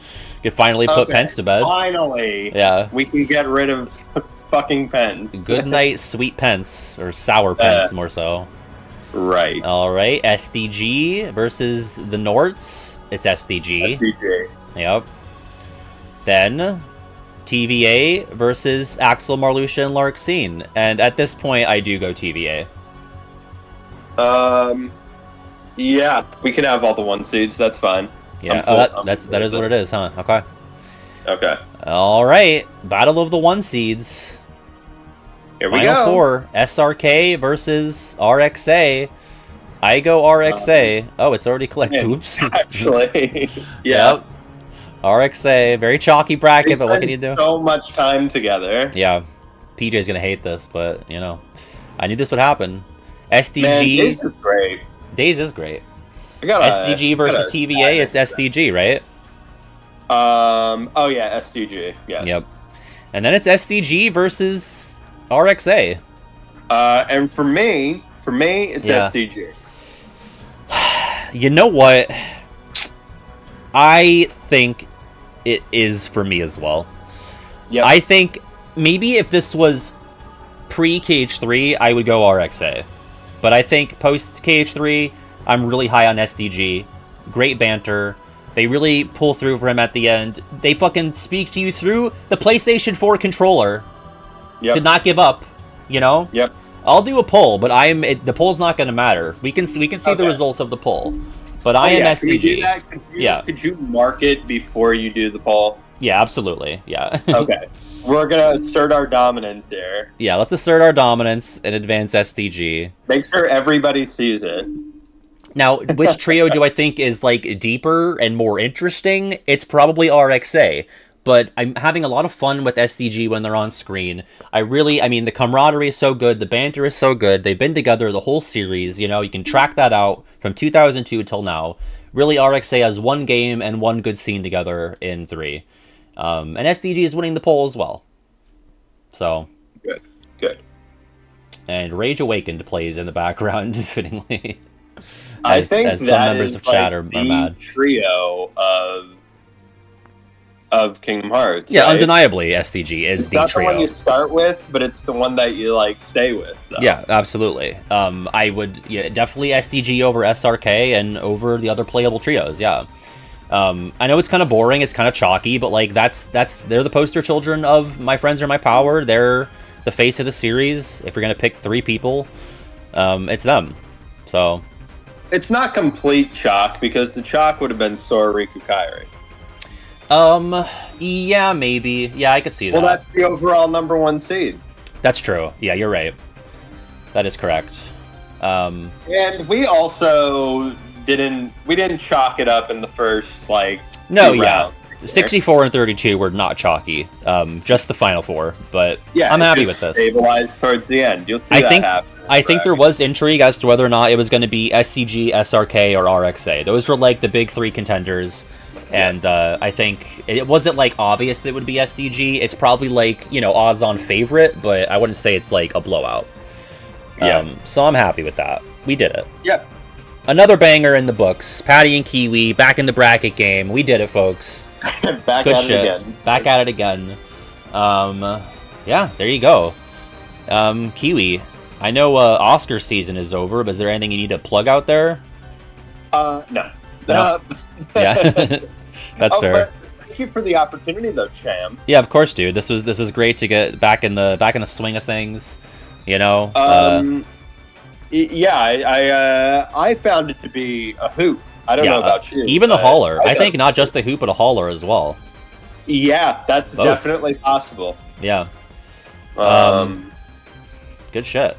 Could finally put Pence to bed. Finally. Yeah. We can get rid of fucking Pence. Good night, sweet Pence. Or sour Pence, more so. Right. Alright, SDG versus the Norts. It's SDG. SDG. Yep. Then, TVA versus Axel, Marluxia, and Larxene. And at this point, I do go TVA. Yeah, we can have all the 1 seeds. That's fine. Yeah, that is what it is, huh? Okay. Okay. Alright, Battle of the 1 seeds. Here we Final go. 4, SRK versus RXA. I go RXA. Oh, it's already clicked. Oops. Actually, yeah. Yep. RXA, very chalky bracket, but what can you do? So much time together. Yeah. PJ's gonna hate this, but, you know. I knew this would happen. SDG. Man, Days is great. Days is great. I SDG versus gotta TVA, it's SDG, right? Oh yeah, SDG. Yes. Yep. And then it's SDG versus RXA. And for me, it's Yeah. SDG. You know what? I think it is for me as well. Yep. I think maybe if this was pre-KH3, I would go RXA. But I think post-KH3, I'm really high on SDG. Great banter. They really pull through for him at the end. They fucking speak to you through the PlayStation 4 controller. Yep. To not give up, you know? Yep. I'll do a poll, but the poll's not going to matter. We can see the results of the poll. But I am SDG. Can we do that? Could you mark it before you do the poll? Yeah, absolutely. Yeah. Okay. We're going to assert our dominance here. Yeah, let's assert our dominance and advance SDG. Make sure everybody sees it. Now, which trio do I think is, like, deeper and more interesting? It's probably RXA. But I'm having a lot of fun with SDG when they're on screen. I mean, the camaraderie is so good, the banter is so good. They've been together the whole series, you know, you can track that out from 2002 till now. Really, RXA has 1 game and 1 good scene together in 3. And SDG is winning the poll as well. So. Good. And Rage Awakened plays in the background, fittingly. I think as some members of chat are mad. Trio of of Kingdom Hearts. Yeah, right? undeniably, STG is it's the not trio. the one you start with, but it's the one that you like stay with. Though. Yeah, absolutely. I would definitely STG over SRK and over the other playable trios. Yeah. I know it's kind of boring, it's kind of chalky, but like they're the poster children of My Friends Are My Power. They're the face of the series. If you're gonna pick 3 people, it's them. So it's not complete chalk because the chalk would have been Sora, Riku, Kairi. Yeah, maybe. Yeah, I could see that. Well, that's the overall #1 seed. That's true. Yeah, you're right. That is correct. And we also didn't chalk it up in the first no, 2 yeah. rounds. 64 and 32 were not chalky. Just the final 4, but yeah, I'm happy with this. Stabilized towards the end. You'll see I think there was intrigue as to whether or not it was going to be SCG, SRK, or RXA. Those were like the big 3 contenders. And I think it wasn't like obvious that it would be SDG. It's probably like, odds-on favorite, but I wouldn't say it's like a blowout. Yeah. So I'm happy with that. We did it. Yep. Another banger in the books. Patty and Kiwi back in the bracket game. We did it, folks. Back Good at shit. it again. Back at it again. Yeah, there you go. Kiwi, I know Oscar season is over, but is there anything you need to plug out there? No. No. Yeah. That's fair. Thank you for the opportunity, though, Cham. Yeah, of course, dude. This was great to get back in the swing of things. Yeah, I found it to be a hoop. I don't know about you. Even the hauler. I think not just the hoop, but a hauler as well. Yeah, that's Both. definitely possible. Yeah. Good shit.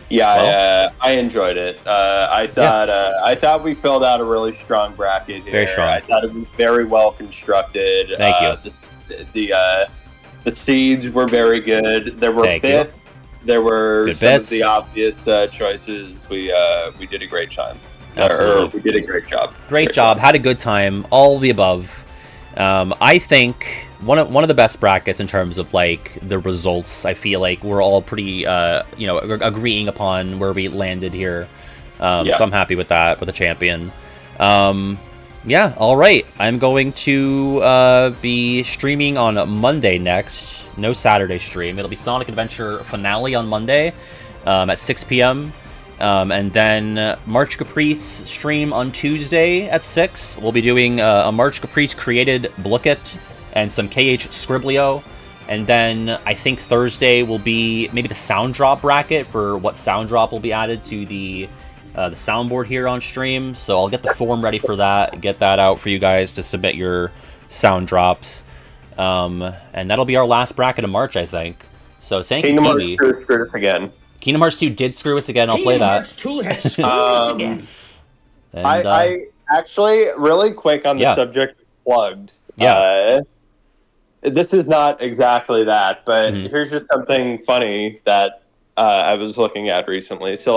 Yeah, Well, I enjoyed it. I thought we filled out a really strong bracket here. Very strong. I thought it was very well constructed. Thank you. The seeds were very good. There were Thank you. There were Good some bits. of the obvious choices. We did a great time. Absolutely. We did a great job. Great job. Had a good time. All of the above. I think one of the best brackets in terms of like the results. I feel like we're all pretty agreeing upon where we landed here. So I'm happy with that with the champion. Yeah. All right. I'm going to be streaming on Monday next. No Saturday stream. It'll be Sonic Adventure Finale on Monday at 6 p.m. And then March Caprice stream on Tuesday at 6. We'll be doing a March Caprice created Blooket and some KH Scriblio. And then I think Thursday will be maybe the sound drop bracket for what sound drop will be added to the soundboard here on stream. So I'll get the form ready for that, get that out for you guys to submit your sound drops. And that'll be our last bracket of March, I think. So thank you, Kiwi. Screwed us again. Kingdom Hearts 2 did screw us again. I'll play that. Hearts 2 has screwed us again. And, I actually, really quick on the subject of plugged. Yeah. This is not exactly that, but here's just something funny that I was looking at recently. So,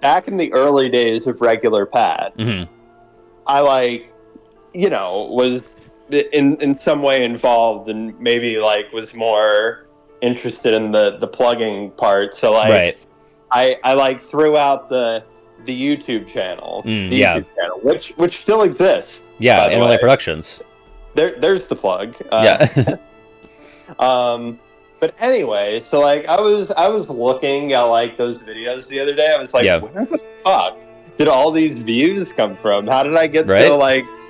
back in the early days of regular pad, I was in some way involved and maybe was more interested in the plugging part. So I threw out the YouTube channel, YouTube channel, which still exists. Yeah, NLA Productions. There's the plug. But anyway, so I was looking at those videos the other day. I was like, where the fuck did all these views come from? How did I get so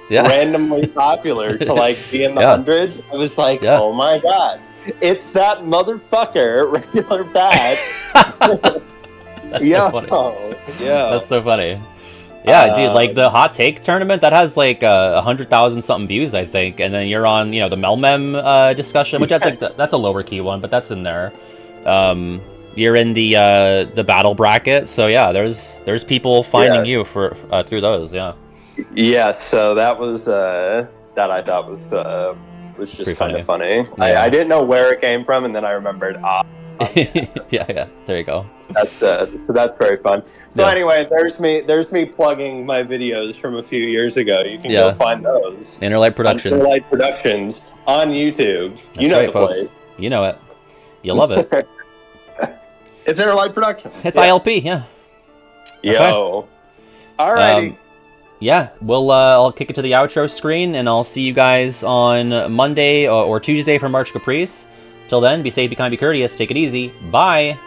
randomly popular to be in the hundreds? I was like, oh my god, it's that motherfucker regular bad. That's so funny. Yeah, that's so funny. Yeah, dude, the hot take tournament that has 100,000 something views, I think, and then you're on the Melmem discussion, which I think that's a lower key one, but that's in there. You're in the battle bracket, so yeah, there's people finding you for through those, yeah. Yeah, so that was that I thought was just kind of funny. Yeah. I didn't know where it came from, and then I remembered. yeah, there you go. So that's very fun. So anyway, there's me plugging my videos from a few years ago. You can go find those. Interlight Productions. Interlight Productions on YouTube. That's you know right, the folks. place. You know it. You love it. It's Interlight Productions. It's ILP, yeah. Yo. Alrighty. yeah, I'll kick it to the outro screen, and I'll see you guys on Monday or Tuesday for March Caprice. Till then, be safe, be kind, be courteous. Take it easy. Bye!